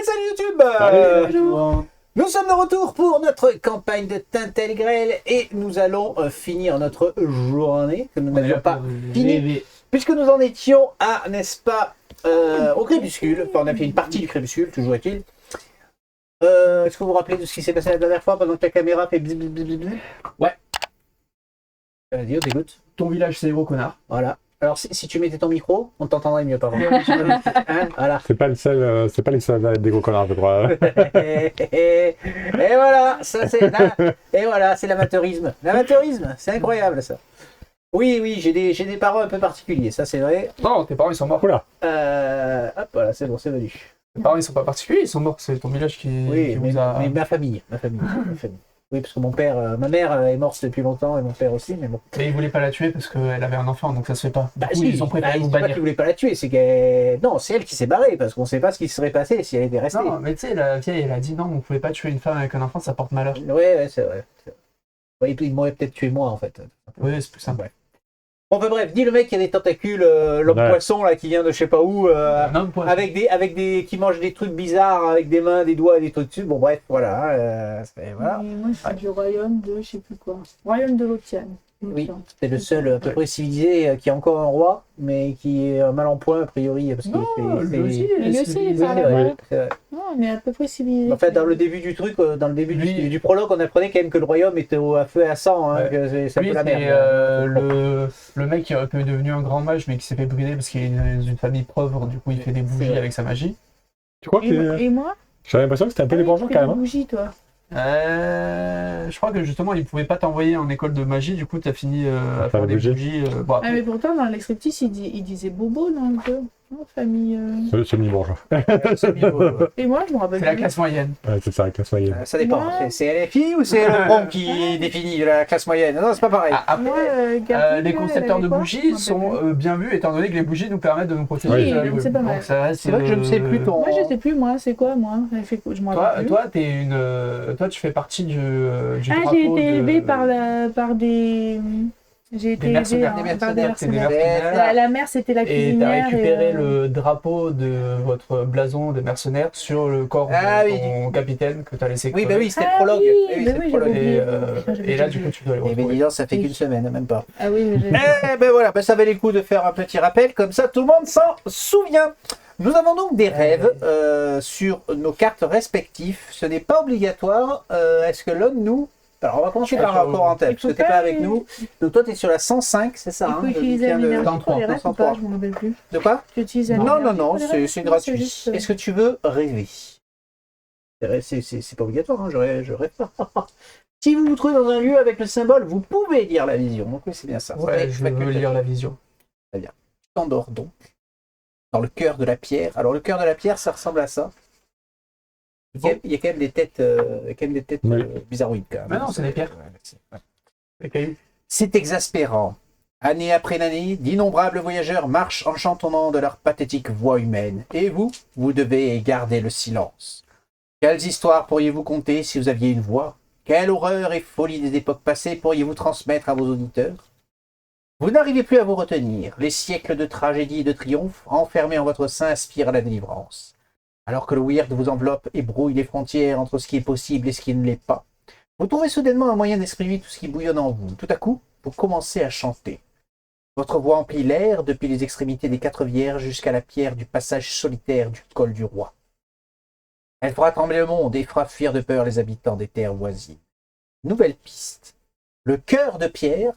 salut YouTube. Bonjour. Nous sommes de retour pour notre campagne de Tintel Grêle et nous allons finir notre journée que nous n'avions pas fini puisque nous en étions à, n'est-ce pas, au crépuscule. Enfin, on a fait une partie du crépuscule, toujours est-il. Est-ce que vous vous rappelez de ce qui s'est passé la dernière fois pendant que la caméra fait bzz bzz bzz bzz? Ouais. Vas-y, on t'écoute. Ton village, c'est gros connard. Voilà. Alors, si tu mettais ton micro, on t'entendrait mieux, pardon. Hein, voilà. C'est pas le seul, c'est pas les seuls à être des gros connards, je crois. Et voilà, ça c'est et voilà, c'est l'amateurisme. L'amateurisme, c'est incroyable ça. Oui, j'ai des parents un peu particuliers, ça c'est vrai. Non, tes parents, ils sont morts. Oula. Hop, voilà, c'est bon, c'est venu. Tes parents, ils sont pas particuliers, ils sont morts. C'est ton village qui Oui, vous a... mais ma famille. Oui, parce que ma mère est morte depuis longtemps et mon père aussi, mais bon. Mais ils voulaient pas la tuer parce qu'elle avait un enfant, donc ça se fait pas. Du coup, Si, ils ont préféré vous c'est pas bannir. qu'ils voulaient pas la tuer, c'est qu'elle... Non, c'est elle qui s'est barrée, parce qu'on sait pas ce qui serait passé si elle était restée. Non, mais tu sais, la vieille, elle a dit non, vous pouvez pas tuer une femme avec un enfant, ça porte malheur. Ouais, c'est vrai. Ouais, il m'aurait peut-être tué moi, en fait. Oui, c'est plus simple. Ouais. Bon, enfin bref, dis le mec qui a des tentacules, l'homme Ouais. poisson là qui vient de je sais pas où, Un homme poisson. avec des qui mange des trucs bizarres avec des mains, des doigts et des trucs dessus. Bon bref, voilà. Voilà. Mais moi, je suis du royaume de, je sais plus quoi. Royaume de l'Otiane. Oui, c'est le seul à peu près civilisé qui a encore un roi, mais qui est mal en point a priori parce Non, que lui aussi, Mais lui aussi, il est c'est par vrai, là-bas. c'est vrai. Non, on est à peu près civilisé. En fait, dans le début du truc, dans le début Lui- du prologue, on apprenait quand même que le royaume était à feu et à sang, hein, Ouais. que c'est un Lui, peu la c'est merde. le mec qui est devenu un grand mage, mais qui s'est fait brûler parce qu'il est dans une famille pauvre, du coup, il fait des bougies vrai. avec sa magie. Tu crois que Et moi j'avais l'impression que c'était un peu les bourgeois tu fais quand des même. bougies, toi. Je crois que justement, il pouvait pas t'envoyer en école de magie, du coup, t'as fini à faire des bougies. Bon, Ah, après, mais pourtant, dans l'extriptyque, il disait bobo dans le jeu. Oh, famille. Semi-bourgeois. Et moi, je me rappelle c'est la plus. classe moyenne. Ouais, c'est ça, la classe moyenne. Ça dépend. Ouais. C'est LFI ou c'est le Bron qui définit la classe moyenne? Non, c'est pas pareil. Ah, Moi, après, Garfield, les concepteurs elle de avait quoi Je bougies me sont rappelle plus. bien vus, étant donné que les bougies nous permettent de nous protéger. Oui, donc c'est pas mal. Donc ça reste, C'est vrai que je ne sais plus ton. Moi, je sais plus, moi, c'est quoi, moi elle fait... Je me rappelle plus. Toi, tu fais partie du Ah, drapeau j'ai été élevée de... par des. J'ai été élevée mercenaires, par des t'es des mercenaires. mercenaires. La mère, c'était la Et t'as cuisinière. récupéré le drapeau de votre blason des mercenaires sur le corps Ah de oui, ton capitaine que t'as laissé Oui, crever. bah oui, c'était le Ah prologue. oui, Oui, bah c'était oui, le prologue. j'avais Et, oublié. et là, du coup, tu dois les Et ben retrouver. dis donc, ça fait qu'une semaine, même pas. Ah oui, mais j'ai. Eh ben voilà, ben ça valait le coup de faire un petit rappel, comme ça tout le monde s'en souvient. Nous avons donc des rêves sur nos cartes respectives. Ce n'est pas obligatoire. Est-ce que l'un de nous... Alors on va commencer par Ah, rapport en tête, il parce faut que t'es pas pas avec les- nous. Donc toi t'es sur la 105, c'est ça Il hein, faut le utiliser bouquin un de... énergie dans pour les rêves ou 103. pas, je me rappelle plus. De quoi? Tu utilises un Non, énergie non, pour les rêves c'est Non, gratuit. juste, Est-ce que tu veux rêver? C'est pas obligatoire, hein, je rêve pas. Si vous vous trouvez dans un lieu avec le symbole, vous pouvez lire la vision. Donc oui, c'est bien ça. Ouais, C'est je veux facultatif. lire la vision. Tu t'endors donc dans le cœur de la pierre. Alors le cœur de la pierre, ça ressemble à ça. Il y a quand même des têtes, Oui. bizarroïdes quand même. Mais non, c'est des pierres. Ouais. Les cailloux. C'est exaspérant. Année après année, d'innombrables voyageurs marchent en chantonnant de leur pathétique voix humaine. Et vous, vous devez garder le silence. Quelles histoires pourriez-vous conter si vous aviez une voix? Quelle horreur et folie des époques passées pourriez-vous transmettre à vos auditeurs? Vous n'arrivez plus à vous retenir. Les siècles de tragédie et de triomphe enfermés en votre sein aspirent à la délivrance. Alors que le weird vous enveloppe et brouille les frontières entre ce qui est possible et ce qui ne l'est pas, vous trouvez soudainement un moyen d'exprimer tout ce qui bouillonne en vous. Tout à coup, vous commencez à chanter. Votre voix emplit l'air depuis les extrémités des quatre vierges jusqu'à la pierre du passage solitaire du col du roi. Elle fera trembler le monde et fera fuir de peur les habitants des terres voisines. Nouvelle piste. Le cœur de pierre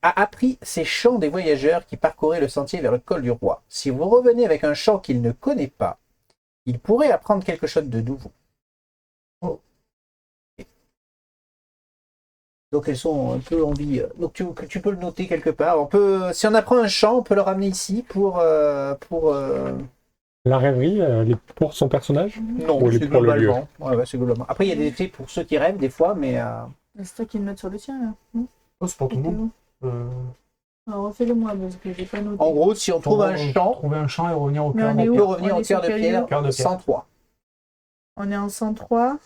a appris ces chants des voyageurs qui parcouraient le sentier vers le col du roi. Si vous revenez avec un chant qu'il ne connaît pas, il pourrait apprendre quelque chose de nouveau. Oh. Donc elles sont un peu en vie. Donc tu peux le noter quelque part. Si on apprend un chant, on peut le ramener ici pour La rêverie, pour son personnage. non, Pour c'est pour le lieu. globalement. Ouais, c'est globalement. Après il y a des effets pour ceux qui rêvent des fois, mais C'est toi qui le note sur le tien, là. Non Oh, c'est pour tout le monde. Alors, refais-le moi, parce que j'ai pas noté. en gros, si on trouve un chant, Trouver un champ et revenir au Mais cœur. on est on où peut revenir On au est sur cœur de quel pierre, lieu Cœur de pierre. 103. On est en 103.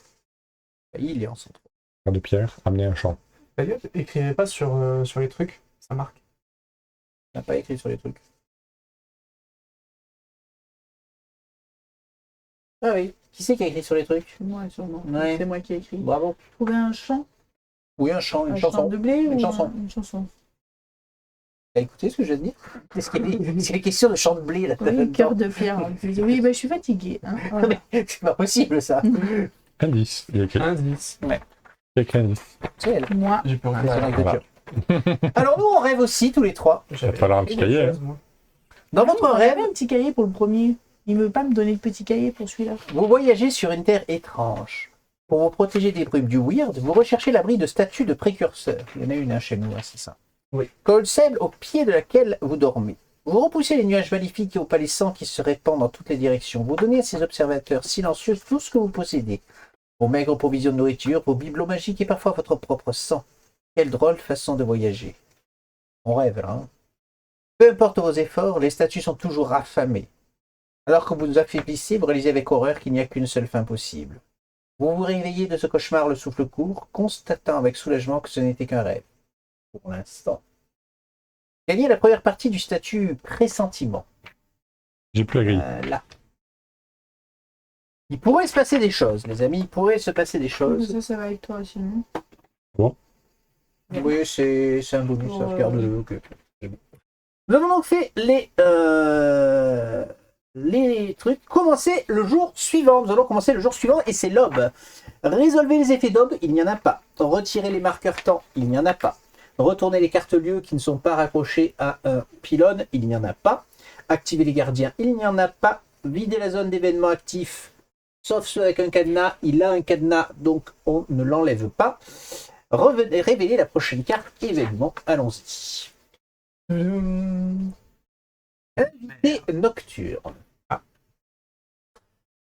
Il est en 103. Cœur de pierre, amener un champ. D'ailleurs, écrivez pas sur les trucs, ça marque. On n'a pas écrit sur les trucs. Ah oui. Qui c'est qui a écrit sur les trucs? Moi, sûrement. Ouais. C'est moi qui ai écrit. Bravo. Trouver un chant, Oui, un chant, une un chanson. chant de blé Une ou chanson. une chanson. T'as écouté ce que je viens de dire? Est-ce qu'il y a des questions de chant de blé là? Oui, cœur de pierre. En plus. Oui, bah, je suis fatiguée. Hein. Voilà. C'est pas possible ça. Indice. Il y a écrit. Indice. Indice. C'est elle. Moi, J'ai plus rien. C'est son Voilà. agriculture. Alors nous, on rêve aussi tous les trois. Il va falloir un petit cahier. Hein. Dans votre rêve, j'avais un petit cahier pour le premier. Il ne veut pas me donner le petit cahier pour celui-là. vous voyagez sur une terre étrange. Pour vous protéger des brumes du weird, vous recherchez l'abri de statues de précurseurs. Il y en a une chez nous, hein, c'est ça. Oui. Colsable, au pied de laquelle vous dormez. Vous repoussez les nuages maléfiques et opalescents qui se répandent dans toutes les directions. Vous donnez à ces observateurs silencieux tout ce que vous possédez. Vos maigres provisions de nourriture, vos bibelots magiques et parfois votre propre sang. Quelle drôle façon de voyager. On rêve là, hein. Peu importe vos efforts, les statues sont toujours affamées. Alors que vous nous affaiblissez, vous réalisez avec horreur qu'il n'y a qu'une seule fin possible. Vous vous réveillez de ce cauchemar le souffle court, constatant avec soulagement que ce n'était qu'un rêve. Pour l'instant. Gagnez la première partie du statut pressentiment. J'ai plus la grille. Là. Il pourrait se passer des choses, les amis. Il pourrait se passer des choses. Ça va avec toi sinon. Oui, c'est un bonus, ça. Ouais. Regarde-le. Ok. Nous avons donc fait les trucs. Commencer le jour suivant. Nous allons commencer le jour suivant et c'est l'aube. Résolvez les effets d'aube, il n'y en a pas. Retirez les marqueurs temps, il n'y en a pas. Retournez les cartes lieux qui ne sont pas raccrochées à un pylône, il n'y en a pas. Activez les gardiens, il n'y en a pas. Videz la zone d'événements actifs, sauf ceux avec un cadenas. Il a un cadenas, donc on ne l'enlève pas. Revenez, révélez la prochaine carte événement. Allons-y. Invité nocturne.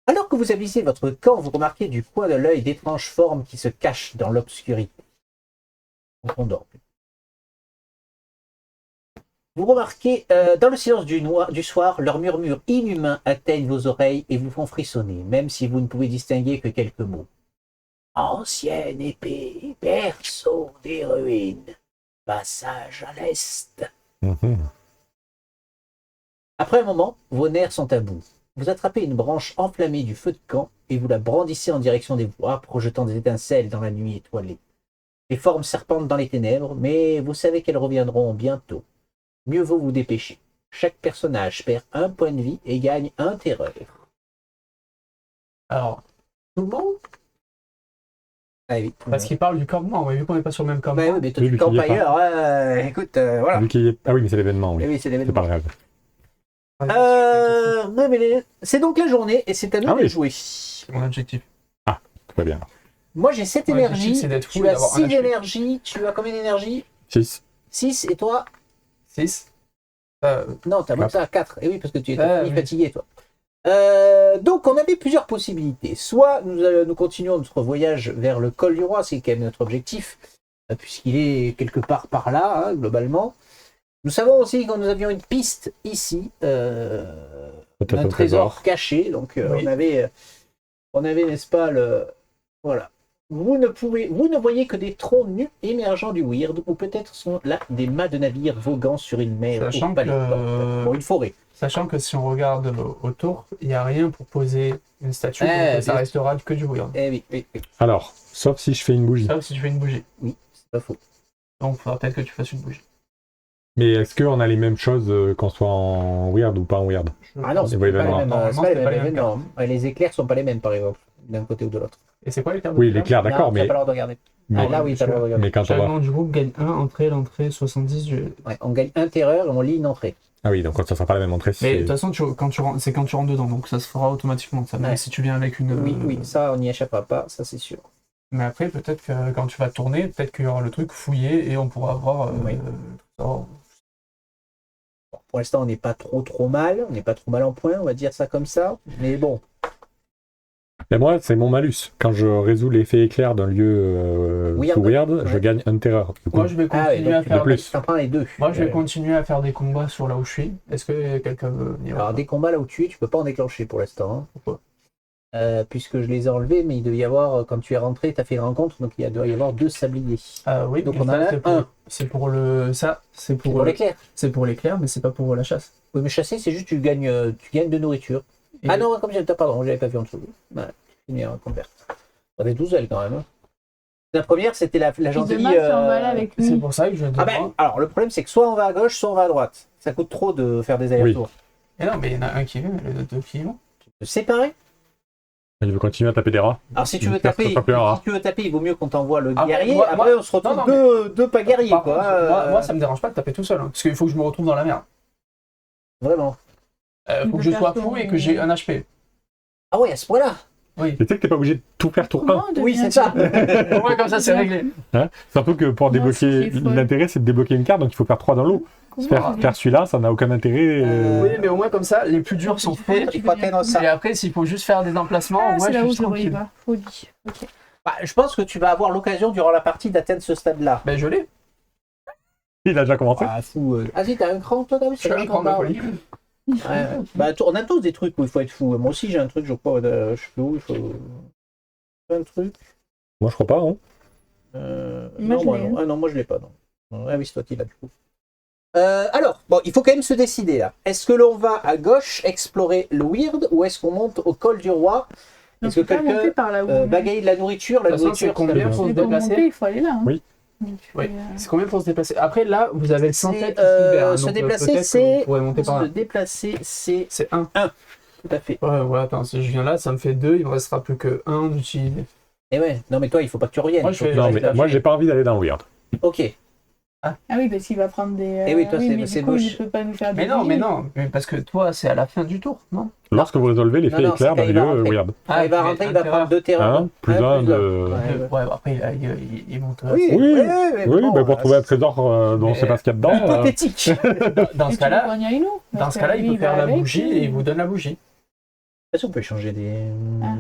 Alors que vous avisez votre camp, vous remarquez du coin de l'œil d'étranges formes qui se cachent dans l'obscurité. On dort. Vous remarquez, dans le silence du soir, leurs murmures inhumains atteignent vos oreilles et vous font frissonner, même si vous ne pouvez distinguer que quelques mots. Ancienne épée, berceau des ruines, passage à l'est. Après un moment, vos nerfs sont à bout. Vous attrapez une branche enflammée du feu de camp et vous la brandissez en direction des voies, projetant des étincelles dans la nuit étoilée. Les formes serpentent dans les ténèbres, mais vous savez qu'elles reviendront bientôt. Mieux vaut vous dépêcher. Chaque personnage perd un point de vie et gagne un terreur. Alors, tout le monde. Ah oui. Parce qu'il parle du campement, mais vu qu'on n'est pas sur le même campement. Bah oui, mais toi, Oui, tu mais qu'il y campes est pas. ailleurs. Écoute, voilà. Vu qu'il y ait- Ah oui, mais c'est l'événement, Eh oui. oui, c'est C'est l'événement. pas le rêve. Révélez. C'est donc la journée et c'est à nous Ah de oui. jouer. C'est mon objectif. Tout va bien. Moi j'ai 7 Mon énergies, objectif, c'est d'être fou tu et as d'avoir un 6 HP. énergies, tu as combien d'énergie? 6. 6 et toi? 6. Non, t'as Quatre. monté à 4. Et oui, parce que tu étais Oui. fatigué toi. Donc on avait plusieurs possibilités. Soit nous continuons notre voyage vers le col du roi, c'est quand même notre objectif, puisqu'il est quelque part par là, hein, globalement. Nous savons aussi que nous avions une piste ici, Peut-être un un trésor caché. Donc Oui. on avait, n'est-ce pas, le... Voilà. Vous ne voyez que des troncs nus émergeant du weird, ou peut-être sont là des mâts de navires voguant sur une mer Sachant opale. Bon, une forêt. Sachant que si on regarde autour, il n'y a rien pour poser une statue, donc ça bien. restera que du weird. Eh oui, oui, oui. Alors, sauf si je fais une bougie. Sauf si tu fais une bougie. Oui, c'est pas faux. Donc il faudra peut-être que tu fasses une bougie. Mais est-ce qu'on a les mêmes choses qu'on soit en weird ou pas en weird? Ah non, C'est c'est pas pas les les mêmes. mêmes, Normalement, c'est pas c'était les pas mêmes les mêmes événements. Les éclairs sont pas les mêmes, par exemple, d'un côté ou de l'autre. Et c'est quoi les cartes Oui, de l'éclair, d'accord, Non, t'as mais, pas le droit de regarder. mais, Ah là, oui, t'as le droit de regarder. mais quand on Chaque va... membre du groupe gagne 1 entrée, l'entrée 70 du... Ouais, on gagne un terreur et on lit une entrée. Ah oui, donc ça sera pas la même entrée. Mais de c'est- toute façon, c'est quand tu rentres dedans, donc ça se fera automatiquement, ça, même Ouais. si tu viens avec une... Oui, oui, ça, on n'y échappera pas, ça c'est sûr. Mais après, peut-être que quand tu vas tourner, peut-être qu'il y aura le truc fouillé et on pourra avoir... Oui. oh, Bon, pour l'instant, on n'est pas trop mal. On n'est pas trop mal en point, on va dire ça comme ça. Mais bon, Et moi, c'est mon malus. Quand je résous l'effet éclair d'un lieu Weird. sous weird, je Ouais. gagne un terreur. Du coup, Moi, je vais Ah ouais, continuer à donc, faire... de plus. t'en prends les deux. Moi, je vais continuer à faire des combats sur là où je suis. Est-ce que quelqu'un veut venir? Alors, des combats là où tu es, tu peux pas en déclencher pour l'instant. Hein. Pourquoi? Puisque je les ai enlevés, mais il devait y avoir, quand tu es rentré, tu as fait une rencontre, donc il doit y avoir 2 sabliers. Oui, Donc, mais on en ça, a c'est pour- un. C'est pour le... Ça, c'est C'est pour... pour l'éclair. C'est pour l'éclair, mais c'est pas pour la chasse. Oui, mais chasser, c'est juste tu gagnes de nourriture. Et- Ah non, comme pardon, j'avais pas vu en dessous. Ouais, fini en convert. On avait 12 ailes quand même. Hein. La première, c'était la Puis gentille. demain, si on va là avec C'est lui. pour ça que je Ah ben, alors le problème, c'est que soit on va à gauche, soit on va à droite. Ça coûte trop de faire des allers-retours. Et non, mais il y en a un qui veut, mais les autres deux qui vont. Séparer. Il veut continuer à taper des rats. Alors si tu veux Une carte taper, sur papier, hein. il vaut mieux qu'on t'envoie le Après, guerrier. moi- Après, on se retrouve non, deux pas guerriers, Par quoi. contre, moi, ça me dérange pas de taper tout seul, hein, parce qu'il faut que je me retrouve dans la merde. Vraiment. Faut que je sois fou et que j'ai un HP. Ah ouais, à ce point-là. Oui. Tu sais que t'es pas obligé de tout faire tour 1. Comment on Oui, devient- c'est ça. Au moins, comme ça, c'est réglé. Hein, surtout que pour Moi, débloquer, c'est folle. l'intérêt c'est de débloquer une carte, donc il faut faire 3 dans l'eau. Comment on Faire, devient- faire celui-là, ça n'a aucun intérêt. Oui, mais au moins, comme ça, les plus durs sont faits. Il faut atteindre ça. Et après, s'il faut juste faire des emplacements, Ah, moi, c'est je là où suis je le voyais tranquille. pas. Folie. Ok. Bah, je pense que tu vas avoir l'occasion durant la partie d'atteindre ce stade-là. Ben, je l'ai. Il a déjà commencé. Ah, fou. Ah si, t'as un cran, toi, quand même. Je suis un grand ma folie. Ouais. Bah, on a tous des trucs où il faut être fou. Moi aussi, j'ai un truc, je crois, je sais plus où, il faut... Un truc. Moi je crois pas. Hein. Moi, Non, je moi l'ai, non. Ah non, moi je l'ai pas, non. Ah oui, c'est toi qui l'as, du coup. Alors, bon, il faut quand même se décider, là. Est-ce que l'on va à gauche explorer le weird, ou est-ce qu'on monte au col du roi? Donc, Est-ce que faut pas monter quelqu'un par là où on est. bagaille de la nourriture? La De toute façon, nourriture, c'est combien ça- pour se Mais pour déplacer? monter, il faut aller là. Hein. Oui. Donc, Oui. euh, C'est combien pour se déplacer? Après, là, vous avez le sans C'est, tête qui se libère, hein, se donc, déplacer, peut-être que c'est- vous pourrez monter par Se là. déplacer, c'est C'est 1. tout à fait. Ouais, attends, si je viens là, ça me fait 2, il me restera plus que 1 d'utiliser. Et ouais, non mais toi, il faut pas que tu reviennes. Moi, il je faut que fais- tu Non, restes mais là. moi j'ai pas envie d'aller dans le weird. Ok. Ah oui, parce qu'il va prendre des. Eh oui, toi, c'est- mais c'est du coup, moche. il peut pas nous faire des. Mais non, bougies. mais parce que toi, c'est à la fin du tour, non? Lorsque vous résolvez l'effet Non, non, éclair c'est dans quand le il va lieu rentrer. weird. Quand il va rentrer, il va prendre 2 terrains. Plus un de- Ouais, après, il monte. Oui, Oui, mais Oui, bon, mais pour trouver un trésor dont on mais- sait pas ce qu'il y a dedans. hypothétique. Dans Mais ce tu veux cas-là, qu'on y aille, nous dans Parce ce que cas-là, lui, il peut faire va la avec, bougie et il vous donne la bougie. Est-ce qu'on peut échanger des... Ah.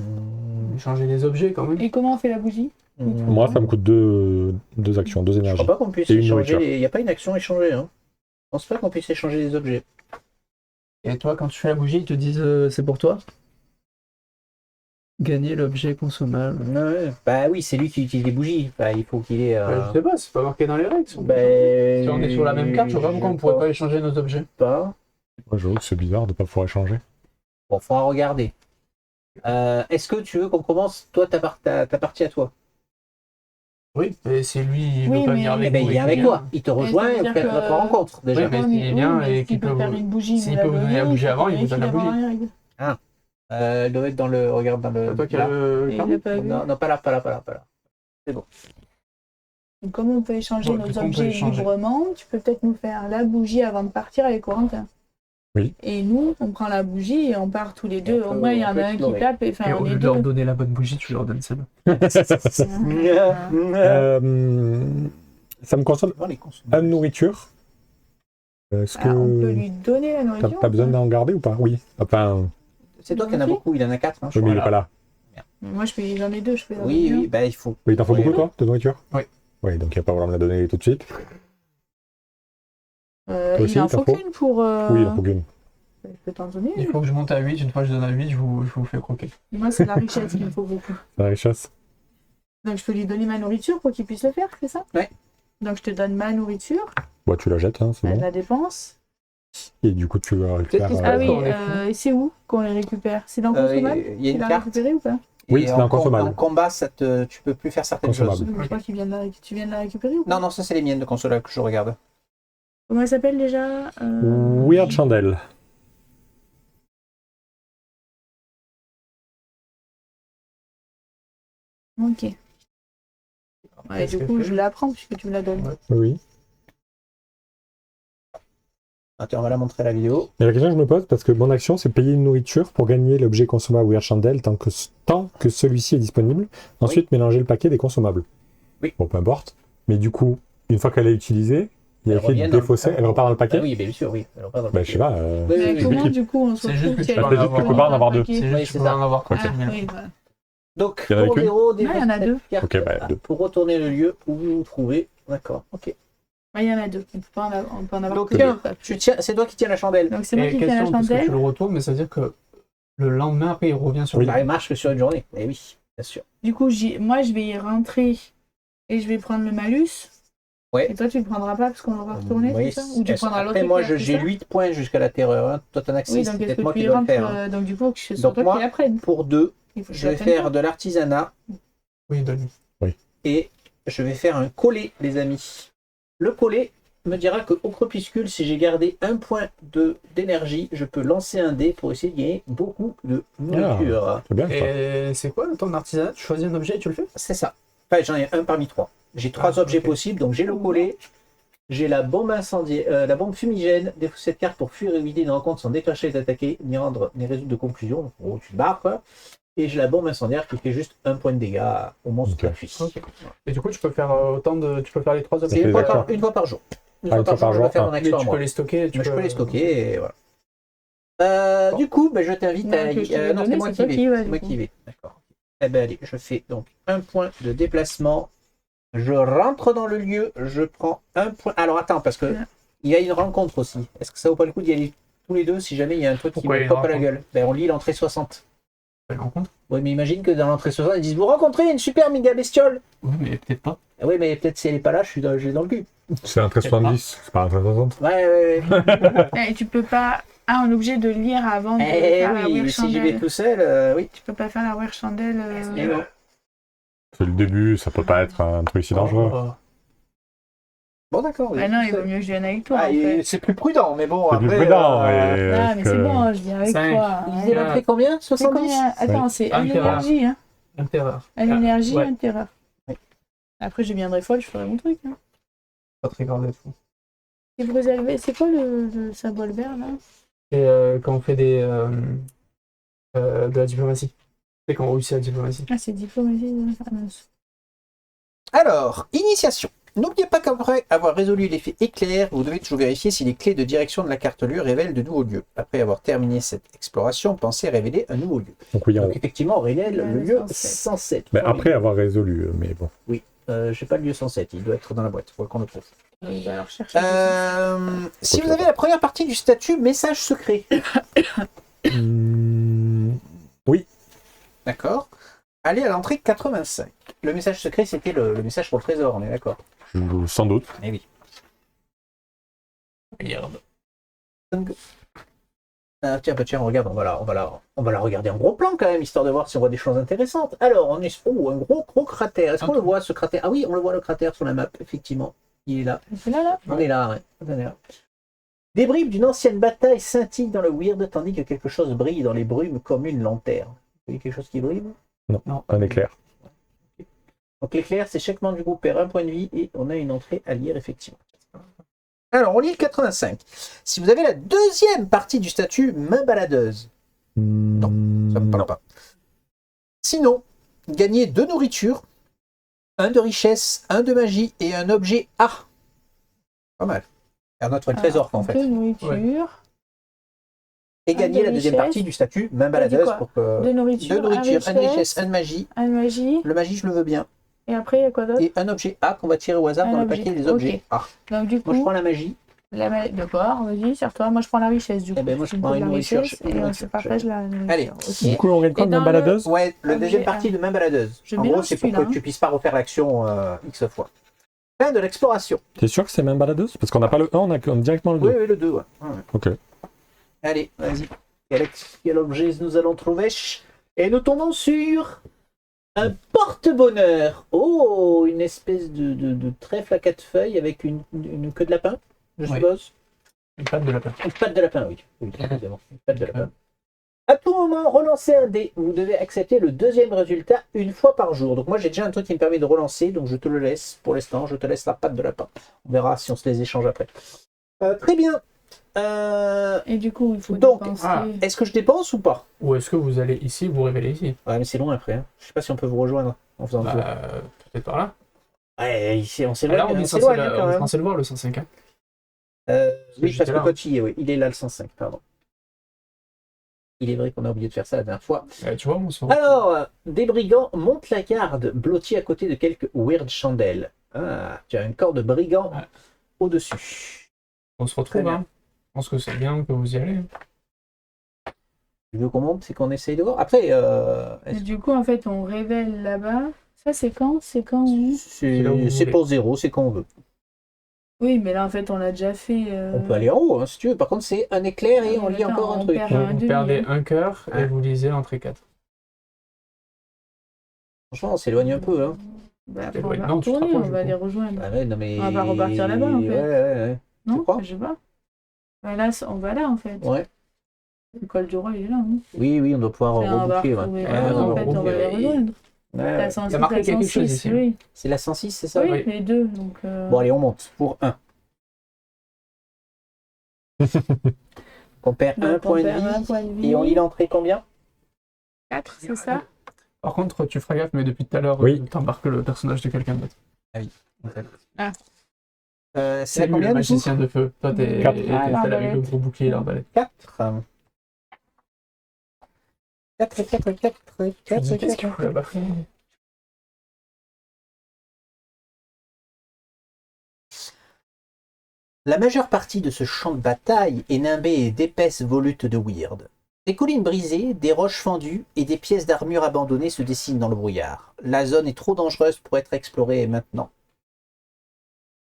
Changer les objets quand même. Et comment on fait la bougie? Moi ça me coûte deux actions, 2 Je énergies. crois pas qu'on puisse Et une échanger... nourriture. Il n'y a pas une action échangée. Hein. Je pense pas qu'on puisse échanger des objets. Et toi, quand tu fais la bougie, ils te disent c'est pour toi? Gagner l'objet consommable. Ouais. Bah oui, c'est lui qui utilise les bougies. Bah, il faut qu'il ait... Je sais pas, c'est pas marqué dans les règles. Si on est sur la même carte, je vois pas pourquoi on pourrait pas échanger nos objets. pas. Moi j'avoue que c'est bizarre de pas pouvoir échanger. Bon, faudra regarder. Est-ce que tu veux qu'on commence, toi, ta partie à toi? Oui, mais c'est lui, il Oui, veut pas mais- venir Eh avec ben, vous. il vient avec toi. Il te rejoint ça et veut on dire fait que- notre rencontre, déjà. Oui, mais s'il est bien et qu'il qu'il peut peut faire vous- une bougie, s'il nous la peut vous donner la donner, bougie avant, il vous qu'il donne la avait bougie. en règle. Elle doit être dans le... Regarde, dans le... C'est toi qui là. as le Et carte? il l'a pas vu. Non, pas là. Donc, comment on peut échanger Ouais, nos qu'est-ce qu'on peut objets échanger librement? Tu peux peut-être nous faire la bougie avant de partir avec Corentin. Oui. Et nous, on prend la bougie et on part tous les deux. on Au peut- moins, il y on en peut a un qui explorer. tape et Et enfin, au on est lieu de deux. leur donner la bonne bougie, tu leur donnes celle-là. Ça me consomme Devant les consommateurs. une nourriture. Est-ce Ah, on peut que lui donner la t'as nourriture. pas besoin d'en garder ou pas? Oui. Enfin, C'est toi qui en as beaucoup, il en a 4. Hein, je oui, mais il est crois. pas là. Moi, j'en ai deux, je peux leur Oui, donner oui, bah il faut. Oui, t'en faut Oui. beaucoup toi, de nourriture? Oui. Oui, donc il va pas vouloir me la donner tout de suite. un. Toi aussi, Il en t'en faut faut qu'une pour. Oui, il en faut qu'une. Je peux t'en donner. Il faut que je monte à 8, une fois que je donne à 8, je vous fais croquer. Moi, c'est la richesse qu'il me faut beaucoup. C'est la richesse. Donc, je peux lui donner ma nourriture pour qu'il puisse le faire, c'est ça? Ouais. Donc, je te donne ma nourriture, Bon, tu la jettes, hein, c'est bon. la dépense. Et du coup, tu récupères. Qu'est-ce qui se Ah passe oui, quand on est c'est où qu'on les récupère? C'est dans Consommable? Il y a Tu une l'as carte. récupéré ou pas? Oui, et c'est en inconsommable. En combat, tu peux plus faire certaines Consommable. choses. Je crois que tu viens de la récupérer ou pas? Non, ça c'est les miennes de console que je regarde. Comment elle s'appelle déjà? Weird Chandelle. Ok. Ouais, Qu'est-ce du qu'elle coup, fait je la prends puisque tu me la donnes. Ouais. Oui. Attends, on va la montrer à la vidéo. Et la question que je me pose, parce que mon action, c'est payer une nourriture pour gagner l'objet consommable Weird Chandelle tant que celui-ci est disponible. Ensuite, mélanger le paquet des consommables. Oui. Bon, peu importe. Mais du coup, une fois qu'elle est utilisée, il y a Elle écrit revient dans le défausser, paquet. elle repart dans le paquet. Ah oui, bien sûr, oui. Elle repart dans le Bah, je sais pas. Oui, Mais oui, comment oui. du coup on se C'est juste retrouve que si tu elle peux est en avoir dans deux. un en avoir deux. paquet? C'est Oui, juste c'est pour ça. en avoir Ah, croqué. oui, voilà. Donc, Il y en a pour qu'une l'héros, Non, il y en a deux. Ok, bah, deux. Pour retourner le lieu où vous vous trouvez. D'accord, ok. Ouais, il y en a deux. On peut en avoir Donc, que tiens, deux. c'est toi qui tiens la chandelle. Donc c'est moi Et qui tiens la question, parce que tu chandelle. le retournes, mais ça veut dire que le lendemain, après, il revient sur Oui. le Ça marche que sur une journée. Eh oui, bien sûr. Du coup, moi je vais y rentrer et je vais prendre le malus. Ouais. Et toi, tu le prendras pas parce qu'on va retourner, Oui, c'est ça? Ou tu prendras l'autre après, moi, éclair, c'est j'ai ça? 8 points jusqu'à la terreur. Hein. Toi, t'en as que 6, Oui, c'est donc est-ce peut-être que moi tu qui y dois le rentres faire. Hein. donc du coup, c'est sur Donc toi moi, qui la prenne. pour 2, Il faut que je tu la vais prennes faire pas. de l'artisanat Oui, donne. et je vais faire un collet, les amis. Le collet me dira qu'au crépuscule, si j'ai gardé un point d'énergie, je peux lancer un dé pour essayer de gagner beaucoup de nourriture. C'est bien ça. Et c'est quoi ton artisanat? Tu choisis un objet et tu le fais? C'est ça. Enfin, j'en ai un parmi 3. J'ai 3 objets ok. possibles, donc j'ai le collet, j'ai la bombe incendie, la bombe fumigène, défausser cette carte pour fuir et éviter une rencontre sans déclencher et attaquer, ni rendre ni résoudre de conclusion. Donc, en gros, tu te barres, quoi. Et j'ai la bombe incendiaire qui fait juste 1 point de dégâts au monstre Ok. gratuit. Ok. Et du coup, tu peux faire tu peux faire les 3 C'est objets. les actions. une fois par jour. Une Ah, fois par jour, je peux faire mon Mais action à tu peux moi. les stocker. Mais je peux les stocker et voilà. Du coup, ben, je t'invite Non, à que je te l'ai non, donné, c'est moi c'est qui toi vais. qui y vas, C'est du moi coup. qui vais. D'accord. Eh ben allez, je fais donc 1 point de déplacement. Je rentre dans le lieu, je prends 1 point. Alors attends, parce que Ouais. il y a une rencontre aussi. Est-ce que ça vaut pas le coup d'y aller tous les deux si jamais il y a un truc qui Pourquoi il y me a une pop à la rencontre gueule? Ben on lit l'entrée 60. Une rencontre? Oui, mais imagine que dans l'entrée 60, ils disent vous rencontrez une super méga bestiole. Oui, mais peut-être pas. Ah oui, mais peut-être si elle est pas là, je l'ai dans le cul. C'est un 1370, c'est pas un 1360. Ouais. Et tu peux pas. Ah, on est obligé de lire avant de Eh faire la oui, weird si j'y vais chandelle. tout seul, oui. Tu peux pas faire la weird chandelle. Et non. C'est le début, ça peut pas être un truc si dangereux. Oh. Bon, d'accord. Ah non, il vaut mieux que je vienne avec toi. Ah, en fait. c'est plus prudent, mais bon, C'est après. plus prudent. Ah, mais c'est bon, je viens avec Cinq. toi. Il disait l'entrée combien? C'est 70? combien? Attends, c'est Un une terrain. énergie, hein. Un terreur. Une énergie, Ouais. un terreur. Ouais. Après, je viendrai folle, je ferai mon truc. Hein. Pas très grave d'être fou. Et vous avez... C'est quoi le symbole vert, là? Et quand on fait de la diplomatie. C'est quand on réussit la diplomatie. Ah, c'est diplomatie. Ah, mince. Alors, initiation. N'oubliez pas qu'après avoir résolu l'effet éclair, vous devez toujours vérifier si les clés de direction de la carte lieu révèlent de nouveaux lieux. Après avoir terminé cette exploration, pensez révéler un nouveau lieu. Donc oui, Donc effectivement, on révèle le Le lieu 107. 107. mais après avoir résolu, mais bon. J'ai pas le lieu 107, il doit être dans la boîte, il faut qu'on le trouve. Bah, alors, cherchez. Si vous avez la première partie du statut message secret, Oui, d'accord, allez à l'entrée 85. Le message secret, c'était le message pour le trésor, on est d'accord? sans doute. Eh oui. Merde. Ah, tiens, regarde, on va la regarder en gros plan quand même, histoire de voir si on voit des choses intéressantes. Alors, on est... Oh, un gros cratère. Est-ce qu'on le voit, ce cratère? Ah oui, on le voit, le cratère sur la map, effectivement. Il est là. C'est là, là? On est là, ouais. On est là. Des bribes d'une ancienne bataille scintillent dans le weird, tandis que quelque chose brille dans les brumes comme une lanterne. Vous voyez quelque chose qui brille? Non. Un éclair. Donc l'éclair, c'est chaque membre du groupe perd 1 point de vie et on a une entrée à lire, effectivement. Alors, on lit le 85. Si vous avez la deuxième partie du statut main baladeuse, non, ça me parle pas. Sinon, gagnez 2 nourritures, 1 de richesse, 1 de magie et un objet A. Pas mal. C'est notre trésor, en fait. De nourriture, Et gagnez de la deuxième richesse. partie du statut main dit baladeuse quoi? pour que... de nourriture, 2 nourritures, 1 de richesse, 1 de magie. un magie. Le magie, je le veux bien. Et après, il y a quoi d'autre? Et un objet A qu'on va tirer au hasard Un dans le objet, paquet des ok. objets A. Donc, du Moi, je coup, prends la magie. d'accord, vas-y, serre-toi. Moi, je prends la richesse, du coup. Eh ben, moi, je me prends pose une la nourriture, richesse je prends une et on nourriture. se partage la nourriture. Allez. Ok. Du coup, on gagne quoi Et de dans main baladeuse? Ouais, la Objet deuxième A. partie de main baladeuse. Je En mélange gros, c'est pour que celui-là, tu puisses pas refaire l'action X fois. Fin de l'exploration. T'es sûr que c'est main baladeuse? Parce qu'on n'a pas le 1, on a directement le 2. Oui, le 2, ouais. Ok. Allez, vas-y. Quel objet nous allons trouver? Et nous tombons sur un porte-bonheur. Oh, une espèce de trèfle à 4 feuilles avec une queue de lapin, je Oui. suppose. Une patte de lapin. Une patte de lapin, oui. Oui, évidemment. Une patte de lapin. À tout moment, relancez un dé. Vous devez accepter le deuxième résultat une fois par jour. Donc moi, j'ai déjà un truc qui me permet de relancer, donc je te le laisse pour l'instant. Je te laisse la patte de lapin. On verra si on se les échange après. Très bien. Et du coup, il faut Donc, dépenser. est-ce que je dépense ou pas? Ou est-ce que vous allez ici, vous révélez ici? Ouais, mais c'est loin après. Hein. Je sais pas si on peut vous rejoindre en faisant le tour. Peut-être par là. Ouais, ici, on Là, s'éloigne, on est on censé s'éloigne quand on est même. censé le voir, le 105. Hein. Oui, j'étais parce que là. toi, tu y es, oui. Il est là, le 105, pardon. Il est vrai qu'on a oublié de faire ça la dernière fois. Tu vois, on se Alors, des brigands montent la garde, blottis à côté de quelques weird chandelles. Ah, tu as un corps de brigand Ouais. au-dessus. On se Très retrouve. bien. Hein. Je pense que c'est bien que vous y allez. Tu veux qu'on monte, c'est qu'on essaye de voir. Après, Et du coup, en fait, on révèle là-bas. Ça, c'est quand? C'est quand? c'est là où vous c'est voulez. pour 0, c'est quand on veut. Oui, mais là, en fait, on l'a déjà fait. On peut aller en haut, hein, si tu veux. Par contre, c'est un éclair et on lit Attends, encore un on truc. perd Vous perdez un cœur et Ouais. vous lisez l'entrée 4. Franchement, on s'éloigne un peu. Hein. Bah, Eh on ouais, va non, tu te retourner, on rapproches, va du les coup. rejoindre. Ah ouais, non, mais... On va repartir là-bas, en fait. Ouais. Non, crois je sais pas. Bah, là, on va là, en fait. Ouais. Le col du roi, il est là. Hein. Oui, on doit pouvoir Et on va reboucler. retrouver Ouais. là, on en va fait, on va les reboucler. rejoindre. Ouais. La 106, Il a marqué la quelque chose 106, ici. oui. C'est la 106, c'est ça? Oui, Oui. les deux. Donc, Bon, allez, on monte pour 1. On perd donc, un on point perd de un vie. point de vie. Et on lit l'entrée combien? 4, c'est ça? Par contre, tu feras gaffe, mais depuis tout à l'heure, Oui. t'embarques le personnage de quelqu'un d'autre. Ah. C'est la lui, combien le du coup? magicien de feu. Toi, t'es Quatre. t'es Ah, celle avec le l'arbalète. gros bouclier et l'arbalète. 4. 4. Qu'est-ce qu'il fout là-bas? La majeure partie de ce champ de bataille est nimbée d'épaisses volutes de weird. Des collines brisées, des roches fendues et des pièces d'armure abandonnées se dessinent dans le brouillard. La zone est trop dangereuse pour être explorée maintenant.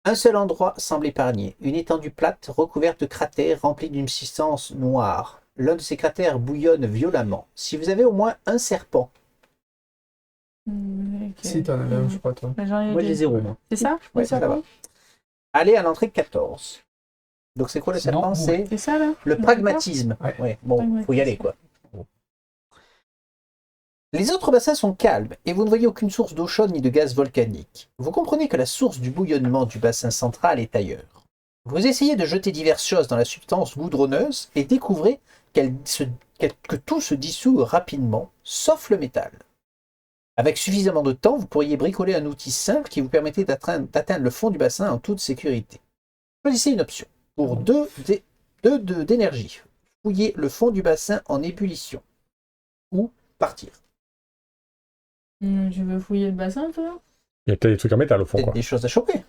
Un seul endroit semble épargné, une étendue plate recouverte de cratères remplis d'une substance noire. L'un de ces cratères bouillonne violemment. Si vous avez au moins un serpent, Ok. Si, t'en avais un, je crois, toi. Mais j'en ai moi j'ai deux. 0. Moi. C'est ça? Ouais, Le ça serpent va. Allez à l'entrée 14. Donc c'est quoi le Sinon, serpent? C'est C'est ça, là? le pragmatisme. Ouais. Ouais, bon, Pragmatisme. faut y aller quoi. Les autres bassins sont calmes et vous ne voyez aucune source d'eau chaude ni de gaz volcanique. Vous comprenez que la source du bouillonnement du bassin central est ailleurs. Vous essayez de jeter diverses choses dans la substance goudronneuse et découvrez que tout se dissout rapidement, sauf le métal. Avec suffisamment de temps, vous pourriez bricoler un outil simple qui vous permettait d'atteindre le fond du bassin en toute sécurité. Choisissez une option. Pour 2 d'énergie, fouillez le fond du bassin en ébullition. Ou partir. Tu veux fouiller le bassin, toi? Il y a peut-être des trucs en métal au fond, Peut-être quoi. des choses à choper.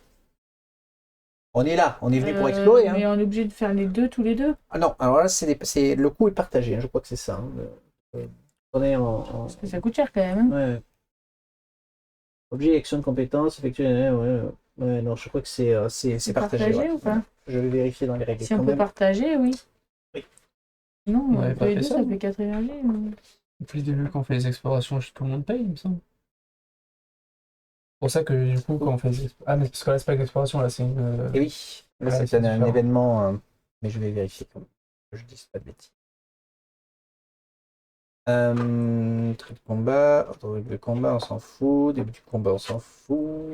On est là, on est venu pour explorer. Hein. Mais on est obligé de faire les deux, tous les deux? Ah non, alors là, le coût est partagé, hein, je crois que c'est ça. Hein. On est Parce que ça coûte cher, quand même. Hein. Ouais. Objet, action de compétences, effectuer... Ouais, non, je crois que c'est partagé. Ouais. Ou pas? Je vais vérifier dans les règles. Si on quand peut même. partager, oui. Oui. Non, On avait pas les fait deux, ça, ça non fait 4 énergies. Depuis le début, quand on fait les explorations, tout le monde paye, il me semble. C'est pour ça que, du coup, quand on fait les Ah, mais parce que là, c'est pas l'exploration, là, c'est une... Et oui, là, Ouais, c'est c'est un différent. événement, mais je vais vérifier quand même. Que je dise pas de bêtises. Trait de combat, ordre de combat, on s'en fout. Début du combat, on s'en fout.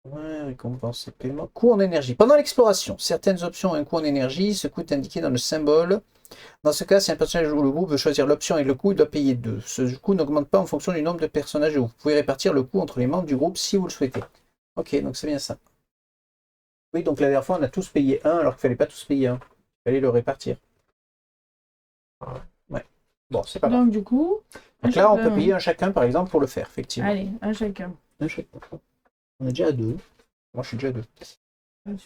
Ouais, récompense et paiement. Coût en énergie. Pendant l'exploration, certaines options ont un coût en énergie. Ce coût est indiqué dans le symbole. Dans ce cas, si un personnage ou le groupe veut choisir l'option avec le coût, il doit payer 2. Ce coût n'augmente pas en fonction du nombre de personnages. Vous pouvez répartir le coût entre les membres du groupe si vous le souhaitez. Ok, donc c'est bien ça. Oui, donc la dernière fois, on a tous payé 1 alors qu'il ne fallait pas tous payer 1. Il fallait le répartir. Ouais. Bon, c'est pas grave. Donc, du coup. Donc là, on peut payer un chacun, par exemple, pour le faire, effectivement. Allez, un chacun. Un chacun. On est déjà à 2. Moi, je suis déjà à 2.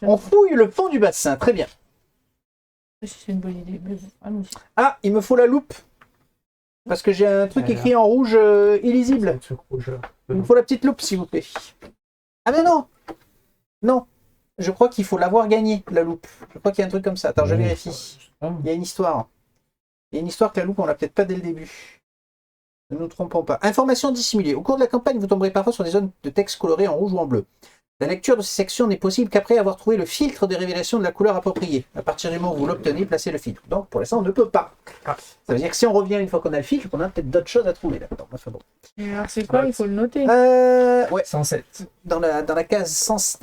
On fouille le fond du bassin, très bien. C'est une bonne idée. Mais bon, allons-y. Ah, il me faut la loupe. Parce que j'ai un truc écrit en rouge illisible. Ce rouge-là. Il me faut la petite loupe, s'il vous plaît. Ah mais non. Non. Je crois qu'il faut l'avoir gagné, la loupe. Je crois qu'il y a un truc comme ça. Attends, je vérifie. Il y a une histoire. Il y a une histoire que la loupe, on l'a peut-être pas dès le début. Ne nous trompons pas. Information dissimulée. Au cours de la campagne, vous tomberez parfois sur des zones de texte colorées en rouge ou en bleu. La lecture de ces sections n'est possible qu'après avoir trouvé le filtre de révélation de la couleur appropriée. À partir du moment où vous l'obtenez, placez le filtre. Donc, pour l'instant, on ne peut pas. Ça veut dire que si on revient une fois qu'on a le filtre, on a peut-être d'autres choses à trouver là-dedans. Enfin bon. Et alors, c'est quoi? Il faut le noter. Ouais. 107. Dans la case 100,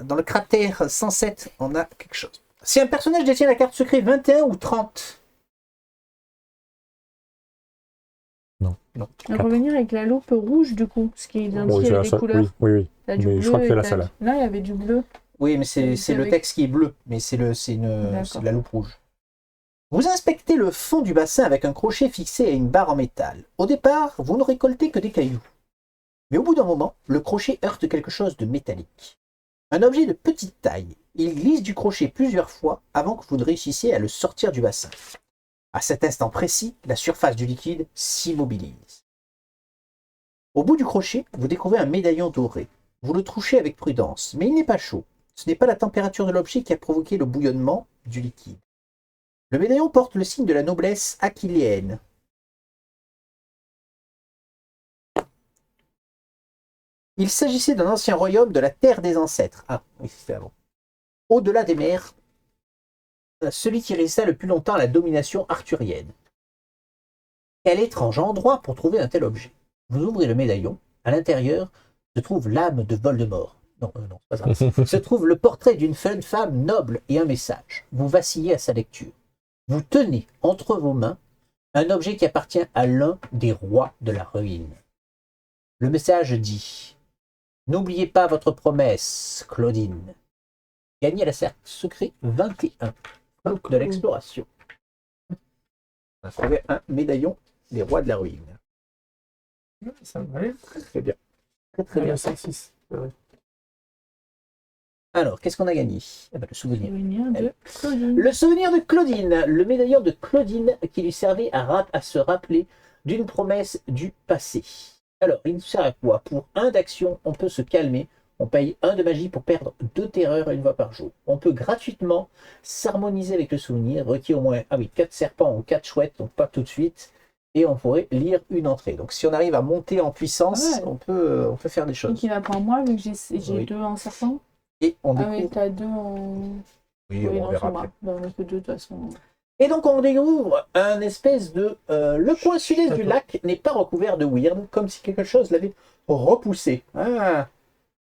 dans le cratère 107, on a quelque chose. Si un personnage détient la carte secret 21 ou 30. Non. Non. On va revenir avec la loupe rouge, du coup. Ce qui est Bon, identifié c'est la avec des seule. couleurs. Oui. T'as du Mais bleu je crois que c'est et la t'as- seule. Là, il y avait du bleu. Oui, mais c'est le avec- texte qui est bleu, mais c'est D'accord. la loupe rouge. Vous inspectez le fond du bassin avec un crochet fixé à une barre en métal. Au départ, vous ne récoltez que des cailloux. Mais au bout d'un moment, le crochet heurte quelque chose de métallique. Un objet de petite taille. Il glisse du crochet plusieurs fois avant que vous ne réussissiez à le sortir du bassin. À cet instant précis, la surface du liquide s'immobilise. Au bout du crochet, vous découvrez un médaillon doré. Vous le touchez avec prudence, mais il n'est pas chaud. Ce n'est pas la température de l'objet qui a provoqué le bouillonnement du liquide. Le médaillon porte le signe de la noblesse aquiléenne. Il s'agissait d'un ancien royaume de la terre des ancêtres. Ah, oui, c'était avant. Au-delà des mers, celui qui résista le plus longtemps à la domination arthurienne. Quel étrange endroit pour trouver un tel objet. Vous ouvrez le médaillon. À l'intérieur se trouve l'âme de Voldemort. Non, c'est pas ça. Se trouve le portrait d'une jeune femme noble et un message. Vous vacillez à sa lecture. Vous tenez entre vos mains un objet qui appartient à l'un des rois de la ruine. Le message dit « N'oubliez pas votre promesse, Claudine. Gagnez la cercle secret 21 de l'exploration. » On a trouvé un médaillon des rois de la ruine. Ça va aller. Très bien. Très bien. 5-6. Alors, qu'est-ce qu'on a gagné? Le souvenir. Souvenir de Claudine. Le souvenir de Claudine, le médaillon de Claudine qui lui servait à se rappeler d'une promesse du passé. Alors, il nous sert à quoi? Pour 1 d'action, on peut se calmer. On paye 1 de magie pour perdre 2 terreurs 1 fois par jour. On peut gratuitement s'harmoniser avec le souvenir, requiert au moins 4 serpents ou 4 chouettes, donc pas tout de suite. Et on pourrait lire une entrée. Donc si on arrive à monter en puissance, on peut faire des choses. Donc il va prendre moi, vu que j'ai Oui. 2 en serpent. Et on Ah oui, découvre... t'as 2 en... Oui, on non, verra c'est moi. après. Bah, on a que 2 de toute façon. Et donc on découvre un espèce de... le coin sud-est du lac n'est pas recouvert de weird, comme si quelque chose l'avait repoussé. Ah,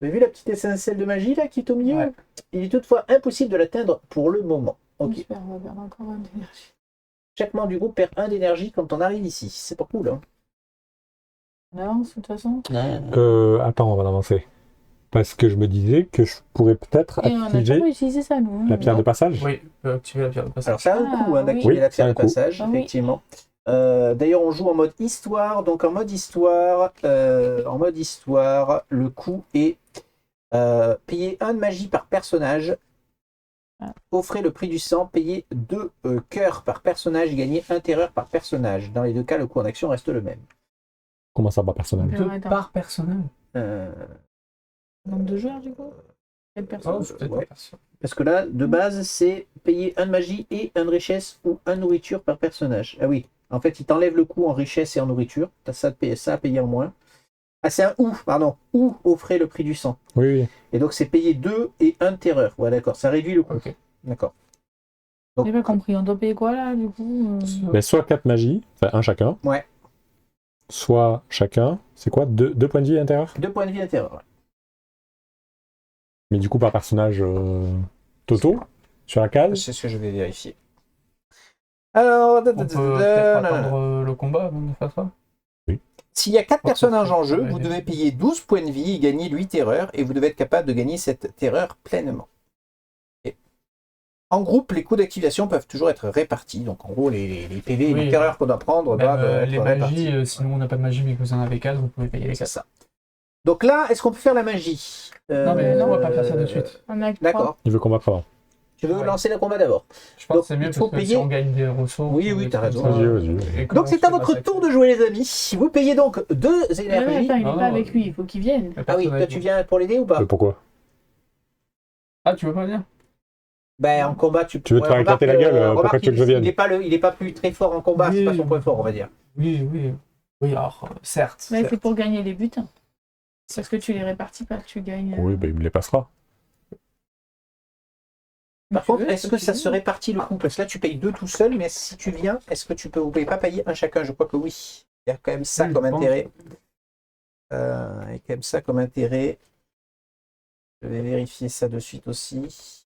vous avez vu la petite étincelle de magie là qui est au milieu? Ouais. Il est toutefois impossible de l'atteindre pour le moment. Ok. J'espère qu'on va perdre encore 1 d'énergie. Chaque membre du groupe perd 1 d'énergie quand on arrive ici. C'est pas cool, hein? On avance de toute façon. Attends, on va avancer. Parce que je me disais que je pourrais peut-être Et on a activer pas utilisé ça, nous. hein. la pierre de passage. Oui, on peut activer la pierre de passage. Alors ça a un coût Ah, d'activer oui. la pierre Oui, de ça a un passage, coût. Ah oui. effectivement. D'ailleurs, on joue en mode histoire. Donc en mode histoire, le coût est payer 1 de magie par personnage, Ah. offrez le prix du sang, payer 2 cœurs par personnage et gagner 1 terreur par personnage. Dans les 2 cas, le coût en action reste le même. Comment ça va, personnage? Ok. 2 attends. par personnage. Nombre de joueurs, du coup? Quelle personne? Oh, c'est peut-être Ouais. pas perso. Parce que là, de base, c'est payer 1 de magie et 1 de richesse ou 1 de nourriture par personnage. Ah oui, en fait, il t'enlève le coût en richesse et en nourriture. T'as ça à payer en moins. Ah, c'est un ou, pardon. Ou offrez le prix du sang. Oui, oui. Et donc, c'est payer 2 et 1 de terreur. Ouais, d'accord, ça réduit le coût. Ok. D'accord. J'ai pas compris. On doit payer quoi, là, du coup? Mais soit 4 magies, enfin 1 chacun. Ouais. Soit chacun, c'est quoi? 2 points de vie intérieur? 2 points de vie à terreur. Ouais. Mais du coup, par personnage Toto, sur la case. C'est ce que je vais vérifier. Alors, On peut peut-être attendre le combat avant de faire ça. s'il y a 4 Oh, personnages en ça jeu, va vous aider. devez payer 12 points de vie et gagner 8 terreurs, et vous devez être capable de gagner cette terreur pleinement. Et en groupe, les coûts d'activation peuvent toujours être répartis. Donc en gros, les PV et les Oui. terreurs qu'on doit prendre Même, doivent être les répartis. magies, si nous on n'a pas de magie mais que vous en avez 4, vous pouvez payer les C'est 4. ça. Donc là, est-ce qu'on peut faire la magie? Non, mais on va pas faire ça tout de suite. On a que 3. D'accord. Il veut combattre avant. Tu veux Ouais. lancer le combat d'abord? Je pense Donc, que c'est mieux il faut parce que si payer- on gagne des ressources. Oui, ou oui, des t'as trucs raison. comme ça, Vas-y, vas-y. et comment Donc c'est on à se votre fait tour de jouer, les amis. Vous payez donc 2 Mais énergies. attends, il est Non, pas non, avec lui. Il faut qu'il vienne. La Ah oui, personne toi tu viens pour l'aider ou pas? Pourquoi? Ah, tu veux pas venir? Ben en combat, tu Tu veux te faire remarque, éclater la gueule, remarque, pourquoi tu veux que je vienne? il est pas plus très fort en combat, c'est Oui. pas son point fort, on va dire. Oui, oui. Oui, alors, certes. Mais certes. c'est pour gagner les butins. Parce que tu les répartis pas, tu gagnes. Oui, bah, il me les passera. Par Tu contre, veux, est-ce que ça se répartit le coût? Parce que là, tu payes 2 tout seul, mais si tu viens, est-ce que vous pouvez pas payer un chacun? Je crois que oui. Il y a quand même ça Oui, comme je pense. intérêt. Il y a quand même ça comme intérêt. Je vais vérifier ça de suite aussi.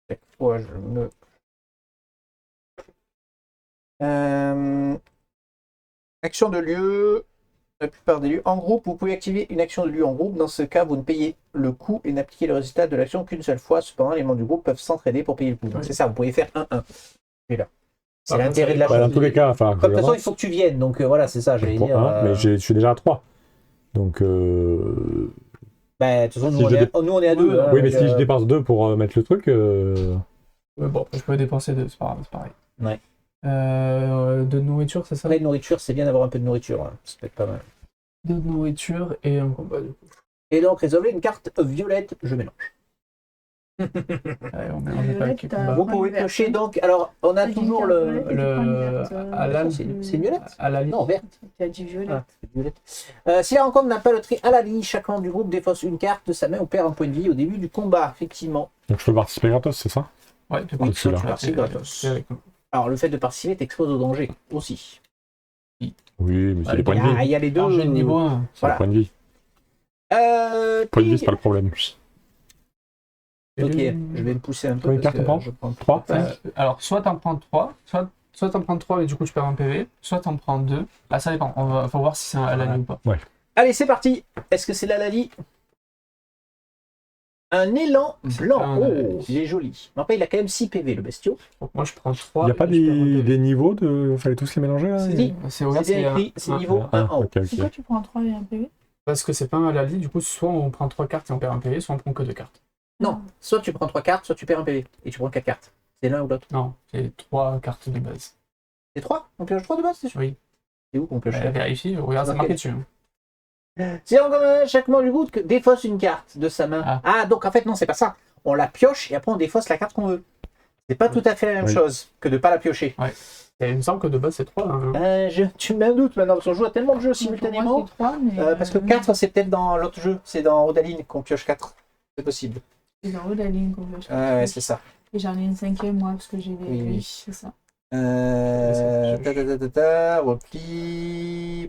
Chaque fois, je me... Action de lieu. La plupart des lieux. En groupe, vous pouvez activer une action de lieu en groupe. Dans ce cas, vous ne payez le coût et n'appliquez le résultat de l'action qu'une seule fois. Cependant, les membres du groupe peuvent s'entraider pour payer le coût. Donc Oui. c'est ça, vous pouvez faire 1-1. Celui-là. C'est Par l'intérêt de la contre, Bah, chose. dans tous les cas, enfin, Comme de toute façon, il faut que tu viennes. Donc voilà, c'est ça, j'allais pour dire. 1, mais je suis déjà à 3. Donc, Bah, de toute façon, Si nous, je nous, on est à deux. Ouais, hein, Oui, mais donc, si je dépense 2 pour mettre le truc, Ouais, bon, après, je peux dépenser 2, c'est pas grave, c'est pareil. Ouais. De nourriture, c'est ça? Après, de nourriture, c'est bien d'avoir un peu de nourriture. Hein. Ça peut être pas mal. De nourriture et un combat, du coup. Et donc, résolvez une carte violette, je mélange. Allez, on mélange pas avec les Violette, combats. Vous prends pouvez une verte, piocher hein. donc. Alors, on a Avec une toujours carte le. violette et tu prends une verte, Halal. C'est une violette À la Non, verte. Tu as dit violette. Ah, c'est violette. Si la rencontre n'a pas le trait à la ligne, chaque membre du groupe défausse une carte de sa main ou perd un point de vie au début du combat, effectivement. donc je peux participer gratos, c'est ça? Ouais, tu Oui, peux soit tu celui-là. participes gratos. Alors, le fait de participer t'expose au danger aussi. Oui, mais c'est Ouais, les points de Ah, il vie. y a les deux. Alors, j'ai le niveau 1. C'est voilà. les points de vie. Points de vie, c'est pas le problème. Ok, je vais me pousser un peu. Combien de parce cartes que on prend je prends 3 Alors, soit t'en prends 3, soit t'en prends 3 mais du coup tu perds un PV, soit t'en prends 2. Ah, ça dépend, faut voir si c'est un halal ou pas. Allez, c'est parti. Est-ce que c'est la Lali? Un élan C'est blanc. pas un Oh, Lali. il est joli. Mais après, il a quand même 6 PV, le bestiau. Donc, moi je prends 3. Il n'y a pas des niveaux de. Fallait tous les mélanger là Si. C'est C'est bien écrit, c'est niveau 1 en haut. Ok, Pourquoi ok. tu prends 3 et un PV? Parce que c'est pas un halal, du coup soit on prend 3 cartes et on perd un PV, soit on prend que 2 cartes. Non, soit tu prends 3 cartes, soit tu perds un PV. Et tu prends 4 cartes. C'est l'un ou l'autre. Non, c'est 3 cartes de base. C'est 3? On pioche 3 de base, c'est sûr? Oui. C'est où qu'on pioche Vérifie, regarde, c'est Ok. marqué dessus. C'est en commun, chaque membre du groupe que défausse une carte de sa main. Ah, donc en fait, non, c'est pas ça. On la pioche et après on défausse la carte qu'on veut. C'est pas tout à fait la même Oui. chose que de pas la piocher. Et il me semble que de base c'est 3. Hein. Tu me mets un doute maintenant, parce qu'on joue à tellement de jeux Pour simultanément. moi, c'est 3, mais. Parce que 4, c'est peut-être dans l'autre jeu. C'est dans Odaline qu'on pioche 4. C'est possible. C'est dans haut de la ligne qu'on veut. Ouais, c'est ça. Et j'en ai une 5e, moi, parce que j'ai des. Oui. C'est ça. Repli.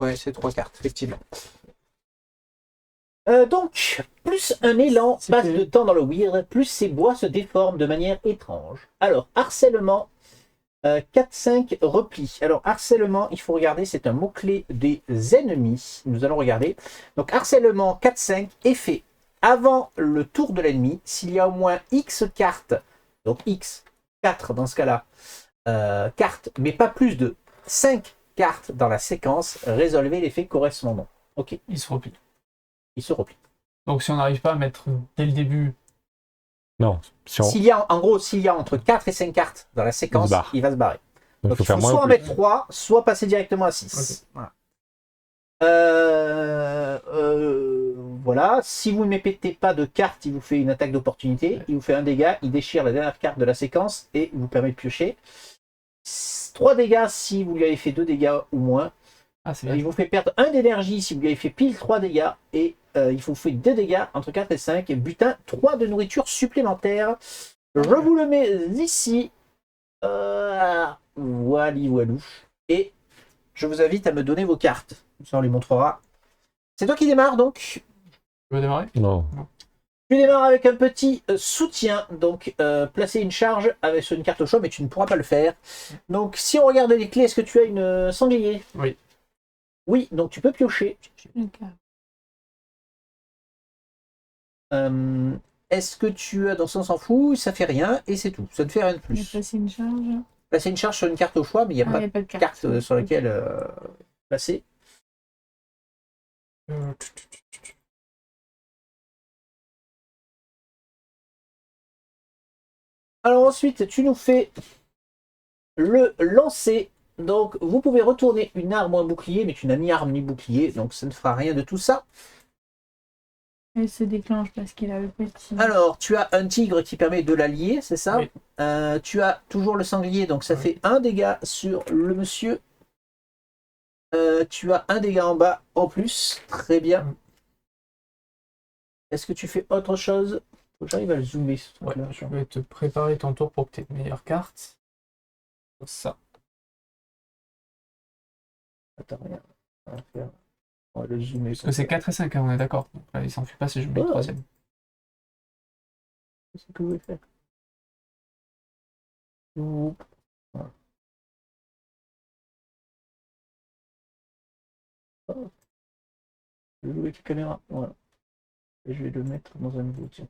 Ouais, c'est 3 cartes, effectivement. Donc, plus un élan passe de temps dans le weird, plus ces bois se déforment de manière étrange. Alors, harcèlement, 4-5 repli. Alors, harcèlement, il faut regarder, c'est un mot-clé des ennemis. Nous allons regarder. Donc, harcèlement 4-5 est fait avant le tour de l'ennemi. S'il y a au moins X cartes, donc X, 4 dans ce cas-là, cartes, mais pas plus de 5 cartes dans la séquence, résolvez l'effet correspondant. Ok, Il se replie. il se replie. Donc si on n'arrive pas à mettre dès le début. Non, si on. S'il y a, en gros, s'il y a entre 4 et 5 cartes dans la séquence, Il se barre. il va se barrer. Donc, Donc, faut il faire faut moins soit ou en plus. mettre 3, soit passer directement à 6. Ok. Voilà. Si vous ne mettez pas de carte, il vous fait une attaque d'opportunité. Il vous fait un dégât, il déchire la dernière carte de la séquence et il vous permet de piocher. 3 dégâts si vous lui avez fait 2 dégâts ou moins. Ah, c'est Il bien. vous fait perdre 1 d'énergie si vous lui avez fait pile 3 dégâts. Et il vous fait 2 dégâts entre 4 et 5. Et butin, 3 de nourriture supplémentaire. Je vous le mets ici. Voilou. Et je vous invite à me donner vos cartes. Ça, on les montrera. C'est toi qui démarre donc. Tu veux démarrer? Non. Tu démarres avec un petit soutien. Donc, placer une charge avec sur une carte au choix, mais tu ne pourras pas le faire. Donc, si on regarde les clés, est-ce que tu as une sanglier? Oui. Oui, donc tu peux piocher. Est-ce que tu as, dans ce sens, on s'en fout, ça fait rien, et c'est tout. Ça ne fait rien de Il y a plus. passé une charge. Placer une charge sur une carte au choix, mais il n'y a Ah, pas il n'y a pas de de carte. carte sur laquelle placer. Alors ensuite, tu nous fais le lancer. Donc, vous pouvez retourner une arme ou un bouclier, mais tu n'as ni arme ni bouclier, donc ça ne fera rien de tout ça. Elle se déclenche parce qu'il a le petit. Alors, tu as un tigre qui permet de l'allier, c'est ça? Oui. Tu as toujours le sanglier, donc ça Oui. fait un dégât sur le monsieur. Tu as un dégât en bas en plus. Très bien. Mm. Est-ce que tu fais autre chose? Faut que j'arrive à le zoomer, ce Ouais, truc-là. je vais te préparer ton tour pour que tu aies de meilleures cartes. Ça. Attends, regarde. On va faire- on va le zoomer. Parce que c'est 4 et 5, hein, on est d'accord. Donc là, il s'enfuit pas si je mets le Ouais. troisième. Qu'est-ce que vous voulez faire? Oup. Voilà. Oh. Je vais jouer avec la caméra. Voilà. Et je vais le mettre dans un nouveau. Tiens.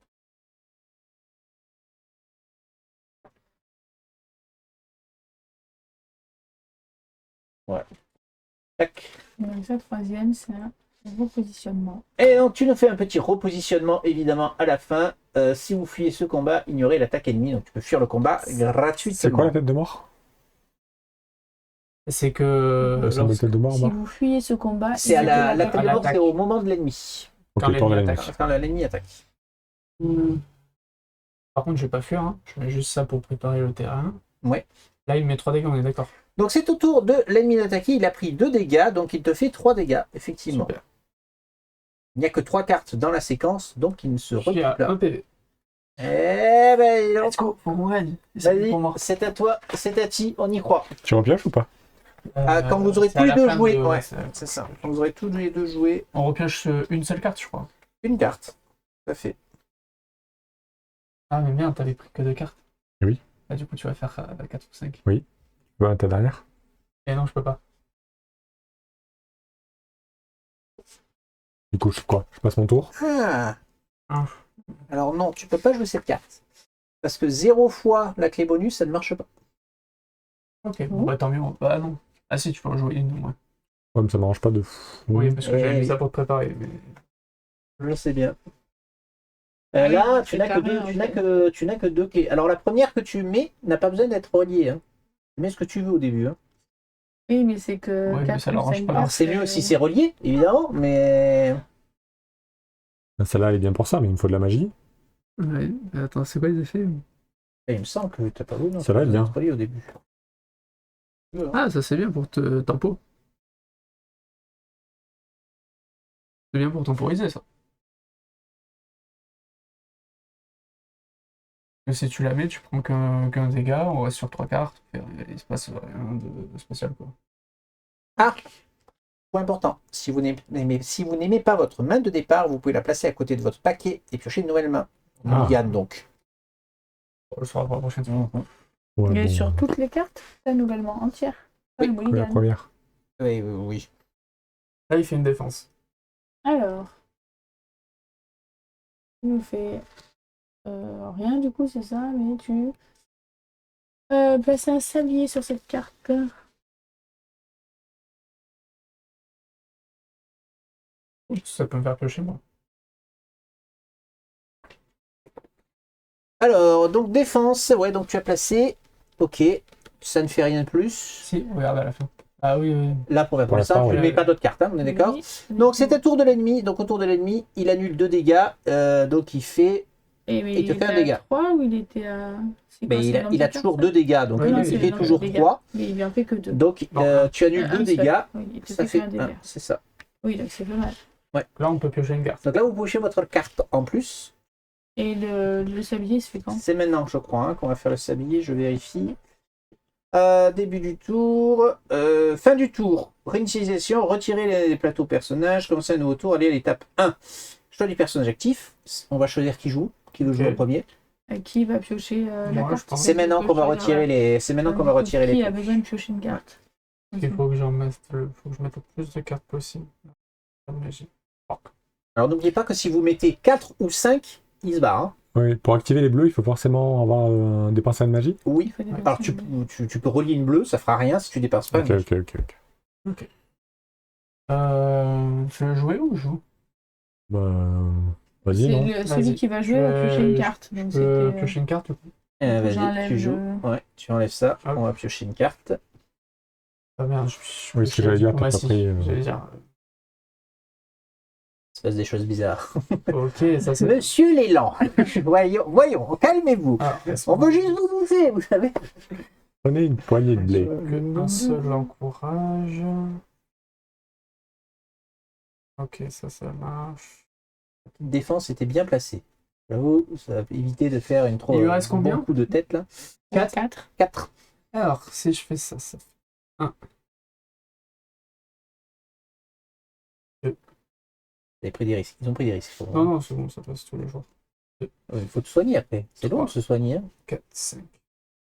Tac. Donc ça, troisième, c'est un repositionnement. Et donc, tu nous fais un petit repositionnement, évidemment, à la fin. Si vous fuyez ce combat, ignorez l'attaque ennemie. Donc, tu peux fuir le combat gratuitement. C'est quoi la tête de mort? C'est que C'est une tête de mort en Si bas. vous fuyez ce combat, C'est à la évitez tête de mort, l'attaque. c'est au moment de l'ennemi. Ok, Quand tour de l'ennemi l'ennemi. attaque. Quand l'ennemi attaque. Par contre, je vais pas fuir. Hein. Je mets juste ça pour préparer le terrain. Ouais. Là, il me met 3 dégâts, on est d'accord. Donc, c'est au tour de l'ennemi d'attaquer. Il a pris 2 dégâts, donc il te fait 3 dégâts, effectivement. Super. Il n'y a que 3 cartes dans la séquence, donc il ne se Je suis à recoupe là. 1 PV. Eh ben, Let's go, faut qu'on gagne. C'est vas-y, pour moi. c'est à toi, c'est à ti, on y croit. Tu repioches ou pas? Quand vous aurez c'est tous à les la deux fin joué, de- ouais, c'est- c'est ça. Quand vous aurez tous les deux joué On repioche une seule carte, je crois. une carte. Tout à fait. Ah, mais merde, t'avais pris que 2 cartes. Oui. Ah, du coup, tu vas faire 4 ou 5. Tu vois ta dernière? Et non, je peux pas. Du coup, je quoi? Je passe mon tour? Ah. Ah. Alors non, tu peux pas jouer cette carte. Parce que 0 fois la clé bonus, ça ne marche pas. Ok, bon, bah tant mieux. Bah non. Ah si, tu peux en jouer une, ouais. Ouais, mais ça m'arrange pas de fou. Oui, parce que j'avais Oui. mis ça pour te préparer. Mais... Je sais bien. Ah oui, Là, c'est tu n'as que, carré, deux, en tu fait. n'as que, tu n'as que 2 clés. Alors la première que tu mets n'a pas besoin d'être reliée. Hein. Tu mets ce que tu veux au début. Hein. Oui, mais c'est que Ouais, mais 4 ça ou l'arrange 5 pas. Alors c'est mieux si c'est relié, évidemment, mais... Celle-là, elle est bien pour ça, mais il me faut de la magie. Ouais, attends, c'est quoi les effets? Il me semble que tu n'as pas vu, non? Ça va, elle vient. relié au début. Ah, ça c'est bien pour te tempo. C'est bien pour temporiser ça. Et si tu la mets, tu prends qu'un dégât, on reste sur 3 cartes, et il se passe rien de spécial quoi. Point important, si vous n'aimez pas votre main de départ, vous pouvez la placer à côté de votre paquet et piocher une nouvelle main. Mulligan, donc. On le fera pour la prochaine fois. Ouais, Et bon, sur toutes les cartes, t'as nouvellement entière. Pas le que la mulligan. première. Oui, oui, oui. Là, il fait une défense. Alors, tu nous fais rien du coup, c'est ça, mais tu places un sablier sur cette carte. Ça peut me faire piocher moi. Alors, donc défense, ouais, donc tu as placé. Ok, ça ne fait rien de plus. Si, regarde à la fin. Ah oui, oui. Là, pour Pour l'instant, l'instant, je ne oui. mets pas d'autres cartes, hein, on est d'accord. Oui. Donc c'est à tour de l'ennemi. Donc au tour de l'ennemi, il annule 2 dégâts. Donc il fait. Et mais il te il fait un était dégât. à 3 ou il était à. C'est quoi, Mais c'est il le a, nombre il a de cartes, toujours ça 2 dégâts. Donc Oui, il oui, il c'est fait le nombre toujours de dégâts. 3. Mais il lui en fait que 2. Donc Non, tu annules 2 seul. dégâts. Oui, il te Ça fait fait qu'un dégât. 1. C'est ça. Oui, donc c'est pas mal. Là, on peut piocher une carte. Donc là, vous pochez votre carte en plus. Et le sablier se fait quand? C'est maintenant, je crois, hein, qu'on va faire le sablier. Je vérifie. Début du tour. Fin du tour. Réinitialisation. Retirer les plateaux personnages. Commencer un nouveau tour. Aller à l'étape 1. Choix du personnage actif. On va choisir qui joue. Qui veut jouer Ok. en premier. Qui va piocher la Moi, carte? je pense. C'est maintenant qu'on va retirer les. C'est maintenant qu'on va retirer les. Qui a besoin de piocher une carte? Il faut que j'en mette faut que je mette le plus de cartes possible. Pas de magie. Alors n'oubliez pas que si vous mettez 4 ou 5, il se barre. Hein. Oui, pour activer les bleus, il faut forcément avoir dépensé une magie. Oui. Il faut dépenser Alors une- tu peux relier une bleue, ça fera rien si tu dépenses pas. Ok, ok. Je vais jouer ou je joue? Bah, vas-y, C'est non? celui Vas-y. qui va jouer va piocher une carte. Donc Je peux c'était, piocher une carte du coup. Vas-y, j'enlève tu joues. le- Ouais, tu enlèves ça. Hop. On va piocher une carte. Ah merde, Oui, ce que j'allais dire, t'as pas diplomatie. pris, J'allais dire. Il se passe des choses bizarres. Ok, ça c'est. Monsieur l'élan, voyons, calmez-vous. Ah, On veut juste vous bouffer, vous savez. Prenez une poignée de blé. Un seul encourage. Ok, ça marche. La petite défense était bien placée. J'avoue, ça va éviter de faire une trop Il lui reste combien bon coup de tête là. 4. 4. Alors, si je fais ça, ça fait 1. Ils ont pris des risques. Non, non, c'est bon, ça passe tous les jours. Il faut te soigner après. C'est long de se soigner. Hein. 4, 5.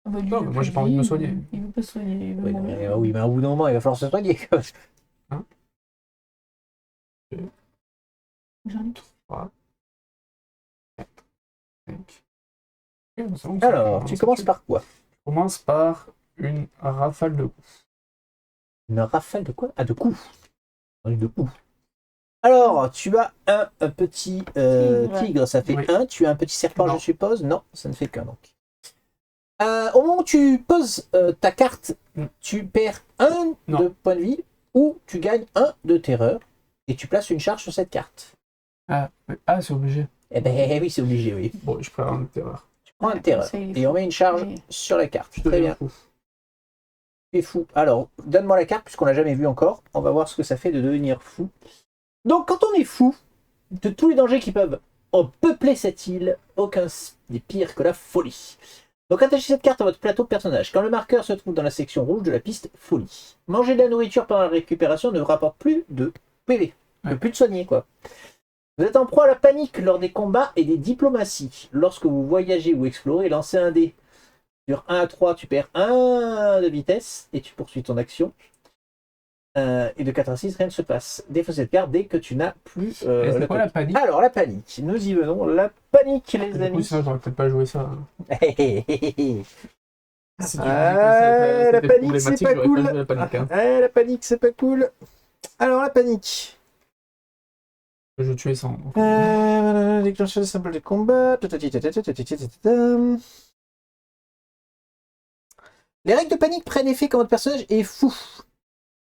Bah, lui, Non, il mais a moi, j'ai plus pas envie de me vie, soigner. Il veut pas se soigner, il veut Oui, mourir. oui, mais au bout d'un moment, il va falloir se soigner. J'en ai 3, 4, 5. Alors, tu commences par quoi? Je commence par une rafale de coups. Une rafale de quoi? Ah, de coups. De coups. Alors, tu as un petit tigre, ça fait Oui. 1. Tu as un petit serpent, Non. je suppose? Non, ça ne fait qu'un donc. Au moment où tu poses ta carte, tu perds 1 Non. de points de vie ou tu gagnes 1 de terreur et tu places une charge sur cette carte. Ah, oui. Ah, c'est obligé. Eh ben oui, c'est obligé, oui. Bon, je prends un terreur. Tu prends un de terreur Ça, il est et on met une charge Oui. sur la carte. Je Très deviens bien. fou. Tu es fou. Alors, donne-moi la carte puisqu'on l'a jamais vu encore. On va voir ce que ça fait de devenir fou. Donc, quand on est fou, de tous les dangers qui peuvent peupler cette île, aucun n'est pire que la folie. Donc, attachez cette carte à votre plateau de personnage. Quand le marqueur se trouve dans la section rouge de la piste folie. Manger de la nourriture pendant la récupération ne rapporte plus de PV. Ouais. Plus de soigner, quoi. Vous êtes en proie à la panique lors des combats et des diplomaties. Lorsque vous voyagez ou explorez, lancez un dé. Sur 1 à 3, tu perds 1 de vitesse et tu poursuis ton action. Et de 4 à 6, rien ne se passe. Défausse cette carte dès que tu n'as plus. C'est quoi la panique? Alors, la panique. Nous y venons. La panique, les Du coup, amis. sinon, j'aurais peut-être pas joué ça. Si tu Ah, la panique, c'est pas cool. La panique, hein. Ah, la panique, c'est pas cool. Alors, la panique. Je tuais sans. Déclencher le symbole de combat. Les règles de panique prennent effet quand votre personnage est fou.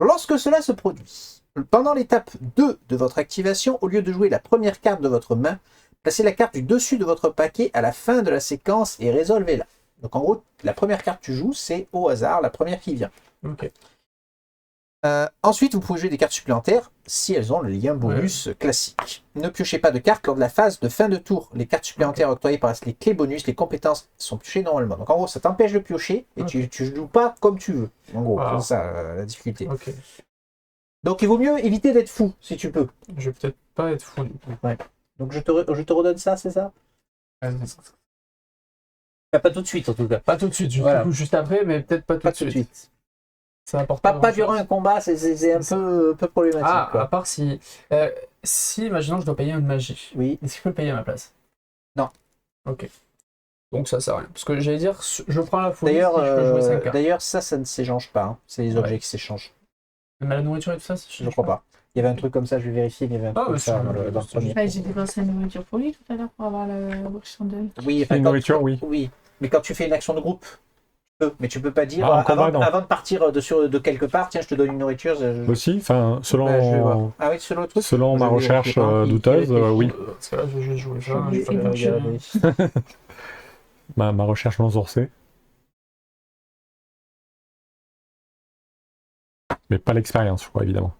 Lorsque cela se produit, pendant l'étape 2 de votre activation, au lieu de jouer la première carte de votre main, placez la carte du dessus de votre paquet à la fin de la séquence et résolvez-la. Donc en gros, la première carte que tu joues, c'est au hasard, la première qui vient. Ok. Ensuite, vous pouvez jouer des cartes supplémentaires si elles ont le lien bonus classique. Ne piochez pas de cartes lors de la phase de fin de tour. Les cartes supplémentaires octroyées par les clés bonus, les compétences sont piochées normalement. Donc en gros, ça t'empêche de piocher et tu joues pas comme tu veux. En gros, Wow. c'est ça la difficulté. Ok. Donc il vaut mieux éviter d'être fou si tu peux. Je vais peut-être pas être fou du coup. Donc je te redonne ça, c'est ça? Pas tout de suite en tout cas. Pas tout de suite, Voilà. du coup, juste après, mais peut-être pas tout Pas de tout de suite. suite. Ça apporte Pas grand-chose. durant un combat, c'est un peu problématique. Ah, quoi. à part si. Si, imaginons, je dois payer une magie. Oui. Est-ce qu'il peut le payer à ma place? Non. Ok. Donc ça sert à rien. Parce que j'allais dire, je prends la folie D'ailleurs, si je peux jouer 5 cartes. d'ailleurs, ça ne s'échange pas. Hein. C'est les objets Ouais. qui s'échangent. Mais la nourriture et tout ça, Je crois pas. Il y avait un truc comme ça, je vais vérifier, mais il y avait un truc comme mais ça c'est- dans le c'est premier. Bah, j'ai dépensé la nourriture pour lui tout à l'heure pour avoir la chandelle. Oui, Une nourriture, oui. Oui, mais quand tu fais une action de groupe, tu peux. Mais tu peux pas dire, Ah, en combat, non. avant de partir de quelque part, tiens, je te donne une nourriture. Aussi, enfin, selon, Bah, je vais voir. Ah oui, selon le truc. selon ma Je vais recherche vérifier, hein, douteuse, il- oui. Parce que là, je vais juste jouer ça. Je je vais vais pas essayer le de regarder. Ma recherche non sourcée. Mais pas l'expérience, je crois, évidemment.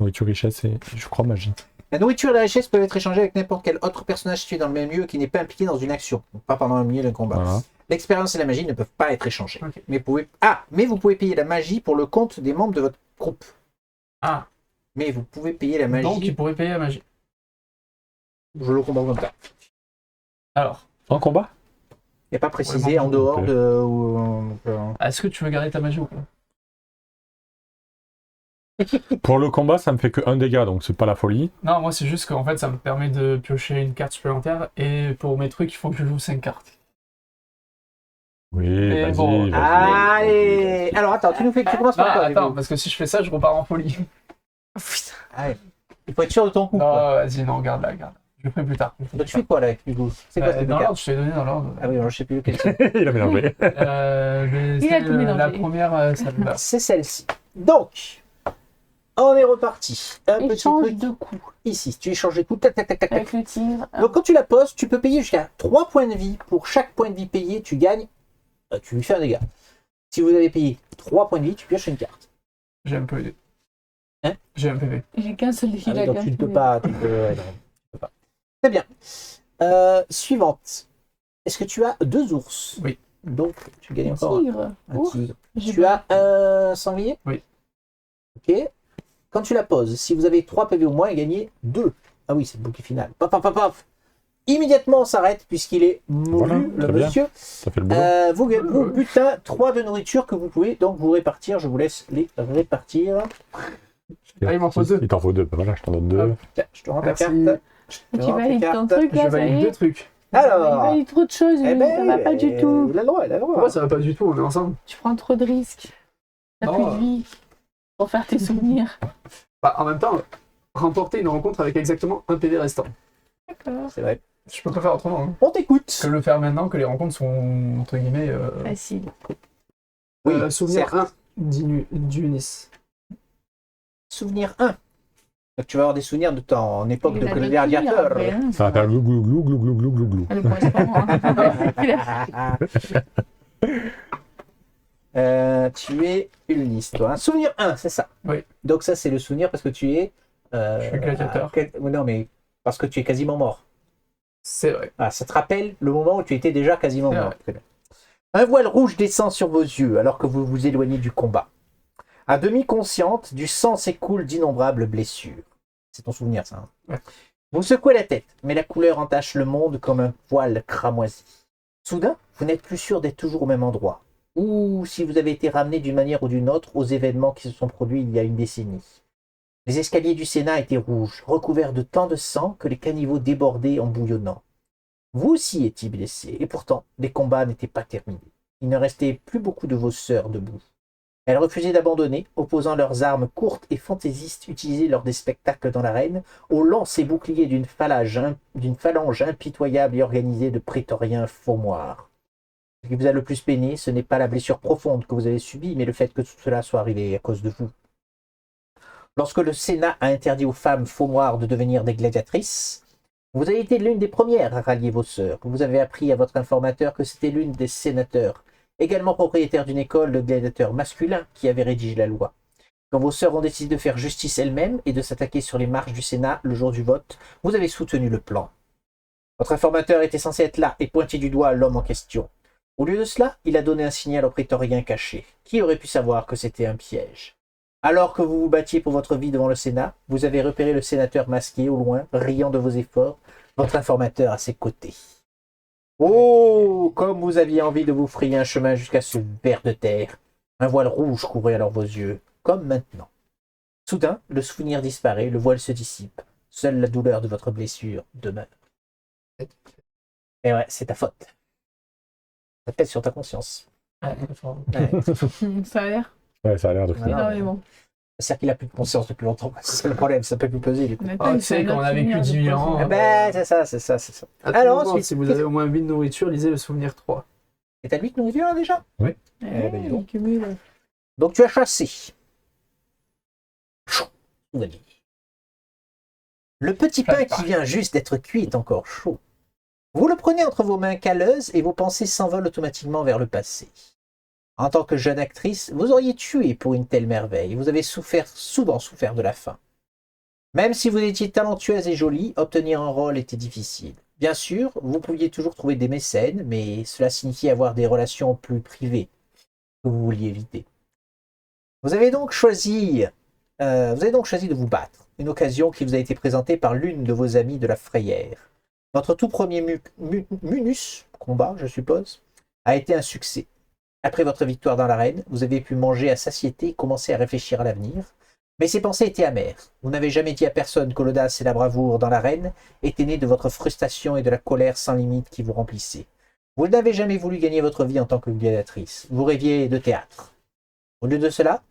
Nourriture, richesse et, je crois, magie. La nourriture et la richesse peuvent être échangées avec n'importe quel autre personnage situé dans le même lieu qui n'est pas impliqué dans une action, donc pas pendant le milieu d'un combat. Voilà. L'expérience et la magie ne peuvent pas être échangées. Ok. Mais vous pouvez payer la magie pour le compte des membres de votre groupe. Ah, Mais vous pouvez payer la magie. donc il pourrait payer la magie. Je le comprends comme ça. Alors, En combat? Il n'y a pas précisé Ouais, en dehors ok. de. est-ce que tu veux garder ta magie ou pas? Pour le combat, ça me fait que 1 dégât, donc c'est pas la folie. Non, moi c'est juste qu'en fait ça me permet de piocher une carte supplémentaire et pour mes trucs il faut que je joue 5 cartes. Oui, Et vas-y, bon, vas-y. Allez. Alors attends, tu commences par Ah, quoi du attends, coup parce que si je fais ça je repars en folie. Allez. Il faut être sûr de ton coup. Non, quoi. vas-y, non, garde là, garde. Je le ferai plus tard. Donc tu fais quoi là du coup? C'est quoi cette Dans carte? l'ordre, je t'ai donné dans l'ordre. Ah oui, alors, je sais plus lequel c'est. Il a mélangé. Il a tout mélangé. La première, celle-là. C'est celle-ci. Donc, on est reparti. Un petit Échange truc de coups ici. Tu échanges les coups. Tac, tac, tac, tac, tac. avec le tigre. Donc quand tu la poses, tu peux payer jusqu'à 3 points de vie. Pour chaque point de vie payé, tu gagnes. Tu lui fais un dégât. Si vous avez payé 3 points de vie, tu pioches une carte. J'ai un PV. Hein? J'ai un PV. J'ai qu'un seul Ah il oui, a donc qu'un tu ne peux PV. pas. Tu peux pas. Très bien. Suivante. Est-ce que tu as 2 ours? Oui. Donc tu gagnes Un encore tigre. un Ouf, tigre. j'ai Tu pas- as un sanglier? Oui. Ok. Quand tu la poses, si vous avez 3 PV au moins, gagnez 2. Ah oui, c'est le bouquet final. Paf, paf, paf, paf. Immédiatement, on s'arrête puisqu'il est mouru, Voilà, le très bien. monsieur. Ça fait le boulot. Vous butin 3 de nourriture que vous pouvez donc vous répartir. Je vous laisse les répartir. Ah, il m'en faut 2. Il t'en faut 2. Voilà, je t'en donne 2. Hop. Tiens, je te rends ta Merci. carte. Je te Tu rends ta valides ton carte. truc Je là, ça y valide est. 2 trucs. Il Alors, valide trop de choses, eh lui, ça va pas du tout. il a le droit, il a le droit. Pourquoi ça va pas du tout? On est ensemble. Tu prends trop de risques. T'as Non, plus de vie. Pour faire tes souvenirs. Bah, en même temps, remporter une rencontre avec exactement un PV restant. D'accord. C'est vrai. Je peux pas faire autrement. Hein. On t'écoute. Que le faire maintenant que les rencontres sont, entre guillemets... Facile. Oui, souvenir certes. 1 d'Unis. Souvenir 1. Donc, tu vas avoir des souvenirs de temps, en époque Il de a d'autres gladiateur. souvenirs, après, hein. Ça va faire glou glou glou glou glou glou glou glou. Ça me correspond, hein. Tu es Ulnis, toi. Hein. Souvenir 1, c'est ça. Oui. Donc ça, c'est le souvenir parce que tu es... Je suis gladiateur. Non, mais parce que tu es quasiment mort. C'est vrai. Ah, ça te rappelle le moment où tu étais déjà quasiment C'est mort. vrai. Très bien. Un voile rouge descend sur vos yeux alors que vous vous éloignez du combat. À demi consciente, du sang s'écoule d'innombrables blessures. C'est ton souvenir, ça. Hein. Ouais. Vous secouez la tête, mais la couleur entache le monde comme un voile cramoisi. Soudain, vous n'êtes plus sûr d'être toujours au même endroit, ou si vous avez été ramené d'une manière ou d'une autre aux événements qui se sont produits il y a une décennie. Les escaliers du Sénat étaient rouges, recouverts de tant de sang que les caniveaux débordaient en bouillonnant. Vous aussi étiez blessé, et pourtant, les combats n'étaient pas terminés. Il ne restait plus beaucoup de vos sœurs debout. Elles refusaient d'abandonner, opposant leurs armes courtes et fantaisistes utilisées lors des spectacles dans l'arène, aux lances et boucliers d'une phalange impitoyable et organisée de prétoriens faumoirs. Ce qui vous a le plus peiné, ce n'est pas la blessure profonde que vous avez subie, mais le fait que tout cela soit arrivé à cause de vous. Lorsque le Sénat a interdit aux femmes faumoirs de devenir des gladiatrices, vous avez été l'une des premières à rallier vos sœurs. Vous avez appris à votre informateur que c'était l'une des sénateurs, également propriétaire d'une école de gladiateurs masculins, qui avait rédigé la loi. Quand vos sœurs ont décidé de faire justice elles-mêmes et de s'attaquer sur les marches du Sénat le jour du vote, vous avez soutenu le plan. Votre informateur était censé être là et pointer du doigt l'homme en question. Au lieu de cela, il a donné un signal au prétorien caché. Qui aurait pu savoir que c'était un piège? Alors que vous vous battiez pour votre vie devant le Sénat, vous avez repéré le sénateur masqué au loin, riant de vos efforts, votre informateur à ses côtés. Oh, comme vous aviez envie de vous frayer un chemin jusqu'à ce ver de terre. Un voile rouge couvrait alors vos yeux, comme maintenant. Soudain, le souvenir disparaît, le voile se dissipe. Seule la douleur de votre blessure demeure. Et ouais, c'est ta faute. Ça pèse sur ta conscience. Ouais. Ouais. Ça a l'air Ouais, ça a l'air de fou. Voilà. énormément. C'est-à-dire qu'il a plus de conscience depuis longtemps. C'est le problème, ça peut plus peser du coup. Attends, Ah, il tu sais, faut quand on un a vécu souvenir de 18 quoi, ans, ça. Ah ben, c'est ça, c'est ça, c'est ça. Alors Alors ensuite, ensuite, si vous avez au moins 8 de nourriture, lisez le souvenir 3. Et t'as 8 nourriture là déjà? Ouais, ben, dis donc. il cumule. Donc tu as chassé. Chaud. Le petit pain qui vient juste d'être cuit est encore chaud. Vous le prenez entre vos mains calleuses et vos pensées s'envolent automatiquement vers le passé. En tant que jeune actrice, vous auriez tué pour une telle merveille. Vous avez souvent souffert de la faim. Même si vous étiez talentueuse et jolie, obtenir un rôle était difficile. Bien sûr, vous pouviez toujours trouver des mécènes, mais cela signifiait avoir des relations plus privées que vous vouliez éviter. Vous avez donc choisi de vous battre, une occasion qui vous a été présentée par l'une de vos amies de la frayère. Votre tout premier combat, je suppose, a été un succès. Après votre victoire dans l'arène, vous avez pu manger à satiété et commencer à réfléchir à l'avenir. Mais ces pensées étaient amères. Vous n'avez jamais dit à personne que l'audace et la bravoure dans l'arène étaient nées de votre frustration et de la colère sans limite qui vous remplissait. Vous n'avez jamais voulu gagner votre vie en tant que gladiatrice. Vous rêviez de théâtre. Au lieu de cela,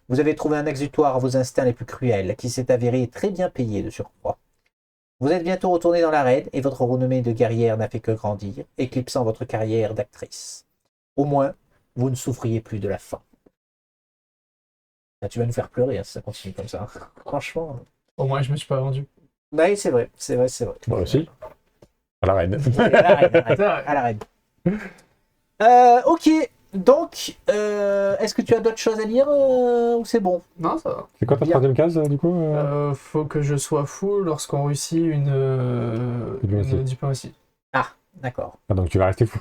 vous avez trouvé un exutoire à vos instincts les plus cruels, qui s'est avéré très bien payé de surcroît. Vous êtes bientôt retourné dans l'arène et votre renommée de guerrière n'a fait que grandir, éclipsant votre carrière d'actrice. Au moins, vous ne souffriez plus de la faim. Là, tu vas nous faire pleurer hein, si ça continue comme ça. Franchement. Au moins, je me suis pas vendu. Oui, c'est vrai, c'est vrai, c'est vrai. Moi aussi. À la reine. À la reine. Ok, donc, est-ce que tu as d'autres choses à dire ou c'est bon? Non, ça va. C'est quoi ta Bien. troisième case, du coup Faut que je sois fou lorsqu'on réussit une diplomatie. Ah, d'accord. Ah, donc tu vas rester fou.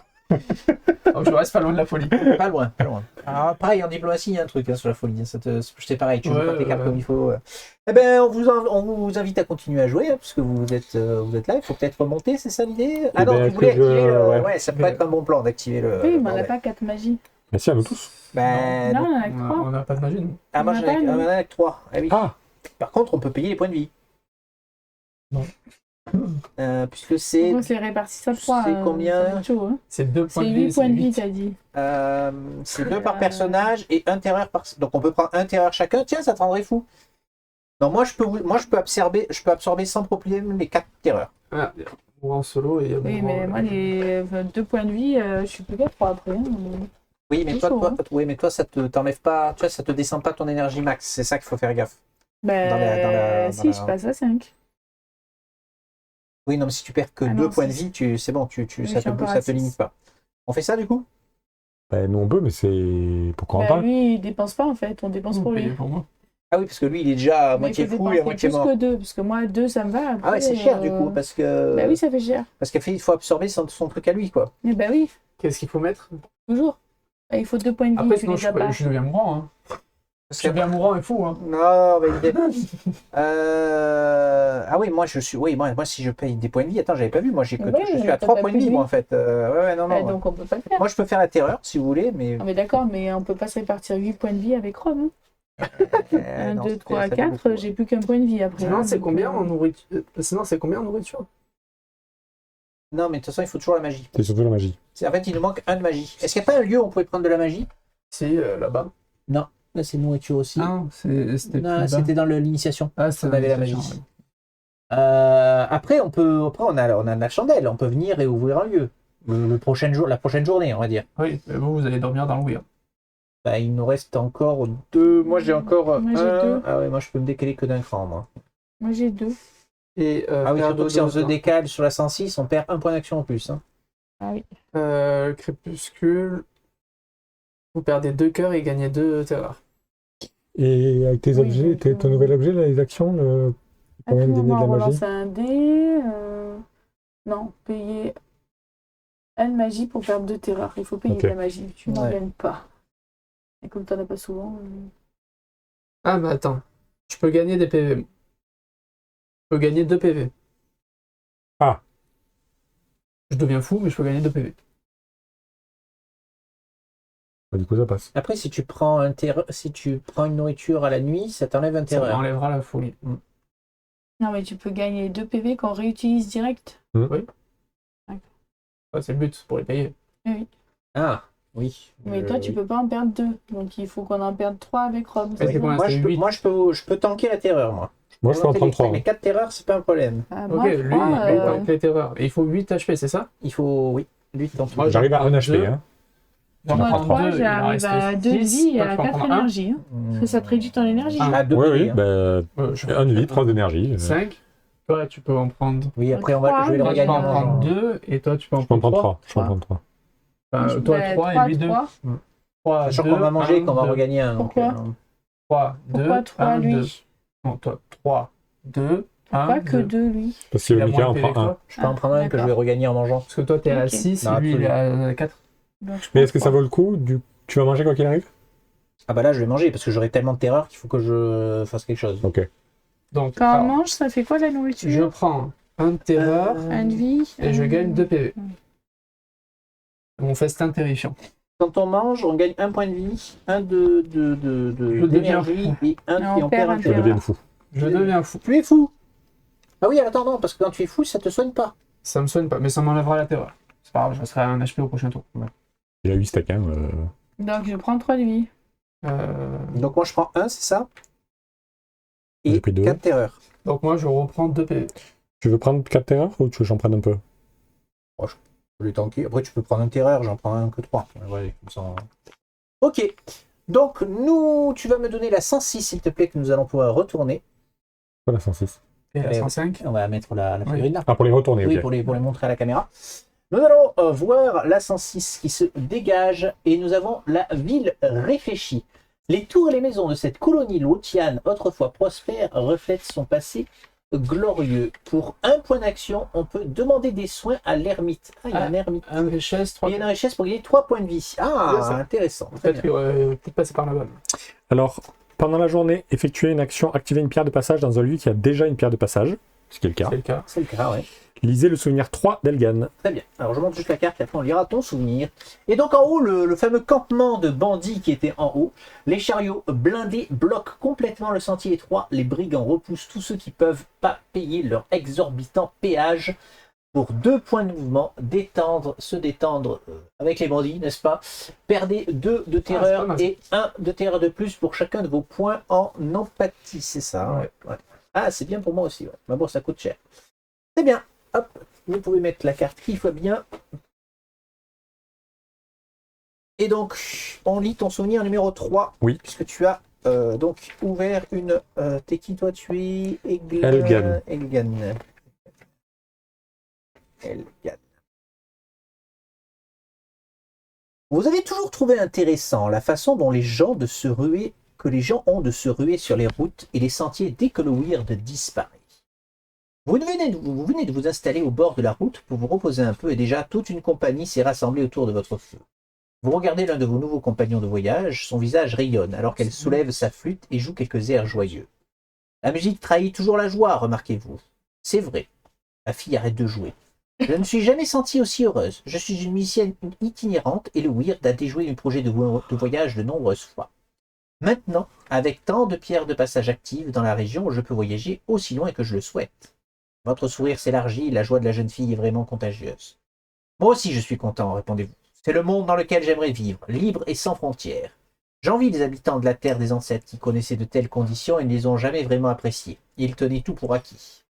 Donc je reste pas loin de la folie. Pas loin, pas loin. Alors, pareil, en diplomatie, il y a un truc hein, sur la folie. C'est pareil, tu joues pas tes cartes comme il faut. Eh ben, on vous invite à continuer à jouer, hein, parce que vous êtes là. Il faut peut-être remonter, c'est ça l'idée? Ah non, ben, tu voulais que je- activer le... ouais. Ouais, ça peut être un bon plan d'activer le... Oui, le mais on n'a bordel. pas 4 magies. Mais si, à nous tous. Ben, Non, non. on en a que 3. On n'a pas de magie, nous. Ah, moi, on j'en a pas, ai nous. avec 3. Ah oui. Ah Par contre, on peut payer les points de vie. Puisque c'est On se les répartit à 3. c'est combien? Ça va être chaud, hein. C'est 2 points C'est de 8 vie. points de vie, huit. t'as dit. c'est 2 par personnage et 1 terreur par. Donc on peut prendre 1 terreur chacun. Tiens, ça te rendrait fou. Non, moi je peux absorber sans problème les 4 terreurs. Ah, on va en solo et. Oui, mais moi, les 2 points de vie, je suis plus qu'à 3 après. Hein. Oui, mais C'est toi, chaud, oui, mais toi, ça t'enlève pas, tu vois, ça te descend pas ton énergie max. C'est ça qu'il faut faire gaffe. Ben, dans la- je passe à 5. Oui, non, mais si tu perds que Ah 2 non, points de six. vie, c'est bon, Oui, ça je suis encore ça à te six. limite pas. On fait ça du coup? Ben, nous on peut, mais c'est. Pourquoi on Ben, parle lui, il dépense pas en fait, on dépense Vous pour payez lui. pour moi. Ah oui, parce que lui, il est déjà à Mais moitié il faut fou et à dépenser moitié plus mort. que 2, parce que moi, 2, ça me va. Après, Ah ouais, c'est cher du coup, parce que. Ben oui, ça fait cher. Parce qu'il faut absorber son truc à lui, quoi. Mais ben oui, Qu'est-ce qu'il faut mettre? toujours. Ben, il faut 2 points de vie, Après, tu sinon, les je, as pas. je deviens mourant. Hein. Parce Je deviens mourant et fou. Hein. Non, mais ah oui, moi je suis. Oui, moi si je paye des points de vie, attends, j'avais pas vu. Moi j'ai que Ouais, je suis mais à t'as 3 pas points de plus vie, de moi vie. en fait. Ouais, non, Ben, non. donc on peut pas le faire. Moi je peux faire la terreur si vous voulez, mais. Ah, mais d'accord, mais on peut pas se répartir 8 points de vie avec Rome. Hein. 1, non, 2, ça 3, fait 4, beaucoup. j'ai plus qu'un point de vie après. Sinon, hein, c'est donc, combien en nourriture? Sinon, c'est combien en nourriture? Non, mais de toute façon, il faut toujours la magie. C'est surtout la magie. En fait, il nous manque un de magie. Est-ce qu'il n'y a pas un lieu où on pouvait prendre de la magie? Si, là-bas. Non, là c'est nourriture aussi. Ah, c'était Non, plus bas. c'était dans l'initiation. Ah, On avait la magie. ouais. Après, on a la chandelle. On peut venir et ouvrir un lieu. La prochaine journée, on va dire. Oui, mais vous allez dormir dans le Wii. Bah, il nous reste encore 2. Moi, j'ai encore Moi, j'ai 1. 2. Ah ouais, moi, je peux me décaler que d'un cran, moi. Moi j'ai 2. Et Ah oui, faire surtout que si on se d'autres- décale sur la 106, on perd un point d'action en plus. Hein. Ah oui. Crépuscule. Vous perdez 2 cœurs et gagnez 2 terreurs. Et avec tes Oui, objets, donc, ton nouvel objet, là, les actions, combien Attends, gagner de on la magie? relance un dé. Non, payer une magie pour perdre 2 terreurs. Il faut payer Ok. de la magie. Tu n'en Ouais. gagnes pas. Et comme t'en as pas souvent. Ah, mais attends. Je peux gagner des PV. Je peux gagner 2 PV. Ah. Je deviens fou, mais je peux gagner 2 PV. Bah, du coup, ça passe. Après, si tu prends une nourriture à la nuit, ça t'enlève un Ça terreur. enlèvera la folie. Non, mais tu peux gagner 2 PV qu'on réutilise direct. Ah, c'est le but, pour les payer. Ah, oui. Mais toi, tu peux pas en perdre 2. Donc il faut qu'on en perde 3 avec Rob. Ouais, c'est combien? Moi, c'est huit. je peux tanker la terreur, moi. Moi, je peux en prendre 3. Mais 4 terreurs, c'est pas un problème. Ah, Ok, moi, lui, je crois, il tank les terreurs. Et il faut 8 HP, c'est ça? Il faut, oui, lui tente. Moi, J'arrive à 1 deux. HP. Hein. J'en Moi, prends 3, 2, il en j'arrive reste à 2 de 6. vie et à 4 énergies. Hein. Parce que ça te réduit ton énergie. Ah. À 2 Oui, bah, 1 de vie, 3 d'énergie. 5. Toi, tu peux en prendre. Oui, après, je vais le Toi, tu peux regagner en en prendre mangeant. 2 et toi, tu peux en Je peux en prendre prendre 3. 3. Je peux en prendre 3. Enfin, toi, 3 et lui 2. 3. 3, Sachant qu'on va manger et qu'on va regagner. regagner un. donc, Pourquoi 3, 2, Pourquoi 3 1, lui 2. Non, toi, 3, 2, 1, Pas que 2. 2 lui. Parce que Il a Mika moins en de PV prend que 1. toi. Je peux en prendre un que je vais d'accord. regagner en mangeant. Parce que toi, t'es à Ok. 6 Non, et lui, il est à 4. Donc, je Mais prends est-ce que ça 3. vaut le coup Tu vas manger quoi qu'il arrive? Ah bah là, je vais manger parce que j'aurai tellement de terreur qu'il faut que je fasse quelque chose. Ok. Donc, Quand on alors, mange, ça fait quoi la nourriture? je prends 1 de terreur 1 de vie. et je gagne 2 PV. Mm. Mon festin terrifiant. Quand on mange, on gagne un point de vie, un deviens d'énergie fou. et un Et qui on en perd perd un un Je terreur. deviens fou. Je deviens fou. Tu es fou. Ah oui, attends, non, parce que quand tu es fou, ça te soigne pas. Ça me soigne pas, mais ça m'enlèvera la terreur. C'est pas grave, je resterai à 1 HP au prochain tour. Il a 8 stacks. Hein, Donc je prends 3 de vie. Donc moi, je prends un, c'est ça? J'ai Et pris deux. 4 terreurs. Donc moi, je reprends 2 PV. Tu veux prendre 4 terreurs ou tu veux que j'en prenne un peu? Je vais tanker. Après, tu peux prendre un terreur, j'en prends un que 3. Ouais, comme ça. Ok. Donc, tu vas me donner la 106, s'il te plaît, que nous allons pouvoir retourner. Voilà, 106. Et à Allez, 105. On va mettre la figurine là. Ah, pour les retourner, Oui, ok. pour les montrer à la caméra. Nous allons voir la 106 qui se dégage et nous avons la ville réfléchie. Les tours et les maisons de cette colonie lotiane, autrefois prospère, reflètent son passé glorieux. Pour un point d'action, on peut demander des soins à l'ermite. Ah, il y a un ermite. 1 de richesse, 3 Il y a une richesse pour gagner 3 points de vie. Ah, C'est ça. intéressant. Très Peut-être bien. qu'il aurait pu passer par là-bas. Alors, pendant la journée, effectuer une action, activer une pierre de passage dans un lieu qui a déjà une pierre de passage, ce qui est le cas. C'est le cas. C'est le cas, ouais. Lisez le souvenir 3 d'Elgan. Très bien. Alors je monte juste la carte et après on lira ton souvenir. Et donc en haut, le fameux campement de bandits qui était en haut. Les chariots blindés bloquent complètement le sentier étroit. Les brigands repoussent tous ceux qui peuvent pas payer leur exorbitant péage. Pour 2 points de mouvement, se détendre avec les bandits, n'est-ce pas? Perdez 2 de terreur mal. et 1 de terreur de plus pour chacun de vos points en empathie, c'est ça? Ouais. Ouais. Ah, c'est bien pour moi aussi, ouais. Mais bon, ça coûte cher. C'est bien. Hop, vous pouvez mettre la carte qui soit bien. Et donc, on lit ton souvenir numéro 3. Oui. Puisque tu as donc ouvert une... T'es qui toi? Tu es Elgan. Elgan. Vous avez toujours trouvé intéressant la façon dont les gens ont de se ruer sur les routes et les sentiers dès que le weird disparaît. Vous venez de vous installer au bord de la route pour vous reposer un peu et déjà toute une compagnie s'est rassemblée autour de votre feu. Vous regardez l'un de vos nouveaux compagnons de voyage, son visage rayonne alors qu'elle soulève sa flûte et joue quelques airs joyeux. La musique trahit toujours la joie, remarquez-vous. C'est vrai. La fille arrête de jouer. Je ne me suis jamais sentie aussi heureuse. Je suis une musicienne itinérante et le weird a déjoué mes projets de voyage de nombreuses fois. Maintenant, avec tant de pierres de passage actives dans la région, je peux voyager aussi loin que je le souhaite. Votre sourire s'élargit, la joie de la jeune fille est vraiment contagieuse. Moi aussi je suis content, répondez-vous. C'est le monde dans lequel j'aimerais vivre, libre et sans frontières. J'envie les habitants de la terre des ancêtres qui connaissaient de telles conditions et ne les ont jamais vraiment appréciées. Ils tenaient tout pour acquis.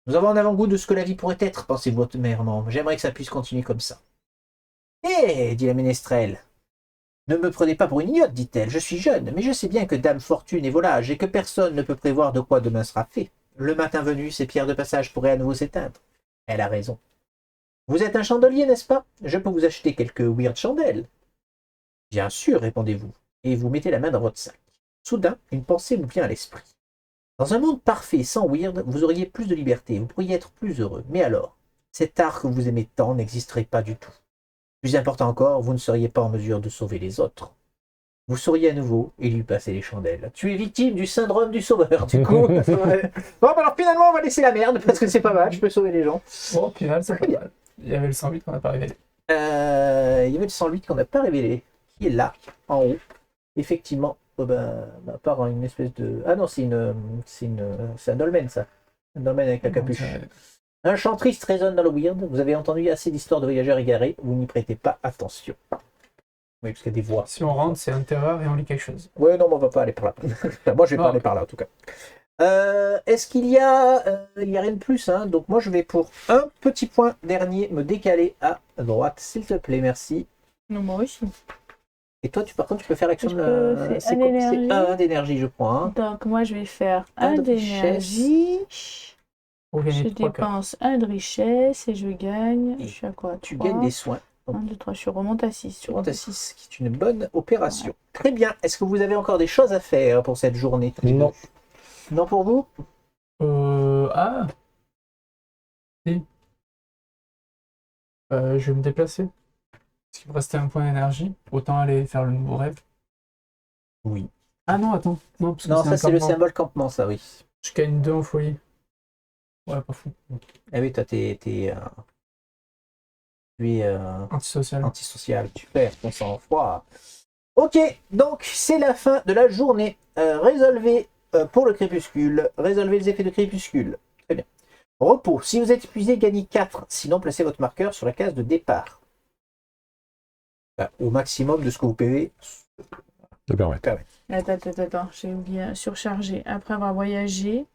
Nous avons un avant-goût de ce que la vie pourrait être, pensez-vous amèrement. J'aimerais que ça puisse continuer comme ça. Hé, dit la ménestrelle. Ne me prenez pas pour une idiote, dit-elle. Je suis jeune, mais je sais bien que Dame Fortune est volage et que personne ne peut prévoir de quoi demain sera fait. Le matin venu, ces pierres de passage pourraient à nouveau s'éteindre. Elle a raison. Vous êtes un chandelier, n'est-ce pas? Je peux vous acheter quelques weird chandelles. Bien sûr, répondez-vous, et vous mettez la main dans votre sac. Soudain, une pensée vous vient à l'esprit. Dans un monde parfait, sans weird, vous auriez plus de liberté, vous pourriez être plus heureux. Mais alors, cet art que vous aimez tant n'existerait pas du tout. Plus important encore, vous ne seriez pas en mesure de sauver les autres. Vous sauriez à nouveau et lui passer les chandelles. Tu es victime du syndrome du sauveur, du coup. Bon, bah alors finalement, on va laisser la merde, parce que c'est pas mal, je peux sauver les gens. Bon, au final, c'est pas mal. Il y avait le 108 qu'on n'a pas révélé. Il y avait le 108 qu'on n'a pas révélé, qui est là, en haut. Effectivement, à part une espèce de... Ah non, c'est un dolmen, ça. Un dolmen avec la capuche. Un chant triste résonne dans le weird. Vous avez entendu assez d'histoires de voyageurs égarés. Vous n'y prêtez pas attention. Oui, parce qu'il y a des voix. Si on rentre, c'est un terreur et on lit quelque chose. Ouais, non, mais on va pas aller par là. Enfin, moi, je vais pas aller par là, en tout cas. Est-ce qu'il y a... il n'y a rien de plus, hein. Donc moi, je vais pour un petit point dernier me décaler à droite, s'il te plaît, merci. Non, moi aussi. Et toi, par contre, tu peux faire action Je de... peux- c'est un d'énergie. C'est un d'énergie, je crois. Hein. Donc, moi, je vais faire Un un de d'énergie. Pour Je gagner 3 dépense un de richesse et je gagne. Et Je suis à quoi? Tu 3. gagnes des soins. 1, 2, 3. Je remonte à 6. Tu montes à 6, qui est une bonne opération. Ouais. Très bien. Est-ce que vous avez encore des choses à faire pour cette journée? Non. Non pour vous? Ah si. Je vais me déplacer. Parce qu'il me restait un point d'énergie. Autant aller faire le nouveau rêve. Oui. Ah non, attends. Non, parce que non, ça c'est le campement. symbole campement, ça, oui. Je gagne 2 en foyer. Ouais, pas fou. Ah oui, toi, tu es Antisocial. Antisocial. Tu perds ton sang-froid. Ok, donc c'est la fin de la journée. Résolvez pour le crépuscule. Résolvez les effets de crépuscule. Très bien. Repos. Si vous êtes épuisé, gagnez 4. Sinon, placez votre marqueur sur la case de départ. Au maximum de ce que vous pouvez. Ça permet. Attends. J'ai oublié surcharger. Après avoir voyagé,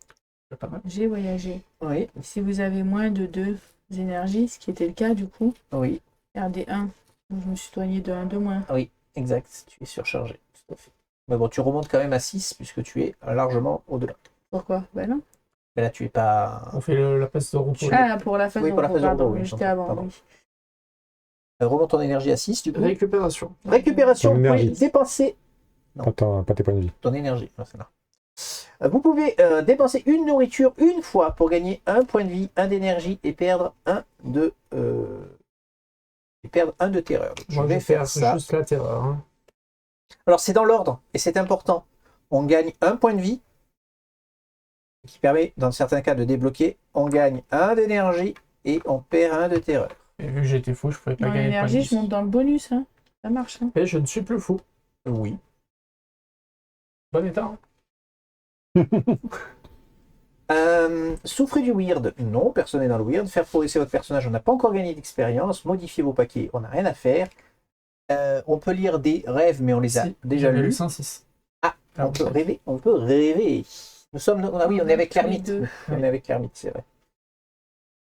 Pas mal. j'ai voyagé. Oui, Si vous avez moins de 2 énergies, ce qui était le cas du coup, oui, gardez 1. Donc, je me suis soigné de 1 de moins. oui, exact. Tu es surchargé. Tout à fait. Mais bon, tu remontes quand même à 6 puisque tu es largement au-delà. Pourquoi? Ben non. Mais là, tu es pas. On fait la place de repos. Ah, pour la phase Oui, de pour la repos, phase de pardon, repos, oui, j'étais j'entends, avant, pardon. oui. Remonte ton énergie à 6 du coup. Récupération. Récupération, Ton vous pouvez énergie. dépenser Non. Pas tes points de vie. ton énergie. Non, c'est là. Vous pouvez dépenser une nourriture une fois pour gagner un point de vie, un d'énergie et perdre un de terreur. Donc, Moi, je vais faire ça. juste la terreur. Hein. Alors c'est dans l'ordre et c'est important. On gagne un point de vie qui permet dans certains cas de débloquer. On gagne un d'énergie et on perd 1 de terreur. Et vu que j'étais fou, je pouvais pas Dans gagner de points de l'énergie, je vie. monte dans le bonus. Hein. Ça marche. Hein. Et je ne suis plus fou. Oui. Bon état. Souffrez du weird. Non, personne n'est dans le weird. Faire progresser votre personnage, on n'a pas encore gagné d'expérience. Modifier vos paquets, on n'a rien à faire. On peut lire des rêves, mais on les a Si, déjà j'avais lus. lu 106. Ah, on peut rêver, on peut rêver. Nous sommes, ah oui, on est avec Tous les l'ermite. deux. On est avec l'ermite, c'est vrai.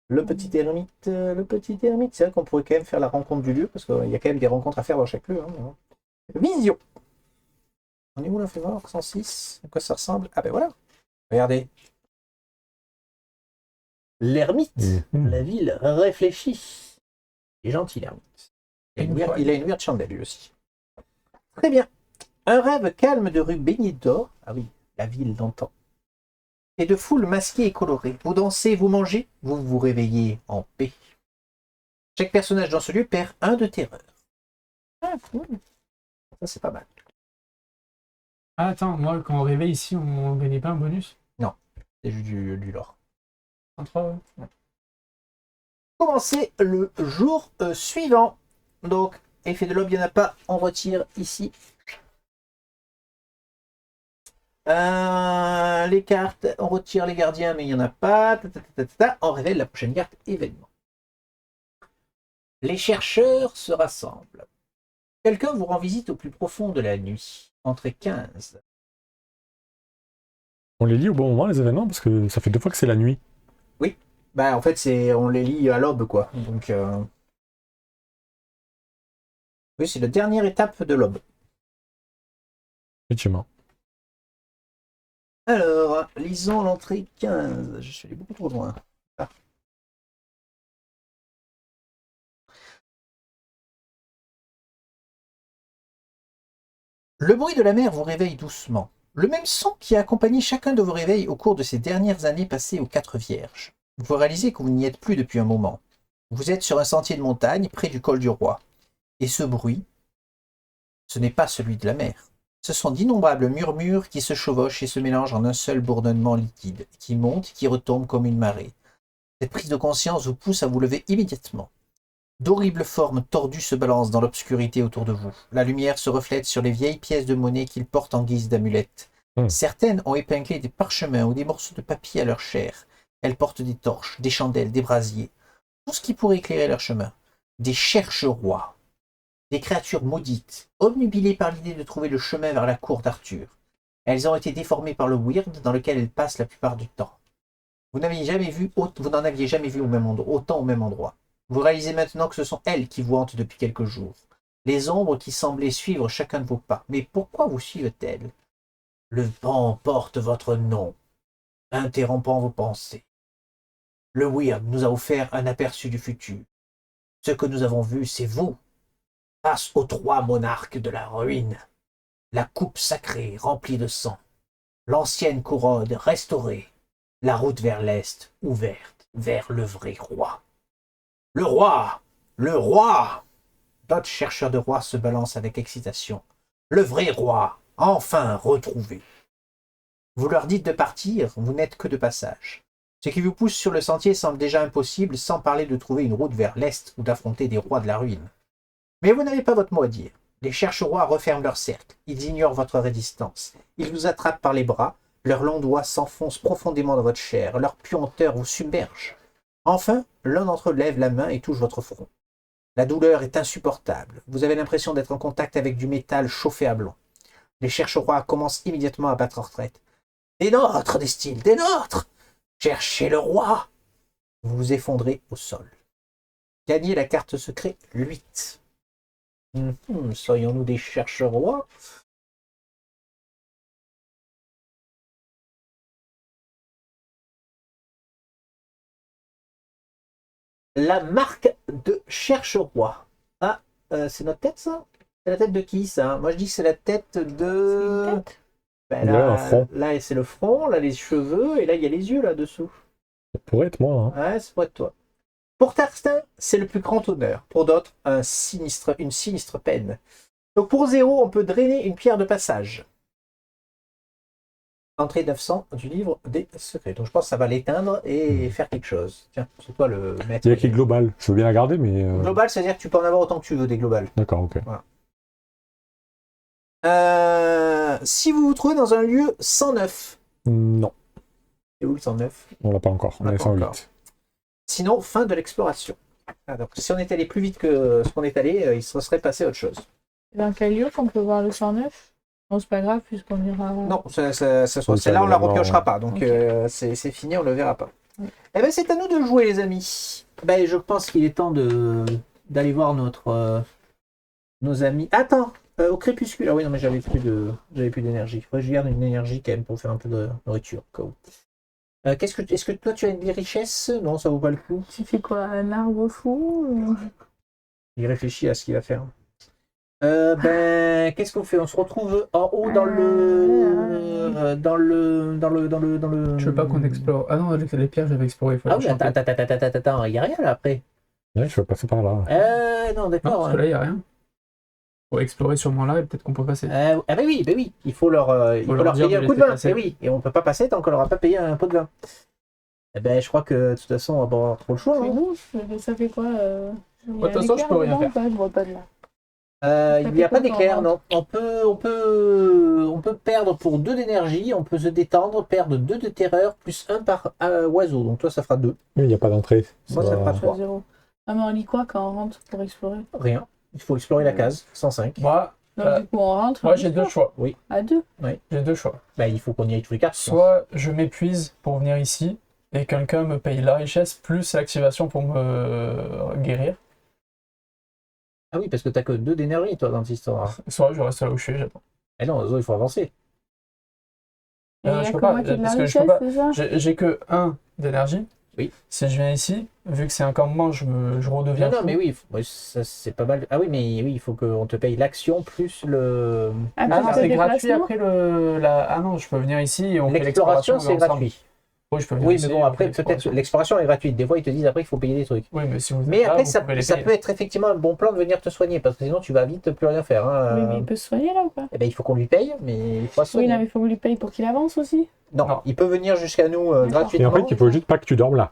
Le petit ermite, c'est vrai qu'on pourrait quand même faire la rencontre du lieu, parce qu'il y a quand même des rencontres à faire dans chaque lieu. Hein. Vision. On est où là, fait voir 106. À quoi ça ressemble? Ah ben voilà. Regardez. L'ermite, la ville réfléchie. Il est gentil, l'ermite. Il a une weird chandelle, lui aussi. Très bien. Un rêve calme de rue baignée d'or. Ah oui, la ville d'antan. Et de foule masquée et colorée. Vous dansez, vous mangez, vous vous réveillez en paix. Chaque personnage dans ce lieu perd 1 de terreur. Ah, cool. Ça, c'est pas mal. Ah, attends, moi, quand on rêvait ici, on gagnait pas un bonus? C'est juste du lore. 33, ouais. Commencez le jour suivant. Donc, effet de l'aube, il n'y en a pas. On retire ici. Les cartes, on retire les gardiens, mais il n'y en a pas. On révèle la prochaine carte événement. Les chercheurs se rassemblent. Quelqu'un vous rend visite au plus profond de la nuit. Entrez 15. On les lit au bon moment, les événements, parce que ça fait 2 fois que c'est la nuit. Bah, en fait, on les lit à l'aube, quoi. Donc, oui, c'est la dernière étape de l'aube. Effectivement. Alors, lisons l'entrée 15. Je suis allé beaucoup trop loin. Ah. Le bruit de la mer vous réveille doucement. Le même son qui a accompagné chacun de vos réveils au cours de ces dernières années passées aux 4 Vierges. Vous réalisez que vous n'y êtes plus depuis un moment. Vous êtes sur un sentier de montagne près du col du Roi. Et ce bruit, ce n'est pas celui de la mer. Ce sont d'innombrables murmures qui se chevauchent et se mélangent en un seul bourdonnement liquide, qui monte, qui retombe comme une marée. Cette prise de conscience vous pousse à vous lever immédiatement. D'horribles formes tordues se balancent dans l'obscurité autour de vous. La lumière se reflète sur les vieilles pièces de monnaie qu'ils portent en guise d'amulettes. Certaines ont épinglé des parchemins ou des morceaux de papier à leur chair. Elles portent des torches, des chandelles, des brasiers. Tout ce qui pourrait éclairer leur chemin. Des cherche-rois. Des créatures maudites, obnubilées par l'idée de trouver le chemin vers la cour d'Arthur. Elles ont été déformées par le weird dans lequel elles passent la plupart du temps. Vous n'en aviez jamais vu autant au même endroit. Vous réalisez maintenant que ce sont elles qui vous hantent depuis quelques jours. Les ombres qui semblaient suivre chacun de vos pas. Mais pourquoi vous suivent-elles? Le vent porte votre nom, interrompant vos pensées. Le weird nous a offert un aperçu du futur. Ce que nous avons vu, c'est vous, face aux 3 monarques de la ruine. La coupe sacrée remplie de sang. L'ancienne couronne restaurée. La route vers l'est ouverte, vers le vrai roi. Le roi! Le roi! D'autres chercheurs de roi se balancent avec excitation. Le vrai roi, enfin retrouvé. Vous leur dites de partir, vous n'êtes que de passage. Ce qui vous pousse sur le sentier semble déjà impossible, sans parler de trouver une route vers l'est ou d'affronter des rois de la ruine. Mais vous n'avez pas votre mot à dire. Les cherche-rois referment leur cercle. Ils ignorent votre résistance. Ils vous attrapent par les bras. Leurs longs doigts s'enfoncent profondément dans votre chair. Leur puanteur vous submerge. Enfin, l'un d'entre eux lève la main et touche votre front. La douleur est insupportable. Vous avez l'impression d'être en contact avec du métal chauffé à blanc. Les cherche-rois commencent immédiatement à battre en retraite. « Des nôtres, disent-ils, des nôtres! Cherchez le roi !» Vous vous effondrez au sol. Gagnez la carte secret 8. Serions-nous des cherche-rois? La marque de cherche-roi. Ah, c'est notre tête, ça? C'est la tête de qui, ça? Moi, je dis que c'est la tête de... C'est une tête. Ben, Ouais, un front. là, c'est le front, là, les cheveux, et là, il y a les yeux, là-dessous. Ça pourrait être moi. Hein. Ouais, ça pourrait être toi. Pour certains, c'est le plus grand honneur. Pour d'autres, une sinistre peine. Donc, pour 0, on peut drainer une pierre de passage. Entrée 900 du livre des secrets. Donc je pense que ça va l'éteindre et faire quelque chose. Tiens, c'est toi le maître. Il y a qui est global. Je veux bien la garder, mais. Global, c'est-à-dire que tu peux en avoir autant que tu veux des globales. D'accord, ok. Si vous vous trouvez dans un lieu 109. Non, C'est où le 109? on l'a pas encore. On l'a est pas 108. encore. Sinon, fin de l'exploration. Ah, donc, si on est allé plus vite que ce qu'on est allé, il se serait passé autre chose. Dans quel lieu qu'on peut voir le 109? Non, c'est pas grave, puisqu'on ira. Non, Oui, celle-là, on la repiochera pas. Donc, Ok. c'est fini, on le verra pas. Oui. Eh ben, c'est à nous de jouer, les amis. Ben, je pense qu'il est temps d'aller voir nos amis. Attends, au crépuscule. Ah oui, non, mais j'avais plus d'énergie. Faudrait que je garde une énergie quand même pour faire un peu de nourriture. Au cas où. Est-ce que toi, tu as des richesses? Non, ça vaut pas le coup. Tu fais quoi? Un arbre fou? Il réfléchit à ce qu'il va faire. Qu'est-ce qu'on fait? On se retrouve en haut dans le. Je veux pas qu'on explore. Ah non, les pierres, j'avais exploré. Il faut Ah les oui, chanter. attends, il n'y a rien là après. Ouais, je vais passer par là. Non, Non, d'accord. parce que là, il n'y a rien. Faut explorer sûrement là et peut-être qu'on peut passer. Ah bah oui, il faut leur leur dire payer de un coup de laisser vin. passer. Eh oui, et on peut pas passer tant qu'on leur a pas payé un pot de vin. Eh ben, je crois que de toute façon, on va pas avoir trop le choix. C'est Hein. bon, ça fait quoi? Il y De a toute façon, l'éclair je peux rien dedans faire. ou pas? Je vois pas de là. Il n'y a fait pas quoi d'éclair, quand non. On peut perdre pour 2 d'énergie, on peut se détendre, perdre 2 de terreur, plus 1 par oiseau. Donc toi, ça fera 2. Oui, il n'y a pas d'entrée. Moi, ça fera Je 3. suis à 0. Ah, mais on lit quoi quand on rentre pour explorer? Rien. Il faut explorer la case, 105. Moi, Donc, du coup, on rentre. moi on j'ai deux explore. choix. À 2. J'ai deux choix. Bah, il faut qu'on y aille tous les 4. Soit je m'épuise pour venir ici et quelqu'un me paye la richesse plus l'activation pour me guérir. Ah oui, parce que t'as que 2 d'énergie, toi, dans cette histoire. Soit je reste là où je suis, j'attends. Eh non, Zo, il faut avancer. Et il y je a peux que pas, moi qui ai de la parce que je richesse, peux pas. c'est ça? J'ai que 1 d'énergie. Oui. Si je viens ici, vu que c'est un campement, je redeviens Non, fou. mais oui, ça, c'est pas mal. Ah oui, mais oui, il faut qu'on te paye l'action plus le. Ah, Ah non, plus c'est le gratuit déplacement? après Ah non, je peux venir ici et on fait L'exploration, l'exploration c'est ensemble. gratuit. Oui, je peux venir Oui, ici mais et bon, on après, fait peut-être l'exploration. l'exploration est gratuite. Des fois, ils te disent après qu'il faut payer des trucs. Oui, mais si vous êtes Mais là, après, vous ça, pouvez les ça payer. peut être effectivement un bon plan de venir te soigner, parce que sinon, tu vas vite plus rien faire. Hein. Oui, mais il peut se soigner là ou pas? Eh ben, il faut qu'on lui paye, mais il faut se Oui, soigner. non, mais il faut que lui paye pour qu'il avance aussi. Non, Non. il peut venir jusqu'à nous D'accord. Et gratuitement. en fait, il faut juste pas que tu dormes là.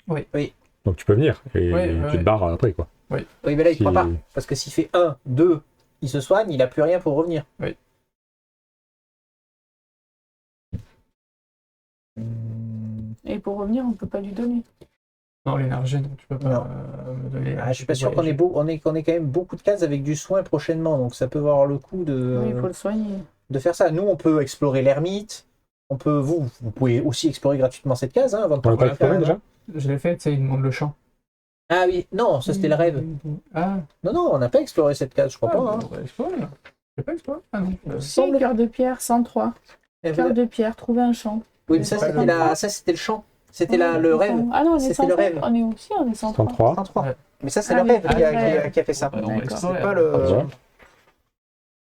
Oui. Oui. Donc tu peux venir et Oui, tu te barres après, quoi. Oui, mais là, il ne croit pas. Parce que s'il fait 1, 2, il se soigne, il n'a plus rien pour revenir. Oui. Et pour revenir, on peut pas lui donner. Non, l'énergie, donc tu peux pas Non. me donner. Je suis pas sûr qu'on ait, qu'on ait quand même beaucoup de cases avec du soin prochainement, donc ça peut avoir le coup Oui, il faut le soigner. de faire ça. Nous, on peut explorer l'ermite. On peut, vous pouvez aussi explorer gratuitement cette case hein, avant de On l'a pas rien faire, exploré hein. déjà? Je l'ai fait, tu sais, il demande le champ. Ah oui, non, ça c'était le rêve. Ah, Non, on n'a pas exploré cette case, je crois pas. Hein. On va explorer là. J'ai pas exploré. Ah non. Semble- Cœur de pierre, 103. Eh, Cœur de pierre, trouver un champ. Oui, mais ça c'était le champ. C'était le rêve. Ah non, on est C'était 103. le rêve. On est aussi, on est 103. 103. 103. Ouais. Mais ça c'est Ah le oui, rêve qui a, ouais. qui a fait ça. Ouais, on va D'accord. explorer. C'est pas le. Ah, ouais.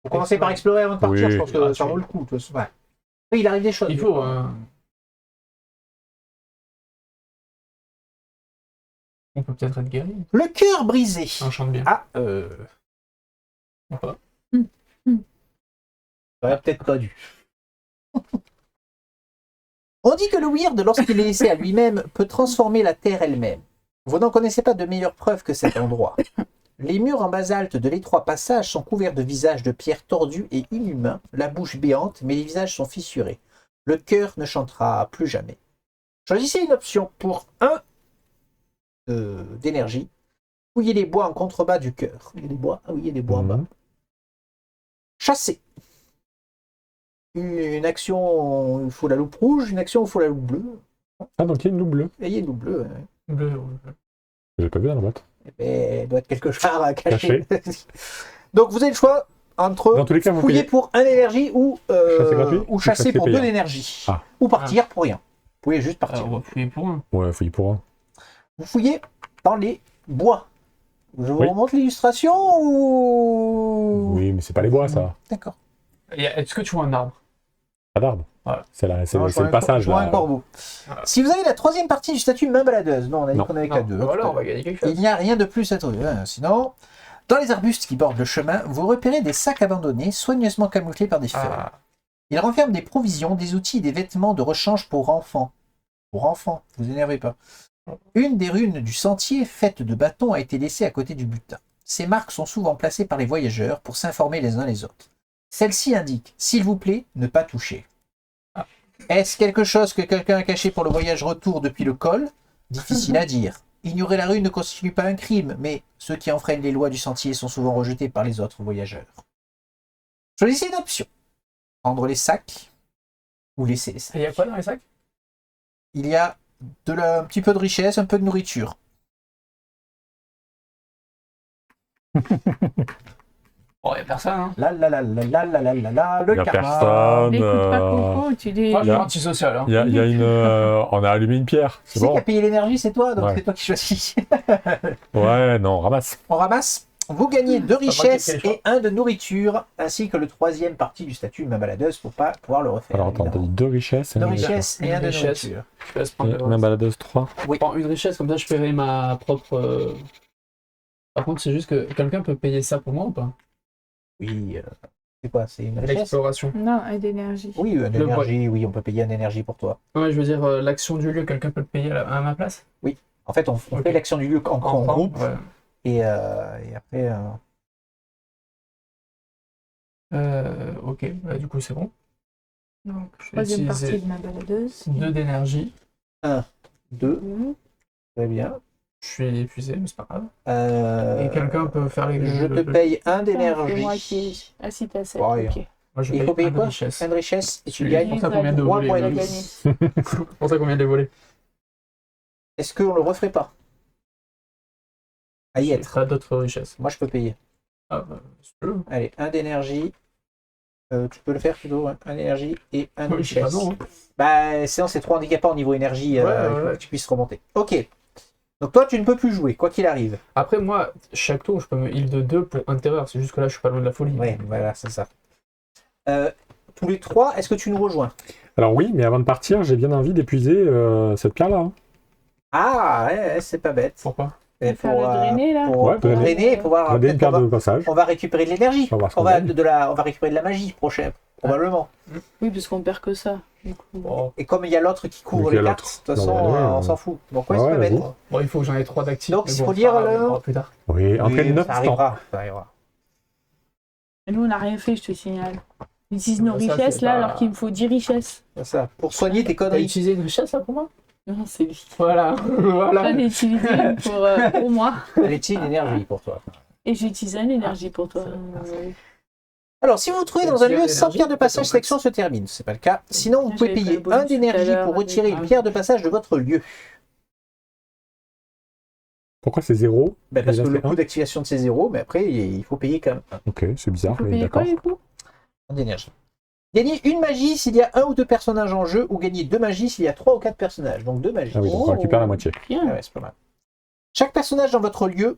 Faut commencer par explorer avant de partir, Oui. je pense que ça vaut le coup. De toute façon. Ouais. Oui, il arrive des choses. Il faut. On peut peut-être être guéri. Le cœur brisé. On chante bien. Ah, Ou pas. j'aurais peut-être pas dû. On dit que le weird, lorsqu'il est laissé à lui-même, peut transformer la terre elle-même. Vous n'en connaissez pas de meilleure preuve que cet endroit. Les murs en basalte de l'étroit passage sont couverts de visages de pierre tordus et inhumains, la bouche béante, mais les visages sont fissurés. Le cœur ne chantera plus jamais. Choisissez une option pour 1 d'énergie. Fouillez les bois en contrebas du cœur. Il y a des bois. Ah oui, il y a des bois en bas. Mhm. Chasser. Une action, il faut la loupe rouge. Une action, il faut la loupe bleue. Ah, donc il y a une loupe bleue. Et il y a une loupe bleue. Hein. Bleu. Je l'ai pas vu dans la boîte. Eh ben, elle doit être quelque part à cacher. Caché. Donc vous avez le choix entre Dans tous les cas, vous fouiller payez. pour 1 d'énergie ou Chasser gratuit ou ou chasser chasser pour 2 payant. d'énergie. Ah. Ou partir pour rien. Vous pouvez juste partir. Alors, on va fouiller pour un. Ouais, fouille pour un. Vous fouillez dans les bois. Je vous Oui. remonte l'illustration ou... Oui, mais c'est pas les bois, ça. D'accord. Est-ce que tu vois un arbre? Pas d'arbre. Voilà. C'est Non, je vois le un passage, je vois là. un corbeau. Voilà. Si vous avez la 3e partie du statut main baladeuse, non, on a dit Non. qu'on avait Non, qu'à 2. voilà, on va gagner quelque chose. Il n'y a rien de plus à trouver. Hein. Sinon, dans les arbustes qui bordent le chemin, vous repérez des sacs abandonnés, soigneusement camouflés par des feuilles. Ah, Il renferme des provisions, des outils et des vêtements de rechange pour enfants. Pour enfants, vous énervez pas. Une des runes du sentier, faite de bâtons, a été laissée à côté du butin. Ces marques sont souvent placées par les voyageurs pour s'informer les uns les autres. Celle-ci indique, s'il vous plaît, ne pas toucher. Est-ce quelque chose que quelqu'un a caché pour le voyage retour depuis le col? Difficile à dire. Ignorer la rue ne constitue pas un crime, mais ceux qui enfreignent les lois du sentier sont souvent rejetés par les autres voyageurs. Choisissez une option. Prendre les sacs ou laisser les sacs. Et il y a quoi dans les sacs? Il y a un petit peu de richesse, un peu de nourriture. Oh, il y a personne, hein. Le Y a karma. personne. N'écoute pas Coco, tu dis. Moi, je y suis a- antisocial, hein. Il y a une. On a allumé une pierre. Qui C'est c'est qui bon. a payé l'énergie? C'est toi, donc Ouais. c'est toi qui choisis. Ouais, non, ramasse. On ramasse. Vous gagnez 2 moi qui ai richesses fait le choix. et 1 de nourriture, ainsi que le 3e partie du statut de ma baladeuse pour pas pouvoir le refaire. Alors attends, t'as dit 2 richesses et 2 une richesses et Une 1 de richesse. nourriture. Je te laisse prendre le Ma reste. baladeuse 3. Je prends une richesse, comme ça je paierai ma propre. Par contre, c'est juste que quelqu'un peut payer ça pour moi ou pas? Oui, c'est quoi? C'est une richesse? L'exploration. Non, et d'énergie. Oui, une Le énergie, oui, on peut payer une énergie pour toi. Ouais, je veux dire, l'action du lieu, quelqu'un peut le payer à ma place? En fait, on Ok. fait l'action du lieu en Enfin, groupe, ouais. et après... Ok, bah, du coup c'est bon. Donc, Je vais troisième utiliser partie de ma baladeuse. 2 d'énergie. 2, Mhm. très bien. Je suis épuisé, mais c'est pas grave. Euh, Et quelqu'un peut faire les. Je te paye 1 C'est d'énergie. moi qui. Ah, si t'as 7. Ouais. Ok. Moi je Il paye faut payer un de quoi? richesse. 1 de richesse et tu C'est gagnes pour ça qu'on vient de 3 voler. points de le- vie. Gagné. C'est pour ça qu'on vient de les voler. Est-ce qu'on le referait pas? À y Il y être. a d'autres richesses. Moi, je peux payer. Ah, bah, si tu veux. Allez, 1 d'énergie. Tu peux le faire plutôt, hein. 1 d'énergie et 1 de Ouais, je sais pas, richesse. non, hein. Sinon c'est trop handicapant au niveau énergie, Ouais, il faut ouais. que tu puisses remonter. Ok. Donc toi, tu ne peux plus jouer, quoi qu'il arrive. Après, moi, chaque tour, je peux me heal de 2 pour un terreur. C'est juste que là, je suis pas loin de la folie. Ouais, voilà, c'est ça. Tous les 3, est-ce que tu nous rejoins? Alors oui, mais avant de partir, j'ai bien envie d'épuiser cette pierre-là. Hein. Ah, ouais, c'est pas bête. Pourquoi? Et Faire le drainer, là. pour Ouais, drainer et pouvoir... Regardez une peut-être pierre de passage. on va récupérer de l'énergie. On va voir ce qu'on On va, gagne. on va récupérer de la magie prochaine, probablement. Oui, parce qu'on perd que ça. Du coup. Bon, Et comme il y a l'autre qui couvre Donc, il y les a cartes, l'autre. de toute façon, Non, ouais, on s'en fout. Donc ouais, Ouais, c'est pas bête. vas-y. Bon, il faut que j'en ai 3 d'actifs. Donc, mais il bon, faut c'est dire, pas grave, le- on verra plus tard. Oui, après Oui, 9 ça temps. arrivera, ça arrivera. Et nous, on n'a rien fait, je te signale. On utilise nos Ça, c'est richesses, là, pas- alors qu'il me faut 10 richesses. C'est ça. Pour soigner tes T'as conneries. utilisé une richesse là pour moi? Non, c'est lui. Voilà, voilà. J'en ai utilisé une pour moi. Elle est une énergie pour toi. Et j'ai utilisé une énergie pour toi. Alors, si vous vous trouvez dans un lieu sans pierre de passage, cette section se termine. C'est pas le cas. Sinon, vous pouvez J'avais payer pas le bonus 1 d'énergie tout à l'heure pour avec- retirer une pierre de passage de votre lieu. Pourquoi c'est 0? Ben, parce Déjà que le fait un. coût d'activation de ces 0, mais après, il faut payer quand même Ok, c'est bizarre, Faut mais payer quoi, d'accord. du coup? 1 d'énergie. Gagnez une magie s'il y a 1 ou 2 personnages en jeu, ou gagnez 2 magies s'il y a 3 ou 4 personnages. Donc 2 magies. Ah oui, donc on récupère la moitié. Ah Bien. ouais, c'est pas mal. Chaque personnage dans votre lieu,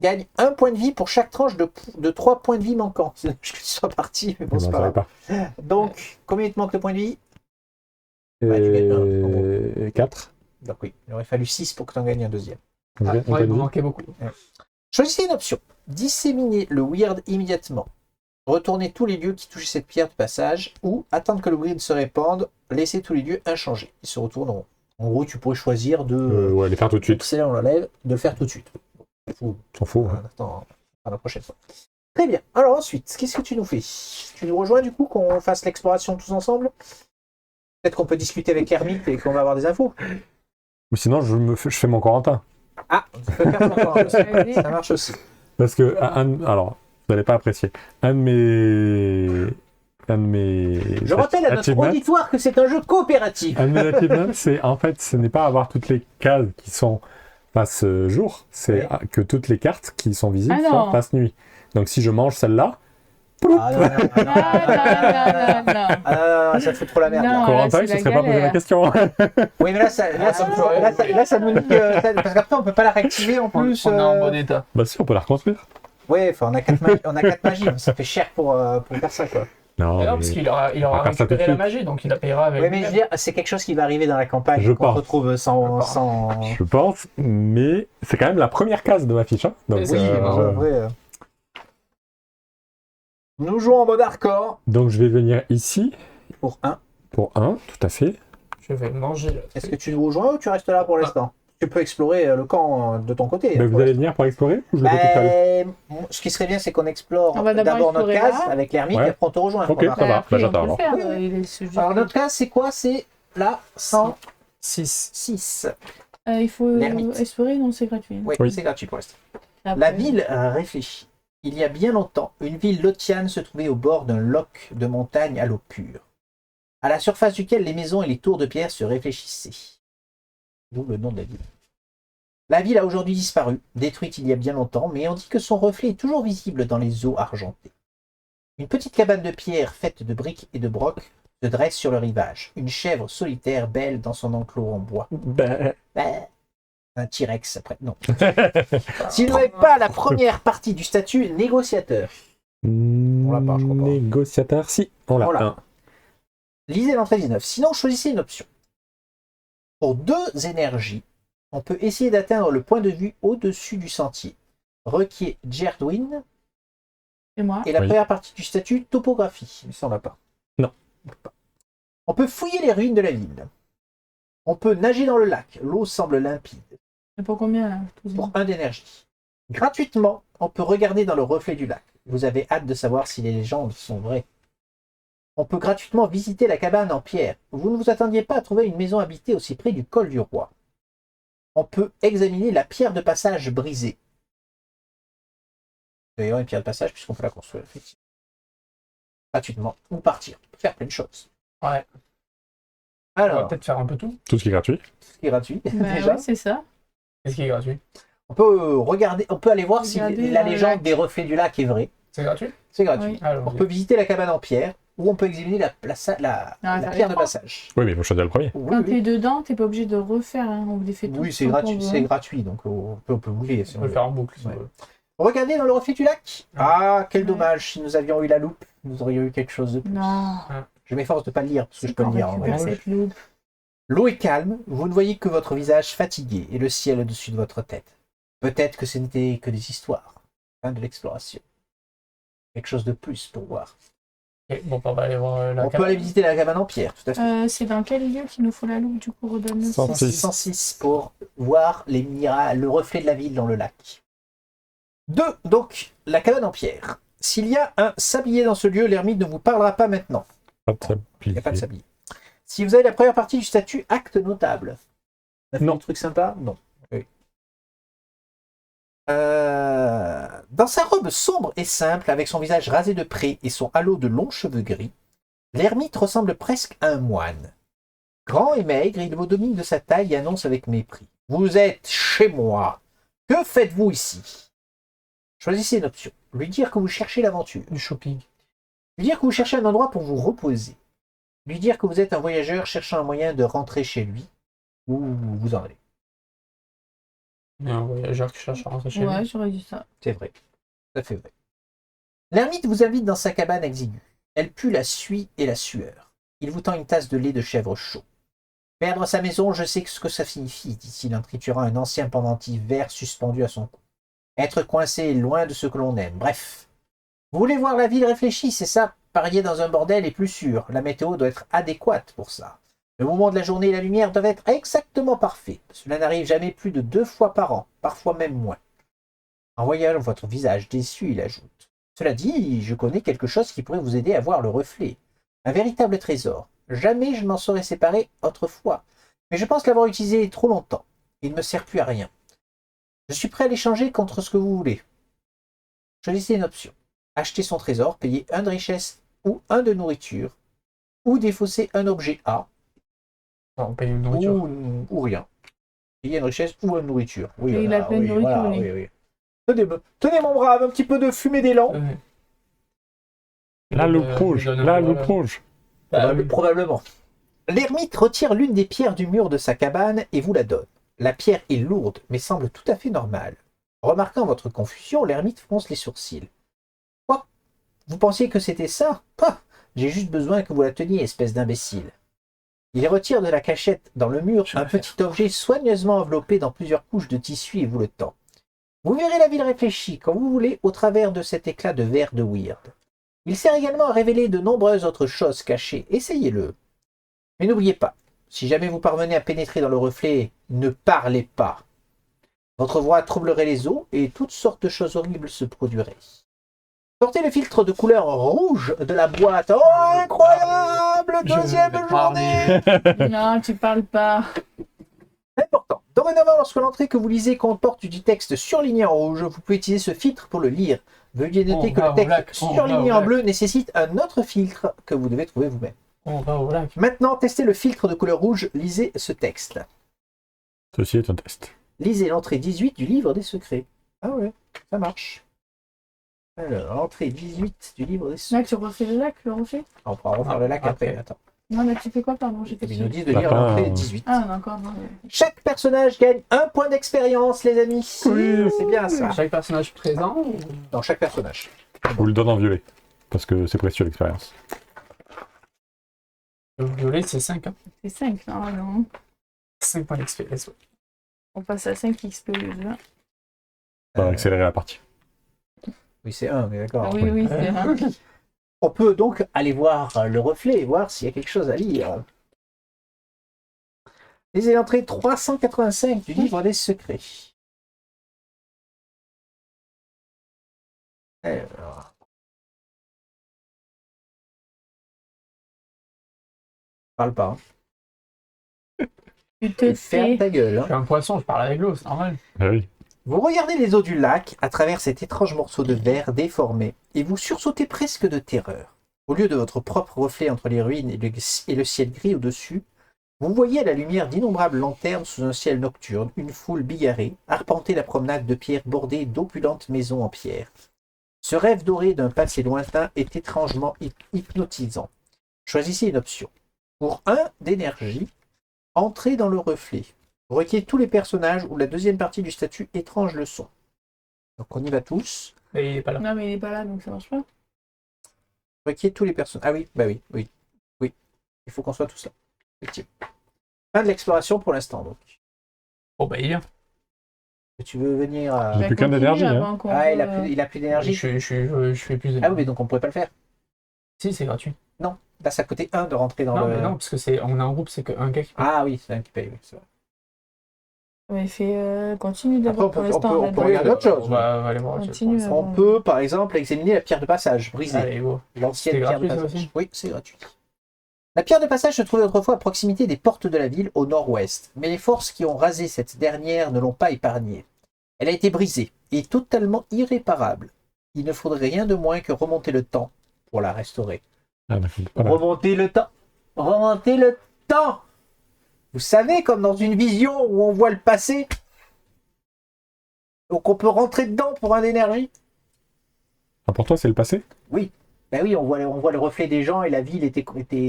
gagne 1 point de vie pour chaque tranche de 3 points de vie manquants. C'est dommage que tu sois parti, mais bon, Mais c'est bon, pas ça va grave. pas. Donc, combien il te manque de points de vie? Ouais, tu gagnes un, en gros. Et 4. Donc oui, il aurait fallu 6 pour que tu en gagnes un deuxième. On Ah, gagne un ouais, point il de me vie. manquait beaucoup. Choisissez une option. Disséminer le weird immédiatement. Retourner tous les lieux qui touchent cette pierre de passage, ou attendre que le weird se répande, laisser tous les lieux inchangés. Ils se retourneront. En gros, tu pourrais choisir de... Ouais, les faire tout de suite. Excellent, on l'enlève, de le faire tout de suite. Ou, S'en fout. Ouais. attends, à la prochaine fois. Très bien. Alors ensuite, qu'est-ce que tu nous fais? Tu nous rejoins du coup, qu'on fasse l'exploration tous ensemble? Peut-être qu'on peut discuter avec Hermite et qu'on va avoir des infos. Ou sinon, je fais mon Corentin. Ah, tu peux faire ça encore. Ça marche aussi. Parce que, alors, vous n'allez pas apprécier. Un de mes. Je rappelle à notre achievements- auditoire que c'est un jeu coopératif. Un de mes achievements, c'est en fait, ce n'est pas avoir toutes les cases qui sont face jour, c'est Ouais. que toutes les cartes qui sont visibles Ah non. sont face nuit. Donc si je mange celle-là, Ah non, non, non, non, Non. Ah non, ça te fout trop la merde. Non. là. là, Corentin, c'est il se la serait pas posé la galère. question. Oui, mais là, ça nous dit que... Parce qu'après, on peut pas la réactiver en plus. On est en bon état. Bah si, on peut la reconstruire. Ouais, enfin, on a 4 magies. Ça fait cher pour faire ça, quoi. Non, Et non, mais- parce qu'il aura on va faire ça tout de récupéré la suite. magie, donc il la payera avec. Oui, mais je veux lui-même. dire, c'est quelque chose qui va arriver dans la campagne. Je qu'on pense. retrouve sans... je pense, mais c'est quand même la première case de ma fiche. Hein. Donc, Et c'est- Oui, en vrai, Nous jouons en mode hardcore Donc je vais venir ici pour 1. pour 1, tout à fait. Je vais manger. Est-ce que tu nous rejoins ou tu restes là pour l'instant? Tu peux explorer le camp de ton côté. Ben, vous allez venir pour explorer ou je le fais tout seul? Ce qui serait bien, c'est qu'on explore On va d'abord d'abord notre explorer case là. avec l'ermite Ouais. et après on te rejoint. Ok, Omar. ça va. Après, Bah, j'attends on peut le alors. faire, Oui, oui. il est juste- Alors notre case, c'est quoi? C'est la 6. 106. Il faut L'ermite. explorer, non, c'est gratuit. Oui, Oui. c'est gratuit pour l'instant. Après, La ville réfléchit. Il y a bien longtemps, une ville lotiane se trouvait au bord d'un loch de montagne à l'eau pure, à la surface duquel les maisons et les tours de pierre se réfléchissaient. D'où le nom de la ville. La ville a aujourd'hui disparu, détruite il y a bien longtemps, mais on dit que son reflet est toujours visible dans les eaux argentées. Une petite cabane de pierre faite de briques et de brocs se dresse sur le rivage. Une chèvre solitaire belle dans son enclos en bois. Ben, Un T-Rex après. Non. Si vous n'avez pas la première partie du statut négociateur, on l'a pas, je crois pas. Négociateur, si, on l'a. On l'a. Un. lisez l'entrée 19. Sinon, choisissez une option. Pour 2 énergies, on peut essayer d'atteindre le point de vue au-dessus du sentier, requiert Jerdwin, Et moi et la Oui. première partie du statut topographie. Mais ça, on l'a pas. Non. On peut fouiller les ruines de la ville. On peut nager dans le lac. L'eau semble limpide. Et pour combien là tout ça Pour 1 d'énergie. Gratuitement, on peut regarder dans le reflet du lac. Vous avez hâte de savoir si les légendes sont vraies. On peut gratuitement visiter la cabane en pierre. Vous ne vous attendiez pas à trouver une maison habitée aussi près du col du roi. On peut examiner la pierre de passage brisée. D'ailleurs, une pierre de passage, puisqu'on peut la construire, effectivement. Gratuitement. Ou partir. On peut faire plein de choses. Ouais. On va Alors, peut-être faire un peu tout. Tout ce qui est gratuit. ce qui est gratuit, Bah déjà. ouais, c'est ça. Qu'est-ce qui est gratuit? On peut regarder, on peut aller voir si Regarder la dans le légende lac. des reflets du lac est vraie. C'est gratuit? C'est gratuit. Oui. Alors, On peut visiter la cabane en pierre, ou on peut examiner la Ah, la ça pierre de dépend. passage. Oui, mais il faut choisir le premier. Oui, Quand oui. t'es dedans, t'es pas obligé de refaire. Hein. On les fait tous. Oui, c'est quand gratuit, on veut. c'est gratuit, donc on peut bouger. si on on peut le veut. faire en boucle si Ouais. on veut. Regardez dans le reflet du lac. Ah, quel Ouais. dommage, si nous avions eu la loupe, nous aurions eu quelque chose de plus. Non. Je m'efforce de ne pas le lire, parce que je C'est peux le qu'on lire. en récupère vrai. cette loupe. L'eau est calme, vous ne voyez que votre visage fatigué et le ciel au-dessus de votre tête. Peut-être que ce n'était que des histoires. Fin de l'exploration. Quelque chose de plus pour voir. Ok, bon, on va aller voir la On peut aller visiter la cabane en pierre, tout à fait. C'est dans quel lieu qu'il nous faut la loupe du coup redonne 106. 106 pour voir le reflet de la ville dans le lac. 2. Donc, la cabane en pierre. S'il y a un sablier dans ce lieu, l'ermite ne vous parlera pas maintenant. Pas de Il n'y a pas de sablier. sablier. Si vous avez la première partie du statut acte notable. Ça fait Non. Un truc sympa? Non. Oui. Dans sa robe sombre et simple, avec son visage rasé de près et son halo de longs cheveux gris, l'ermite ressemble presque à un moine. Grand et maigre, il vous domine de sa taille et annonce avec mépris. Vous êtes chez moi. Que faites-vous ici? Choisissez une option. Lui dire que vous cherchez l'aventure. du shopping. Lui dire que vous cherchez un endroit pour vous reposer. Lui dire que vous êtes un voyageur cherchant un moyen de rentrer chez lui. Où vous en allez. Il y a un voyageur qui cherche à rentrer chez Ouais, lui. j'aurais dit ça. C'est vrai. Tout à fait vrai. L'ermite vous invite dans sa cabane exiguë. Elle pue la suie et la sueur. Il vous tend une tasse de lait de chèvre chaud. Perdre sa maison, je sais ce que ça signifie, dit-il en triturant un ancien pendentif vert suspendu à son cou. Être coincé loin de ce que l'on aime. Bref. Vous voulez voir la ville réfléchie, c'est ça. Parier dans un bordel est plus sûr. La météo doit être adéquate pour ça. Le moment de la journée et la lumière doivent être exactement parfaits. Cela n'arrive jamais plus de 2 fois par an, parfois même moins. En voyant votre visage déçu, il ajoute. Cela dit, je connais quelque chose qui pourrait vous aider à voir le reflet. Un véritable trésor. Jamais je ne m'en serais séparé autrefois. Mais je pense l'avoir utilisé trop longtemps. Il ne me sert plus à rien. Je suis prêt à l'échanger contre ce que vous voulez. Choisissez une option. Acheter son trésor, payer 1 de richesse ou 1 de nourriture, ou défausser un objet A, Enfin, on paye une nourriture. ou rien. Payer une richesse ou une nourriture. Oui, Et il a plein de nourriture, voilà, lui. oui. Tenez mon brave, un petit peu de fumée d'élan. Ouais. La loupe rouge, donne un- la loupe voilà. rouge. Bah oui. Probablement. L'ermite retire l'une des pierres du mur de sa cabane et vous la donne. La pierre est lourde, mais semble tout à fait normale. Remarquant votre confusion, l'ermite fronce les sourcils. Quoi? Vous pensiez que c'était ça? Pah! J'ai juste besoin que vous la teniez, espèce d'imbécile. Il retire de la cachette dans le mur Je un vais petit objet soigneusement enveloppé dans plusieurs couches de tissu et vous le tend. Vous verrez la ville réfléchie, quand vous voulez, au travers de cet éclat de verre de Weird. Il sert également à révéler de nombreuses autres choses cachées. Essayez-le. Mais n'oubliez pas, si jamais vous parvenez à pénétrer dans le reflet, ne parlez pas. Votre voix troublerait les eaux et toutes sortes de choses horribles se produiraient. Sortez le filtre de couleur rouge de la boîte. Oh, incroyable! Deuxième journée! Non, tu parles pas. Important. Dorénavant, lorsque l'entrée que vous lisez comporte du texte surligné en rouge, vous pouvez utiliser ce filtre pour le lire. Veuillez noter que le texte surligné en bleu nécessite un autre filtre que vous devez trouver vous-même. On va au lac. Maintenant, testez le filtre de couleur rouge. Lisez ce texte. Ceci est un test. Lisez l'entrée 18 du livre des secrets. Ah ouais, ça marche. Alors, l'entrée 18 du livre des secrets. Là, tu refais le lac, le rocher? On pourra refaire le lac après. Attends. Non, mais tu fais quoi, pardon? J'ai fait Ils nous disent de Bah, lire pas l'entrée un- 18. Ah, d'accord. Non, Chaque personnage gagne 1 point d'expérience, les amis. Oui. C'est bien ça. Chaque personnage présent ou... Dans chaque personnage. Je vous le donne en violet. Parce que c'est précieux l'expérience. Le violet, c'est 5. Hein. c'est 5, non. 5 points d'expérience. Ouais. On passe à 5 XP au lieu de 20. Pour accélérer la partie. Oui, c'est 1, mais d'accord. Ah, oui, c'est un. On peut donc aller voir le reflet et voir s'il y a quelque chose à lire. Lisez l'entrée 385 du livre des secrets. Alors. Parle pas. Hein. Tu te Ferme tais. ta gueule. Je Hein. suis un poisson, je parle avec l'eau, c'est normal. Ah oui. Vous regardez les eaux du lac à travers cet étrange morceau de verre déformé et vous sursautez presque de terreur. Au lieu de votre propre reflet entre les ruines et le ciel gris au-dessus, vous voyez à la lumière d'innombrables lanternes sous un ciel nocturne une foule bigarrée arpenter la promenade de pierre bordée d'opulentes maisons en pierre. Ce rêve doré d'un passé lointain est étrangement hypnotisant. Choisissez une option. Pour 1 d'énergie, entrez dans le reflet. Requiert tous les personnages ou la deuxième partie du statut étrange leçon. Donc on y va tous. Et il est pas là. Non, mais il est pas là, donc ça marche pas. Requiert tous les personnages. Ah oui, bah oui, oui. Oui. Il faut qu'on soit tous là. Effectivement. Fin de l'exploration pour l'instant donc. Oh bah il vient. Tu veux venir à... J'ai Bah, plus qu'un continue d'énergie, hein. avant qu'on Ah, il peut, a plus d'énergie. Je fais plus de... Ah oui, mais donc on pourrait pas le faire. Si, c'est gratuit. Là, ça coûtait 1 de rentrer dans Non, le... mais non, parce que c'est on est en groupe, c'est qu'un gars qui... Ah oui, c'est un qui paye, oui, c'est vrai. Mais continue Après, d'abord on pour peut- l'instant. on peut regarder autre chose. On va aller voir autre chose. Continue. On peut, par exemple, examiner la pierre de passage brisée. Allez, go. L'ancienne C'est pierre de gratuit, ça passage. aussi Oui, c'est gratuit. La pierre de passage se trouvait autrefois à proximité des portes de la ville au nord-ouest, mais les forces qui ont rasé cette dernière ne l'ont pas épargnée. Elle a été brisée et totalement irréparable. Il ne faudrait rien de moins que remonter le temps pour la restaurer. Ah, d'accord. Pas mal. Remonter le temps. Remonter le temps. Vous savez, comme dans une vision où on voit le passé. Donc on peut rentrer dedans pour 1 d'énergie. Ah, pour toi, c'est le passé? Ben oui, on voit le reflet des gens et la ville était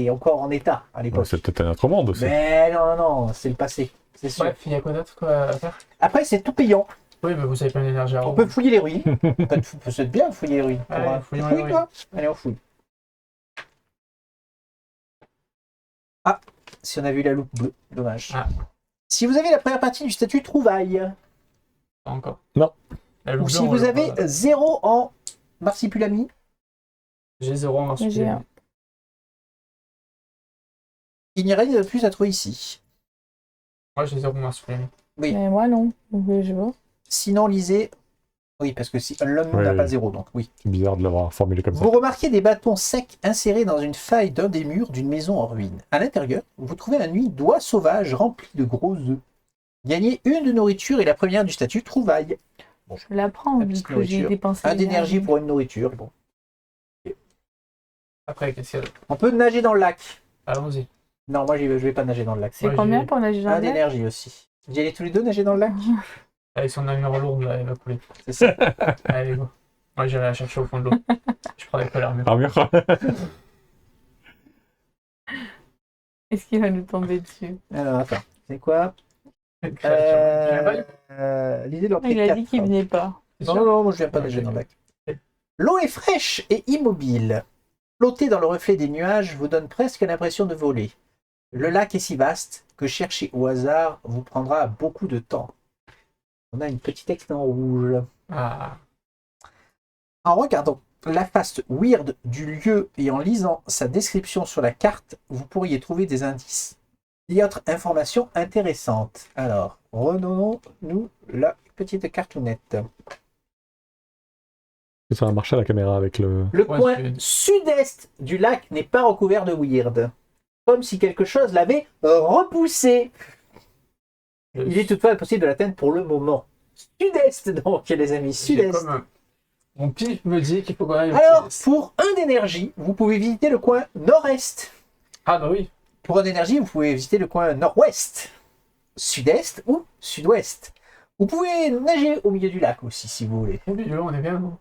encore en état à Ouais, l'époque. c'est peut-être un autre monde aussi. Mais non, c'est le passé. C'est sûr. Bref, il y a quoi d'autre quoi, à faire? Après, c'est tout payant. Oui, mais vous savez pas l'énergie à On peut fouiller les ruines. C'est bien de fouiller les ruines. Allez, fouillons Tu les fouilles, toi? Allez, on fouille. Ah, si on a vu la loupe bleue, dommage. Ah. Si vous avez la première partie du statut trouvaille, Pas encore. Non. La ou loupe si bleue, on vous le avez voit. 0 en marsipulami, J'ai 0 en J'ai marsupilami. un. il n'y a rien de plus à trouver ici. Moi, j'ai 0 en marsupilami. Oui. Mais moi, non. Donc, je vois. Sinon, lisez. Oui, parce que si l'homme n'a Oui. pas 0, donc oui. C'est bizarre de l'avoir formulé comme ça. Vous remarquez des bâtons secs insérés dans une faille d'un des murs d'une maison en ruine. À l'intérieur, vous trouvez un nid d'oies sauvages rempli de gros œufs. Gagnez 1 de nourriture et la première du statut trouvaille. Je la prends, La vu petite que j'ai nourriture. dépensé. 1 d'énergie pour une nourriture. Bon. Après, qu'est-ce qu'il y a d'autre? On peut nager dans le lac. Allons-y. Non, moi je vais pas nager dans le lac. C'est Ouais, combien j'ai- pour nager dans 1 le lac? d'énergie aussi. Vous y allez tous les deux nager dans le lac? Avec son armure lourde, là, elle va couler. C'est ça. Allez, go. Moi, j'irai la chercher au fond de l'eau. Je prendrai pas l'armure. Armure. Est-ce qu'il va nous tomber dessus? Alors, attends. C'est quoi? Lisez l'entrée Il a 4. dit qu'il venait pas. Non, moi je viens pas Ouais, nager dans le lac. ok. L'eau est fraîche et immobile. Flotter dans le reflet des nuages vous donne presque l'impression de voler. Le lac est si vaste que chercher au hasard vous prendra beaucoup de temps. On a une petite texte en rouge. Ah, En regardant la face weird du lieu et en lisant sa description sur la carte, vous pourriez trouver des indices et autres informations intéressantes. Alors, redonnons-nous la petite cartoonette. Ça va marcher à la caméra avec le. Le Ouais, coin c'est- sud-est du lac n'est pas recouvert de weird. Comme si quelque chose l'avait repoussé. Il est toutefois possible de l'atteindre pour le moment. Sud-est donc, les amis, J'ai sud-est. comme mon pif me dit qu'il faut quand même. Alors, pour 1 d'énergie, vous pouvez visiter le coin nord-est. Ah bah oui. Pour 1 d'énergie, vous pouvez visiter le coin nord-ouest, sud-est ou sud-ouest. Vous pouvez nager au milieu du lac aussi, si vous voulez. Au milieu, on est bien. Non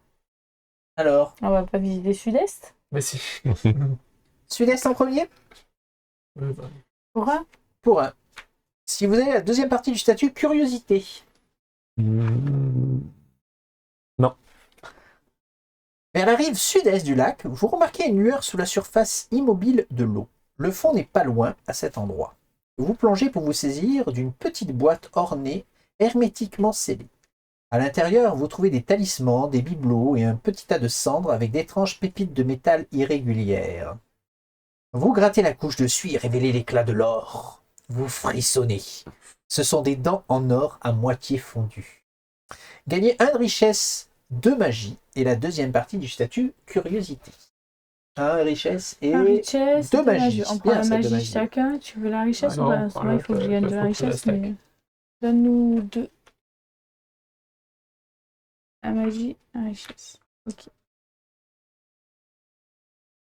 Alors, On va pas visiter Sud-Est mais si. sud-est en premier? Ouais, bah. pour un. Pour 1. Si vous avez la deuxième partie du statut curiosité. Vers la rive sud-est du lac, vous remarquez une lueur sous la surface immobile de l'eau. Le fond n'est pas loin à cet endroit. Vous plongez pour vous saisir d'une petite boîte ornée, hermétiquement scellée. À l'intérieur, vous trouvez des talismans, des bibelots et un petit tas de cendres avec d'étranges pépites de métal irrégulières. Vous grattez la couche dessus et révélez l'éclat de l'or. Vous frissonnez. Ce sont des dents en or à moitié fondues. Gagnez 1 de richesse, 2 magie et la deuxième partie du statut curiosité. 1 richesse et La richesse, deux deux magies. magies. On C'est prend bien, la ça, deux magie magies. chacun. Tu veux la richesse Ah ou non, pas? C'est vrai, il faut que je gagne de la faut que je la richesse, stack. mais donne-nous 2. La magie, la richesse. Ok.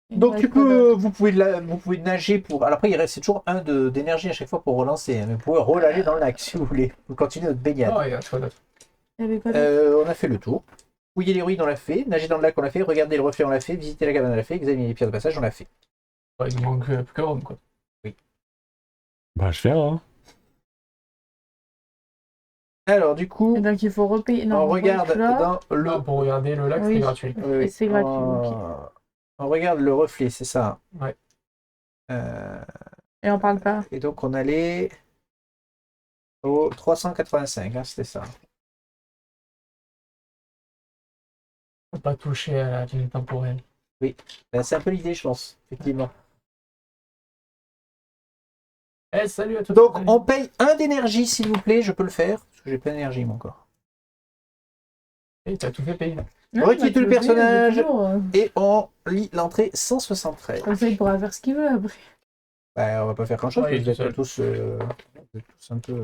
Il Donc me tu reste quoi peux, d'autre? vous pouvez nager pour. Alors après il reste toujours 1 d'énergie à chaque fois pour relancer, hein, mais vous pouvez relager dans le lac si vous voulez. Vous continuez votre baignade. Oh, il y a quoi d'autre? Il y avait quoi d'autre? On a fait le tour. Fouiller les ruines on l'a fait, nager dans le lac on l'a fait, regarder le reflet on l'a fait, visiter la cabane on l'a fait, examiner les pierres de passage on l'a fait. Ouais, il nous manque plus que Rome, quoi. Bah, je viens, hein. Alors du coup, Et donc il faut repayer. Non, on regarde là. dans le. Non, pour regarder le lac, Oui. c'est gratuit. Oui, oui. Et c'est gratuit, ok. On regarde le reflet, c'est ça. Ouais. Et on parle pas. Et donc on allait au 385, hein, c'était ça. Faut pas toucher à la ligne temporelle. Ben, c'est un peu l'idée, je pense, effectivement. Eh, salut à tous. Donc on paye 1 d'énergie, s'il vous plaît, je peux le faire, parce que j'ai pas d'énergie mon corps. Eh, t'as tout fait payer. Requitte le personnage. Toujours, Et on lit l'entrée 173. comme ça, il pourra faire ce qu'il veut après. Ben, on va pas faire grand chose, Ouais, vous êtes tout tous un peu.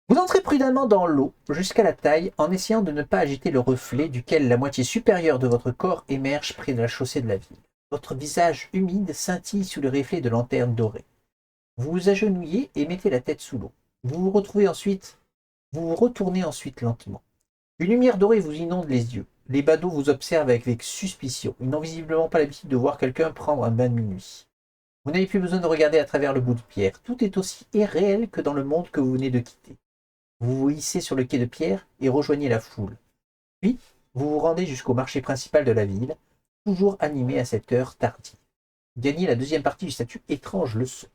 Vous entrez prudemment dans l'eau jusqu'à la taille en essayant de ne pas agiter le reflet duquel la moitié supérieure de votre corps émerge près de la chaussée de la ville. Votre visage humide scintille sous le reflet de lanternes dorées. Vous vous agenouillez et mettez la tête sous l'eau. Vous vous retournez ensuite lentement. Une lumière dorée vous inonde les yeux. Les badauds vous observent avec suspicion. Ils n'ont visiblement pas l'habitude de voir quelqu'un prendre un bain de minuit. Vous n'avez plus besoin de regarder à travers le bout de pierre. Tout est aussi irréel que dans le monde que vous venez de quitter. Vous vous hissez sur le quai de pierre et rejoignez la foule. Puis, vous vous rendez jusqu'au marché principal de la ville, toujours animé à cette heure tardive. Gagnez la deuxième partie du statut étrange leçon.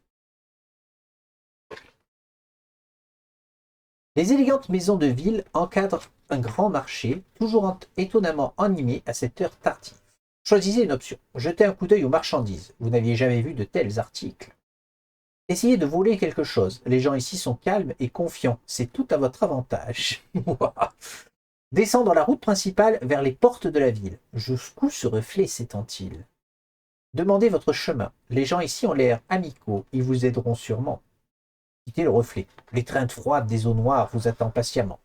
Les élégantes maisons de ville encadrent un grand marché, toujours étonnamment animé à cette heure tardive. Choisissez une option. Jetez un coup d'œil aux marchandises. Vous n'aviez jamais vu de tels articles. Essayez de voler quelque chose. Les gens ici sont calmes et confiants. C'est tout à votre avantage. Descendre la route principale vers les portes de la ville. Jusqu'où ce reflet s'étend-il? Demandez votre chemin. Les gens ici ont l'air amicaux. Ils vous aideront sûrement. Quittez le reflet. L'étreinte froide des eaux noires vous attend patiemment.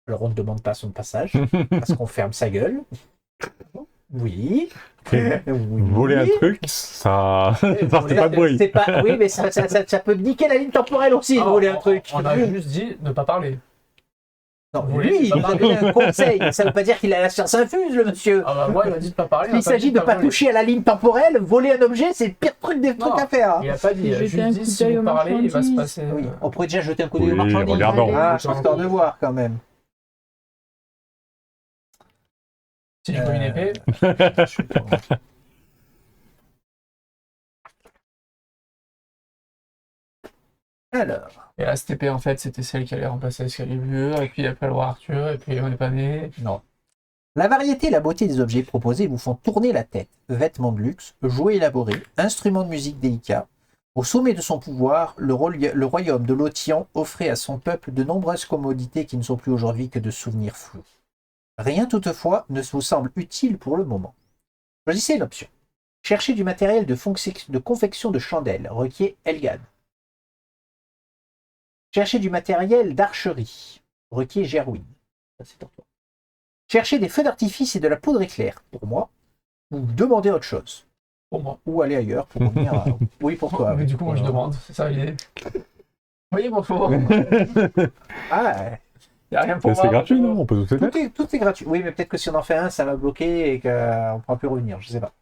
Alors on ne demande pas son passage, parce qu'on ferme sa gueule. Oui. Et Oui. voler un truc, ça fait pas de bruit. Oui, mais ça peut niquer la ligne temporelle aussi, de Ah, voler un truc. On a juste dit ne pas parler. Non, voler, lui, il ne pas nous a donné un conseil. Ça ne veut pas dire qu'il a la science infuse, le monsieur. Ah bah moi, il m'a dit de pas parler. S'il s'agit de ne pas voler. toucher à la ligne temporelle, voler un objet, c'est le pire truc des trucs Non. à faire. Il a pas dit, il a Jeter un juste coup dit si d'œil vous aux parlez, il va se marchandises. passer. Oui, on pourrait déjà jeter un coup d'œil aux Oui, marchandises. regardons. Ah, Allez. histoire de voir quand même. Si je veux une épée, Alors, Et la STP, en fait, c'était celle qui allait remplacer Excalibur, et puis après le roi Arthur, et puis on est pas né. non. La variété et la beauté des objets proposés vous font tourner la tête. Vêtements de luxe, jouets élaborés, instruments de musique délicats. Au sommet de son pouvoir, le royaume de Lothian offrait à son peuple de nombreuses commodités qui ne sont plus aujourd'hui que de souvenirs flous. Rien toutefois ne vous semble utile pour le moment. Choisissez une option. Cherchez du matériel de confection de chandelles, requiert Elgad. Cherchez du matériel d'archerie, requiert Gerwin. Ça, c'est pour toi. Cherchez des feux d'artifice et de la poudre éclair, pour moi, ou demandez autre chose. Pour moi. Ou aller ailleurs pour revenir à... Oui, pour toi. Mais du coup, moi, je demande. C'est ça l'idée. Oui, bonjour. Ah, Y a rien pour Mais moi. c'est gratuit, non? On peut tout faire. tout est gratuit. Oui, mais peut-être que si on en fait un, ça va bloquer et qu'on ne pourra plus revenir, je sais pas.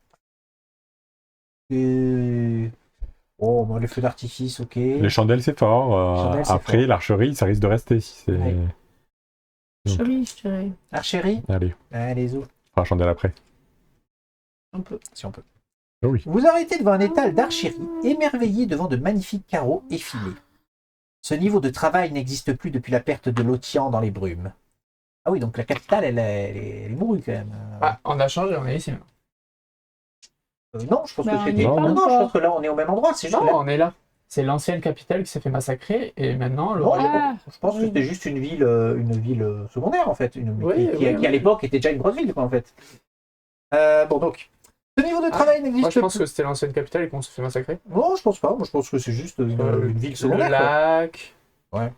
Oh, bon, les feux d'artifice, ok. Les chandelles, c'est fort. Les chandelles, c'est Après, fort. l'archerie, ça risque de rester si c'est. Ouais. Chérie, je dirais. Archerie. Allez, Allez, on fera chandelle après. Un peu. si on peut. Oh oui. Vous arrêtez devant un étal d'archerie, émerveillé devant de magnifiques carreaux effilés. Ce niveau de travail n'existe plus depuis la perte de Lothian dans les brumes. Ah oui, donc la capitale, elle est mourue quand même. Ah, on a changé, on est ici. Non, je pense Bah, que on c'était. y est Non, pas non, je encore. pense que là, on est au même endroit. C'est juste Non, que là- on est là. C'est l'ancienne capitale qui s'est fait massacrer, et maintenant, le Non, royaume. Ah, je pense que c'était juste une ville secondaire en fait, Oui, qui oui. à l'époque était déjà une grosse ville quoi, en fait. Bon donc, ce niveau de travail Moi, n'existe je pense plus. que c'était l'ancienne capitale et qu'on s'est fait massacrer. Non, je pense pas. Moi, je pense que c'est juste une ville Le secondaire. quoi. lac. Ouais.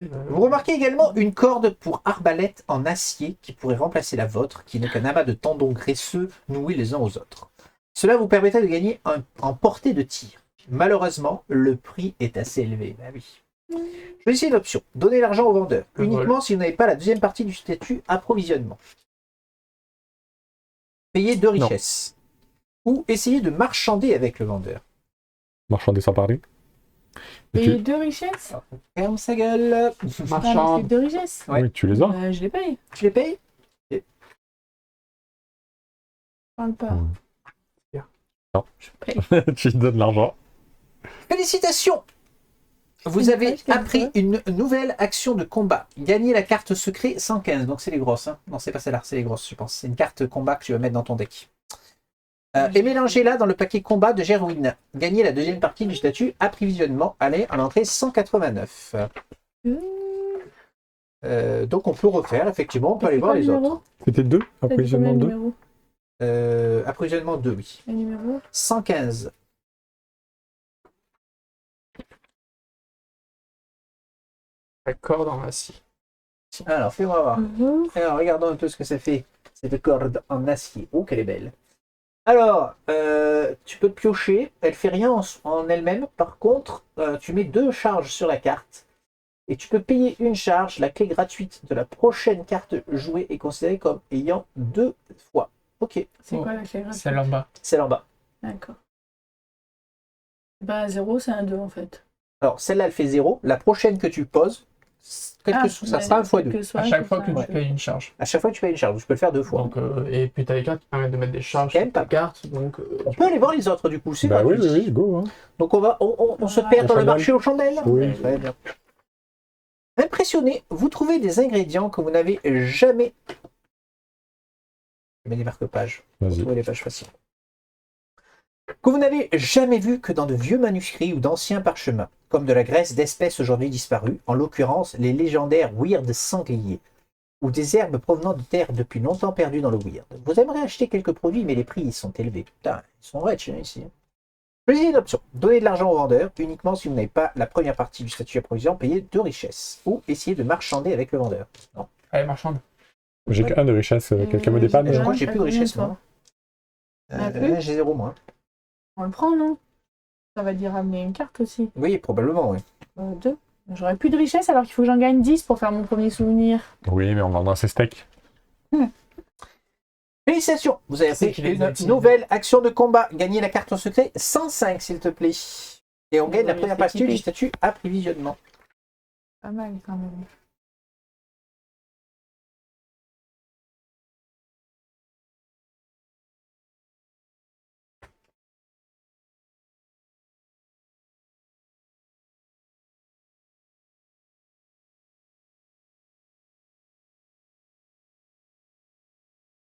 Euh, Vous remarquez également une corde pour arbalète en acier qui pourrait remplacer la vôtre, qui n'est qu'un amas de tendons graisseux noués les uns aux autres. Cela vous permettrait de gagner en portée de tir. Malheureusement, le prix est assez élevé. Bah oui. Choisissez une option. Donnez l'argent au vendeur. Le Uniquement vol. si vous n'avez pas la deuxième partie du statut approvisionnement. Payez 2 richesses. Ou essayez de marchander avec le vendeur. Marchander sans parler. Et et tu... 2 richesses. Ferme sa gueule. Ah, mais Marchand. c'est 2 richesses. Ouais. Oui, tu les as. Je les paye. Tu les payes? Je parle pas. Hmm. Je paye. Tu lui donnes l'argent. Félicitations! Vous Une avez page, quelque appris chose. une nouvelle action de combat. Gagnez la carte secret 115. Donc c'est les grosses. Hein. Non, c'est pas celle-là, c'est les grosses, je pense. C'est une carte combat que tu vas mettre dans ton deck. Et mélangez-la dans le paquet combat de Gerwin. Gagnez la deuxième partie du statut approvisionnement. Allez, à l'entrée 189. Donc on peut refaire, effectivement, on peut aller voir les autres. C'était 2, T'as dit combien approvisionnement de 2. numéros? Approvisionnement 2, oui. Un numéro 115. La corde en acier. Alors, fais-moi voir. Mhm. Alors, regardons un peu ce que ça fait, cette corde en acier. Oh, qu'elle est belle. Alors, tu peux te piocher. Elle fait rien en elle-même. Par contre, tu mets 2 charges sur la carte. Et tu peux payer une charge. La clé gratuite de la prochaine carte jouée est considérée comme ayant 2 fois. Ok, C'est quoi la clé gratuite? Celle en bas. celle en bas. D'accord. Bah, 0, c'est un 2 en fait. Alors, celle-là, elle fait 0. La prochaine que tu poses, ça sera un fois 2. À chaque fois que tu payes une charge. À chaque fois que tu payes une charge, tu peux le faire 2 fois. Donc, et puis t'as les cartes qui permettent de mettre des charges Aime sur ta pas. carte. Donc, On peut aller voir les autres du coup, c'est Bah oui, gratuit. oui, oui, go. Hein. Donc on se Ah, perd dans le chandelles. marché aux chandelles. Oui. Très bien. Impressionné, vous trouvez des ingrédients que vous n'avez jamais. Je mets des marque-pages. Vous Vas-y. trouvez les pages faciles. Que vous n'avez jamais vu que dans de vieux manuscrits ou d'anciens parchemins, comme de la graisse d'espèces aujourd'hui disparues, en l'occurrence les légendaires weird sangliers, ou des herbes provenant de terres depuis longtemps perdues dans le weird. Vous aimeriez acheter quelques produits, mais les prix y sont élevés. Putain, ils sont riches hein, ici. Choisissez une option. Donnez de l'argent au vendeur, uniquement si vous n'avez pas la première partie du statut à provision, payez 2 richesses. Ou essayez de marchander avec le vendeur. Non. allez, marchande. J'ai qu'un de richesse. Quelqu'un me dépanne. Je Ouais, crois que j'ai t'as plus de combien, richesse, toi? moi. Ah, plus J'ai 0 moins. On le prend, non? Ça va dire ramener une carte aussi. Oui, probablement, oui. 2. J'aurais plus de richesse alors qu'il faut que j'en gagne 10 pour faire mon premier souvenir. Oui, mais on vendra ses steaks. Félicitations, vous avez C'est fait qu'il les une active. nouvelle action de combat. Gagnez la carte au secret 105, s'il te plaît. Et on gagne la Oui, première c'est partie équipé. du statut approvisionnement. Pas mal quand même.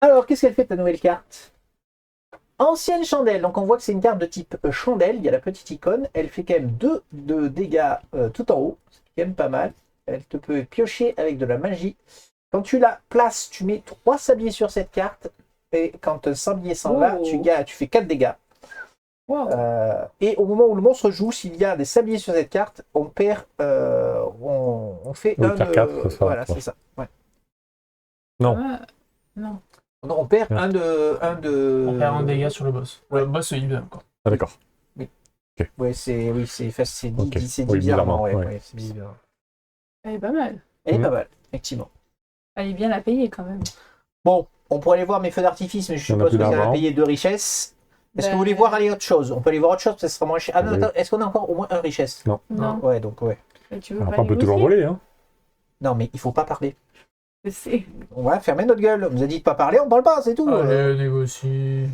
Alors, qu'est-ce qu'elle fait ta nouvelle carte? Ancienne chandelle. Donc, on voit que c'est une carte de type chandelle. Il y a la petite icône. Elle fait quand même 2 de dégâts tout en haut. C'est quand même pas mal. Elle te peut piocher avec de la magie. Quand tu la places, tu mets 3 sabliers sur cette carte. Et quand un sablier s'en va, tu fais 4 dégâts. Wow. Et au moment où le monstre joue, s'il y a des sabliers sur cette carte, on perd. On fait Oui, un perd de. 4, ça, Voilà, quoi. c'est ça. Ouais. Non. Ah, non. Non, on perd Ouais. un de. On perd un dégât sur le boss. Ouais. Le boss, il est encore. Ah, d'accord. Ouais, c'est dit, Ok. c'est dit Oui, bizarrement. bizarrement, Ouais, ouais. ouais, c'est bizarre. Elle est pas mal. Elle est Mhm. pas mal, effectivement. Elle est bien la payer quand même. Bon, on pourrait aller voir mes feux d'artifice, mais je On a suppose plus que ça va d'argent. payer 2 richesses. Est-ce que vous Ben, voulez voir aller autre chose? On peut aller voir autre chose, parce que ça sera moins cher. Ah non, Oui. attends, est-ce qu'on a encore au moins un richesse? Non. Ouais, donc ouais. Et tu veux Alors, pas on peut toujours négocier? voler, hein. Non, mais il faut pas parler. Je sais. On va fermer notre gueule. On nous a dit de pas parler, on parle pas, c'est tout. Allez, négocie.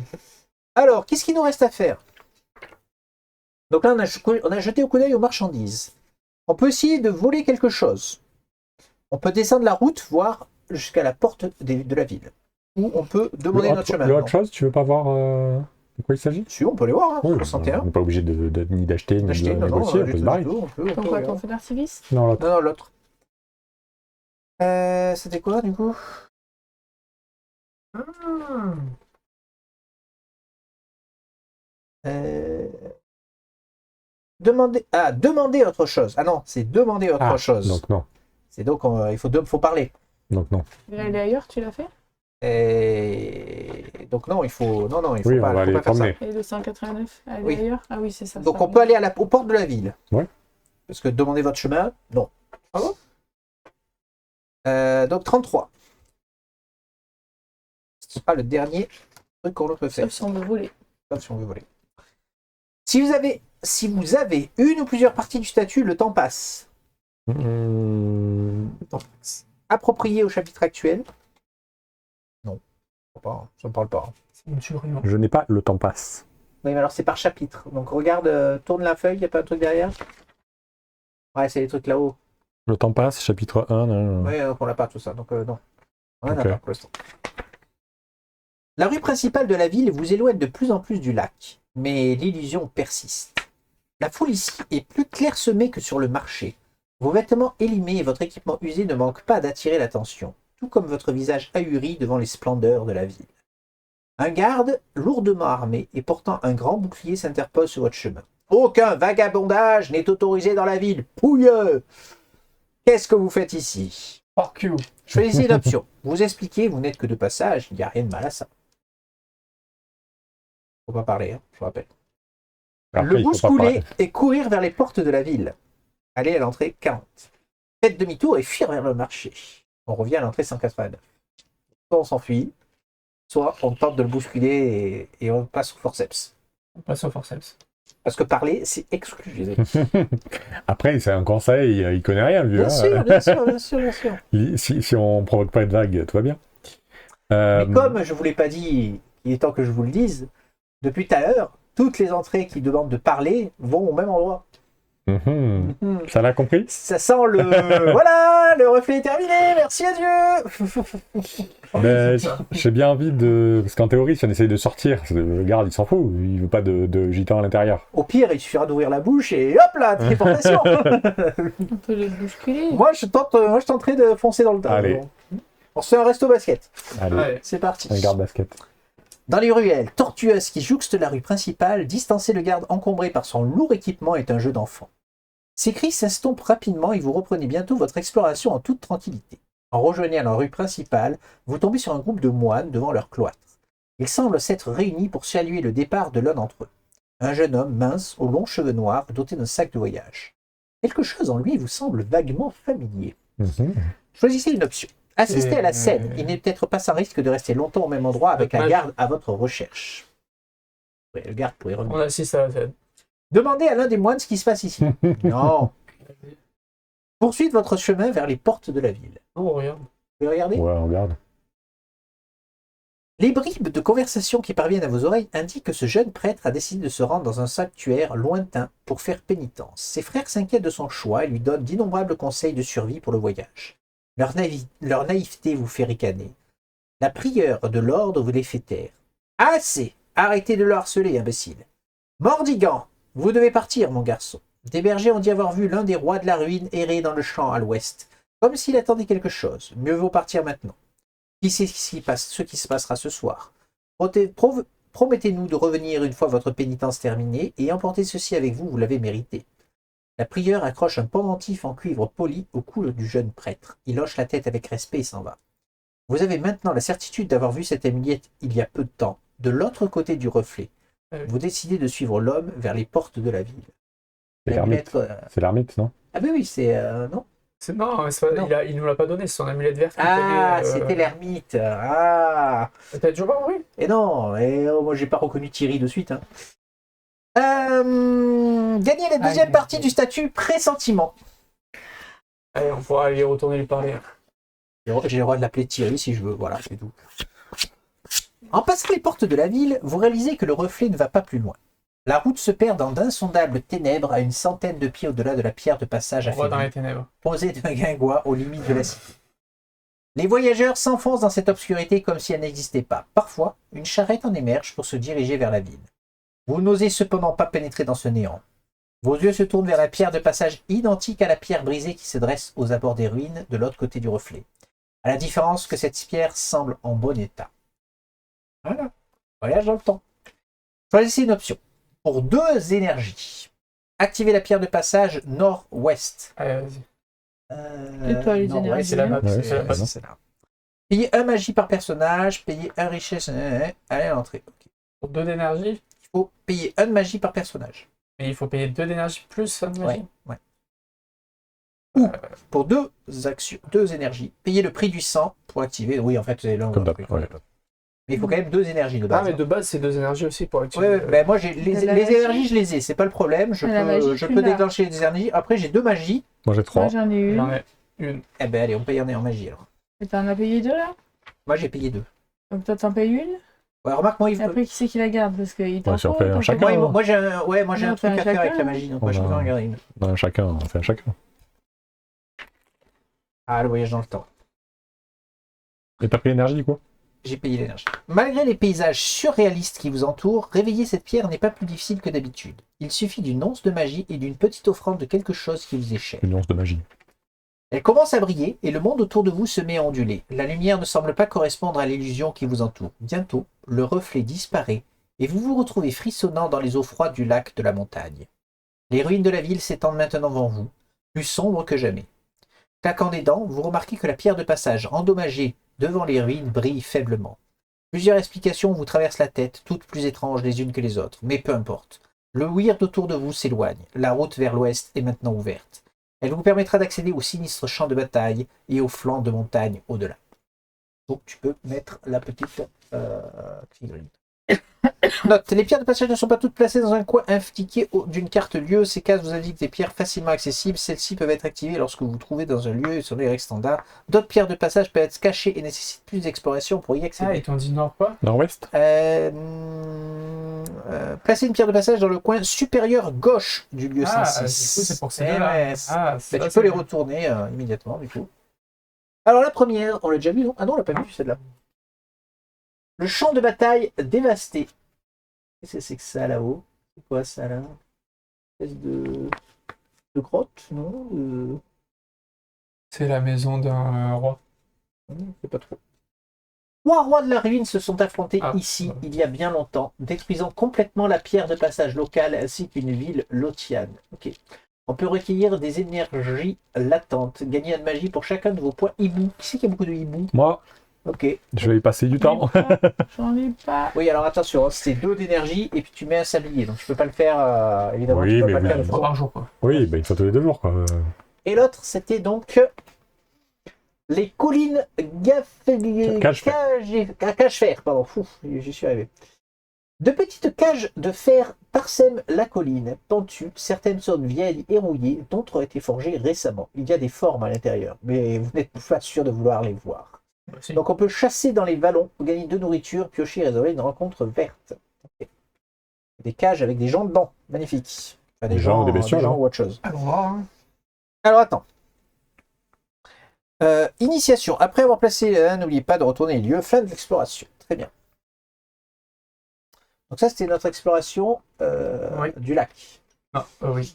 Alors, qu'est-ce qu'il nous reste à faire? Donc là, on a jeté au coup d'œil aux marchandises. On peut essayer de voler quelque chose. On peut descendre la route, voire jusqu'à la porte de la ville. Ou on peut demander notre chemin. Le autre Non. chose, tu veux pas voir de quoi il s'agit? Si, on peut les voir, hein, Oui, 61. on n'est pas obligé ni d'acheter, ni Acheter, de non, non, négocier, on du peut se tout, barrer. du tout, on peut Pourquoi ton regarder. feu d'artifice? Non, l'autre. Non, non, l'autre. C'était quoi, du coup? Euh, demander autre chose. Ah non, c'est demander autre Ah, chose. donc non. C'est donc, faut parler. Donc non. Elle est ailleurs, tu l'as fait? Et donc non, il faut Oui, pas, on va faut aller pas faire ça. promener. Et le 189, elle est Oui. ailleurs? Ah oui, c'est ça. Donc ça on peut aller aux portes de la ville. Ouais. Parce que demander votre chemin, non. Ah bon donc 33. Ce sera le dernier truc qu'on peut faire. Sauf si on veut voler. Sauf si on veut voler. Si vous avez une ou plusieurs parties du statut, le temps passe. Approprié au chapitre actuel. Non, ça me parle pas. C'est une tuerie. hein. Je n'ai pas le temps passe. Oui, mais alors c'est par chapitre. Donc regarde, tourne la feuille, il n'y a pas un truc derrière? Ouais, c'est les trucs là-haut. Le temps passe, chapitre 1. Non. Oui, on l'a pas tout ça, donc non. On en a Ok. pas pour l'instant. La rue principale de la ville vous éloigne de plus en plus du lac, mais l'illusion persiste. La foule ici est plus clairsemée que sur le marché. Vos vêtements élimés et votre équipement usé ne manquent pas d'attirer l'attention, tout comme votre visage ahuri devant les splendeurs de la ville. Un garde, lourdement armé et portant un grand bouclier, s'interpose sur votre chemin. Aucun vagabondage n'est autorisé dans la ville, pouilleux! Qu'est-ce que vous faites ici? Fuck you. Choisissez une option. Vous expliquez, vous n'êtes que de passage, il n'y a rien de mal à ça. Faut pas parler, hein, je vous rappelle. Après, Le il faut pas bousculer parler. et courir vers les portes de la ville. Allez à l'entrée 40. Faites demi-tour et fuir vers le marché. On revient à l'entrée 189. Soit on s'enfuit, soit on tente de le bousculer et on passe au forceps. On passe au forceps. Parce que parler, c'est exclu, les amis. Après, c'est un conseil, il connaît rien, lui. Bien hein. sûr, bien sûr, bien sûr, bien sûr. Si on provoque pas de vague, tout va bien. Mais comme je ne vous l'ai pas dit, il est temps que je vous le dise, depuis tout à l'heure, toutes les entrées qui demandent de parler vont au même endroit. Mhm. Ça l'a compris? Ça sent le... Voilà, le reflet est terminé, merci à Dieu. Mais j'ai bien envie de... Parce qu'en théorie, si on essaye de sortir, le garde, il s'en fout. Il veut pas de gitan à l'intérieur. Au pire, il suffira d'ouvrir la bouche et hop là, téléportation. On peut le bousculer. moi, je tenterai de foncer dans le tas. Allez. On se fait un resto basket. Allez, Ouais. C'est parti. un garde basket. Dans les ruelles tortueuses qui jouxtent la rue principale, distancer le garde encombré par son lourd équipement est un jeu d'enfant. Ces cris s'estompent rapidement et vous reprenez bientôt votre exploration en toute tranquillité. En rejoignant la rue principale, vous tombez sur un groupe de moines devant leur cloître. Ils semblent s'être réunis pour saluer le départ de l'un d'entre eux. Un jeune homme mince, aux longs cheveux noirs, doté d'un sac de voyage. Quelque chose en lui vous semble vaguement familier. Mhm. Choisissez une option. Assister à la scène. Il n'est peut-être pas sans risque de rester longtemps au même endroit avec un garde à votre recherche. Oui, le garde pourrait revenir. On assiste à la scène. Demandez à l'un des moines ce qui se passe ici. Non. Poursuivez votre chemin vers les portes de la ville. Oh, regarde. Vous pouvez regarder? Ouais, on regarde. Les bribes de conversation qui parviennent à vos oreilles indiquent que ce jeune prêtre a décidé de se rendre dans un sanctuaire lointain pour faire pénitence. Ses frères s'inquiètent de son choix et lui donnent d'innombrables conseils de survie pour le voyage. Leur naïveté vous fait ricaner. La prieure de l'ordre vous les fait taire. Assez! Arrêtez de le harceler, imbécile. Mordigan, vous devez partir, mon garçon. Des bergers ont dit avoir vu l'un des rois de la ruine errer dans le champ à l'ouest, comme s'il attendait quelque chose. Mieux vaut partir maintenant. Qui sait ce qui se passera ce soir? Promettez-nous de revenir une fois votre pénitence terminée et emporter ceci avec vous, vous l'avez mérité. La prieure accroche un pendentif en cuivre poli au cou du jeune prêtre. Il hoche la tête avec respect et s'en va. Vous avez maintenant la certitude d'avoir vu cette amulette il y a peu de temps, de l'autre côté du reflet. Vous décidez de suivre l'homme vers les portes de la ville. C'est l'ermite. C'est l'ermite, non? Ah ben oui, c'est... non. Non, il nous l'a pas donné, c'est son amulette verte. Ah, c'était l'ermite. Ah. T'as toujours pas compris? Et non, moi j'ai pas reconnu Thierry de suite. Hein. Gagner la deuxième partie du statut pressentiment. Allez, on pourra aller retourner lui parler. J'ai le droit de l'appeler Thierry si je veux, voilà, c'est tout. En passant les portes de la ville, vous réalisez que le reflet ne va pas plus loin. La route se perd dans d'insondables ténèbres à une centaine de pieds au-delà de la pierre de passage On va dans affaiblie, les ténèbres. posée d'un guingois aux limites de la cité. Les voyageurs s'enfoncent dans cette obscurité comme si elle n'existait pas. Parfois, une charrette en émerge pour se diriger vers la ville. Vous n'osez cependant pas pénétrer dans ce néant. Vos yeux se tournent vers la pierre de passage identique à la pierre brisée qui se dresse aux abords des ruines de l'autre côté du reflet. À la différence que cette pierre semble en bon état. Voilà. Voyage dans le temps. Choisissez une option. Pour 2 énergies, activez la pierre de passage nord-ouest. Allez, vas-y. Et toi, les nord-ouest, énergies, c'est la map, Ouais, c'est la map. c'est là. Payez 1 magie par personnage, payez 1 richesse. Allez à l'entrée. Okay. Pour 2 d'énergie, Il faut payer 1 magie par personnage. mais il faut payer 2 d'énergie plus 1 de magie. Ouais. Ou pour 2 actions, 2 énergies, payez le prix du sang pour activer. Oui, en fait, c'est l'un ou Comme l'autre. d'hab, ouais. Mais il faut quand même 2 énergies de Ah, base. mais de base, c'est 2 énergies aussi pour activer. Ouais, ben moi j'ai les la magie. énergies, je les ai, c'est pas le problème. Je La magie, je tu peux l'as. déclencher les énergies. Après, j'ai 2 magies. Moi j'ai 3. Moi, j'en ai J'en une. ai une. Eh ben allez, on paye en magie alors. Et t'en as payé 2 là? Moi j'ai payé 2. Donc toi, t'en payes une? Ouais, remarque, moi il Et après, qui c'est qui la garde? Parce qu'il t'en Ouais, si on faut, fait un t'en chacun, faut. moi j'ai un On truc fait à un faire avec chacun, la magie, donc moi On je a- préfère en garder une. On fait un chacun. Ah, le voyage dans le temps. Et t'as pris l'énergie du coup? J'ai payé l'énergie. Malgré les paysages surréalistes qui vous entourent, réveiller cette pierre n'est pas plus difficile que d'habitude. Il suffit d'une once de magie et d'une petite offrande de quelque chose qui vous est cher. Une once de magie. Elle commence à briller et le monde autour de vous se met à onduler. La lumière ne semble pas correspondre à l'illusion qui vous entoure. Bientôt, le reflet disparaît et vous vous retrouvez frissonnant dans les eaux froides du lac de la montagne. Les ruines de la ville s'étendent maintenant devant vous, plus sombres que jamais. Claquant des dents, vous remarquez que la pierre de passage endommagée devant les ruines brille faiblement. Plusieurs explications vous traversent la tête, toutes plus étranges les unes que les autres, mais peu importe. Le weird autour de vous s'éloigne. La route vers l'ouest est maintenant ouverte. Elle vous permettra d'accéder au sinistre champ de bataille et aux flancs de montagne au-delà. Donc tu peux mettre la petite figurine. Note, les pierres de passage ne sont pas toutes placées dans un coin indiqué d'une carte lieu. Ces cases vous indiquent des pierres facilement accessibles. Celles-ci peuvent être activées lorsque vous vous trouvez dans un lieu sur les règles standards. D'autres pierres de passage peuvent être cachées et nécessitent plus d'exploration pour y Ah, accéder. ils t'ont dit nord quoi? Nord-ouest? Placez une pierre de passage dans le coin supérieur gauche du lieu Ah, du coup, 106. c'est pour ces Eh deux-là. ouais, Ah, c'est bah, là, tu peux c'est les bien. retourner immédiatement du coup. Alors la première, on l'a déjà vu, non? Ah non, on l'a pas vu celle-là. Le champ de bataille dévasté. Qu'est-ce que c'est que ça là-haut? C'est quoi ça là? Une espèce de grotte, non? C'est la maison d'un roi. Je sais pas trop. 3 rois de la ruine se sont affrontés Ah, ici ouais. il y a bien longtemps, détruisant complètement la pierre de passage locale ainsi qu'une ville lotiane. Ok. On peut recueillir des énergies latentes. Gagner de magie pour chacun de vos points hibou. Qui c'est qui a beaucoup de hibou? Moi, Ok. je vais y passer du temps. J'en ai pas. Oui, alors attention, hein, c'est 2 d'énergie et puis tu mets un sablier. Donc je peux pas le faire, évidemment. Oui, tu peux mais pas le oui. faire une Une fois. fois par jour quoi. Oui, bah, une fois tous les 2 jours quoi. Et l'autre, c'était donc les collines Cache-fer, pardon. J'y suis arrivé. De petites cages de fer parsèment la colline pentue. Certaines sont vieilles et rouillées, d'autres ont été forgées récemment. Il y a des formes à l'intérieur, mais vous n'êtes pas sûr de vouloir les voir. Si. Donc on peut chasser dans les vallons, gagner de nourriture, piocher et réserver une rencontre verte. Ok. Des cages avec des gens dedans, magnifique. Enfin, Des gens ou des bestioles, hein. ou autre chose. Allons voir. Hein. Alors attends. Initiation. Après avoir placé, n'oubliez pas de retourner les lieux. Fin de l'exploration. Très bien. Donc ça, c'était notre exploration du lac. Ah, oui.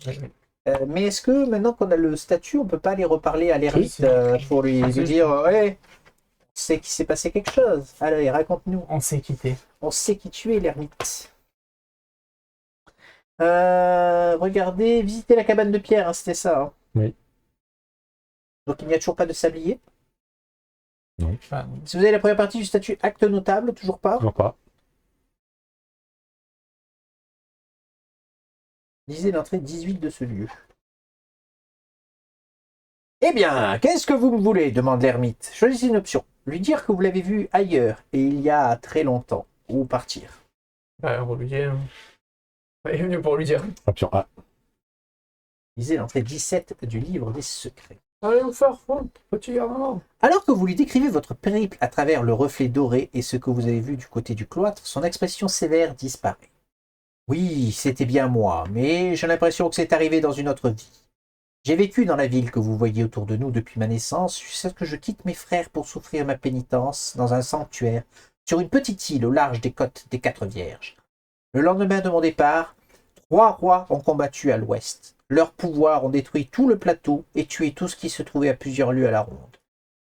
Mais est-ce que maintenant qu'on a le statut, on peut pas aller reparler à l'ermite Si. pour lui dire ouais, on sait qu'il s'est passé quelque chose. Allez, raconte-nous. On s'est quitté. On sait qui tu es, l'ermite. Regardez, visitez la cabane de pierre, hein, c'était ça. Hein. Oui. Donc il n'y a toujours pas de sablier. Enfin, Si vous avez la première partie du statut acte notable, toujours pas. Toujours pas. Lisez l'entrée 18 de ce lieu. Eh bien, qu'est-ce que vous me voulez demande l'ermite. Choisissez une option. Lui dire que vous l'avez vu ailleurs et il y a très longtemps. Ou partir. on va lui dire. Il est venu pour lui dire. Option A. Lisez l'entrée 17 du livre des secrets. Allez nous faire foutre, petit garçon. Alors que vous lui décrivez votre périple à travers le reflet doré et ce que vous avez vu du côté du cloître, son expression sévère disparaît. Oui, c'était bien moi, mais j'ai l'impression que c'est arrivé dans une autre vie. J'ai vécu dans la ville que vous voyez autour de nous depuis ma naissance, jusqu'à ce que je quitte mes frères pour souffrir ma pénitence dans un sanctuaire, sur une petite île au large des côtes des 4 Vierges. Le lendemain de mon départ, 3 rois ont combattu à l'ouest. Leurs pouvoirs ont détruit tout le plateau et tué tout ce qui se trouvait à plusieurs lieues à la ronde.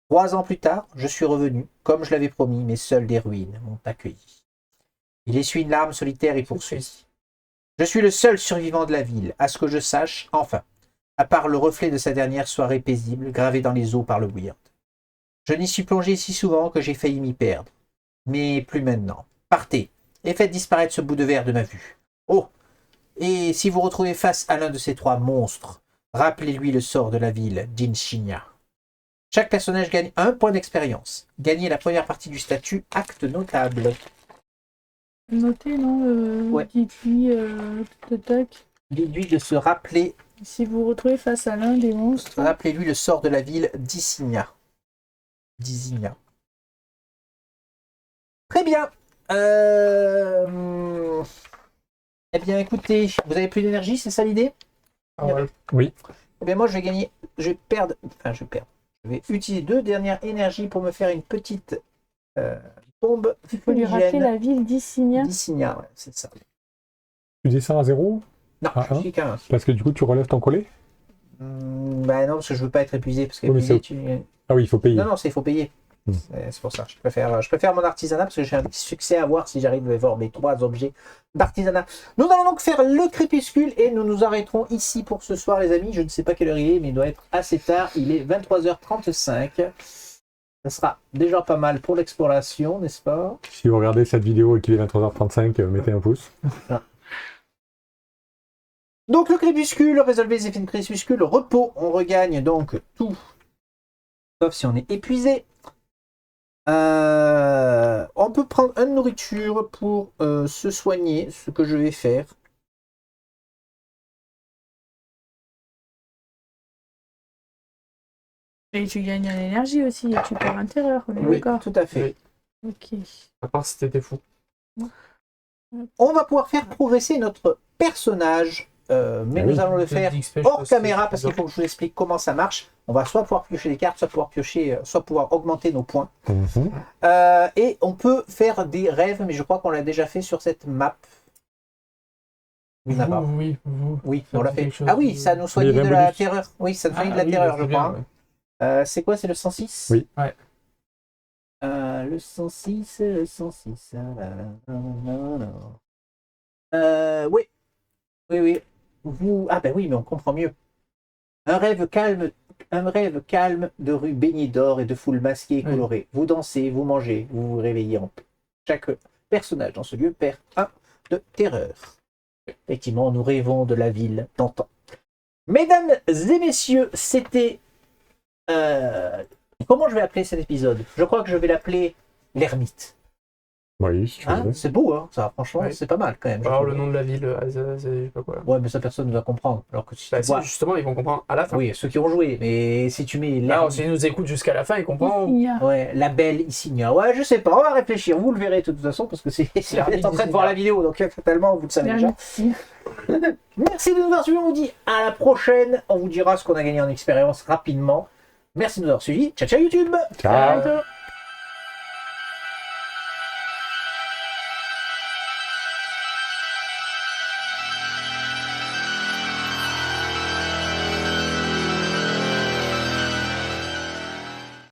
3 ans plus tard, je suis revenu, comme je l'avais promis, mais seules des ruines m'ont accueilli. Il essuie une larme solitaire et poursuit. Je suis le seul survivant de la ville, à ce que je sache, enfin, à part le reflet de sa dernière soirée paisible, gravée dans les eaux par le Weird. Je n'y suis plongé si souvent que j'ai failli m'y perdre. Mais plus maintenant. Partez, et faites disparaître ce bout de verre de ma vue. Oh, et si vous retrouvez face à l'un de ces 3 monstres, rappelez-lui le sort de la ville d'Inshinya. Chaque personnage gagne 1 point d'expérience. Gagnez la première partie du statut acte notable. Notez, non Ouais. Dites-lui, tac. Dites-lui de se rappeler, Si vous vous retrouvez face à l'un des monstres, rappelez-lui le sort de la ville d'Isigna. D'Isigna. Très bien. Eh bien, écoutez, vous avez plus d'énergie, c'est ça l'idée? Ah, ouais. Oui. Eh bien, moi, je vais gagner, je vais perdre. Je vais utiliser 2 dernières énergies pour me faire une petite bombe il faut lui rappeler la ville d'Isigna. d'Isigna, ouais, c'est ça. Tu descends à 0 Non, Ah, je suis qu'à 1. parce que du coup tu relèves ton collet. Bah non, parce que je veux pas être épuisé, parce que Oui, mais épuisé, c'est- Ah oui, il faut payer. Non, il faut payer. Hmm. C'est pour ça. Je préfère mon artisanat parce que j'ai un petit succès à voir si j'arrive à voir mes 3 objets d'artisanat. Nous allons donc faire le crépuscule et nous nous arrêterons ici pour ce soir, les amis. Je ne sais pas quelle heure il est, mais il doit être assez tard. Il est 23h35. Ça sera déjà pas mal pour l'exploration, n'est-ce pas? Si vous regardez cette vidéo et qu'il est 23h35, mettez un pouce. Donc le crépuscule, résolvez les effets de crépuscule, repos, on regagne donc tout, sauf si on est épuisé. On peut prendre une nourriture pour se soigner, ce que je vais faire. Et tu gagnes en énergie aussi, et tu perds en terreur, on est Oui, d'accord. tout à fait. Oui. Ok. À part si t'étais fou. On va pouvoir faire progresser notre personnage, mais Ah nous oui. allons le faire d'XP, hors je sais, caméra parce qu'il faut que je vous explique comment ça marche. On va soit pouvoir piocher des cartes, soit pouvoir augmenter nos points. Mhm. Et on peut faire des rêves, mais je crois qu'on l'a déjà fait sur cette map. On n'a pas. Vous. Oui, Ça on l'a fait fait. quelque chose Ah oui, de- ça nous soigne Oui, de la Rimbolus. terreur. Oui, ça nous soigne de la oui, terreur, bah, je c'est crois. bien, hein. C'est quoi, c'est le 106? Oui. Ouais. Le 106, le 106. Oui. Oui. Ah ben oui, mais on comprend mieux. Un rêve calme de rue baignée d'or et de foules masquées et Oui. colorées. Vous dansez, vous mangez, vous vous réveillez en paix. Chaque personnage dans ce lieu perd 1 de terreur. Effectivement, nous rêvons de la ville d'antan. Mesdames et messieurs, c'était... Comment je vais appeler cet épisode? Je crois que je vais l'appeler l'ermite. Oui, si tu Hein, veux. c'est beau, hein, ça, franchement, Oui. c'est pas mal quand même. je Alors trouve. le nom de la ville, je sais pas quoi. Ouais, mais ça, personne ne va comprendre. Alors que si Bah, tu vois... si, justement, ils vont comprendre à la fin. Oui, ceux qui ont joué, mais si tu mets Alors, l'ermite... s'ils nous écoutent jusqu'à la fin, ils comprennent. Isigna. Ouais, la belle Isigna. Ouais, je sais pas, on va réfléchir. Vous le verrez de toute façon parce que c'est vous êtes en train de voir la vidéo, donc fatalement, vous le savez déjà. Merci de nous avoir suivis. On vous dit à la prochaine. On vous dira ce qu'on a gagné en expérience rapidement. Merci de nous avoir suivis. Ciao, ciao YouTube. Ciao. À bientôt.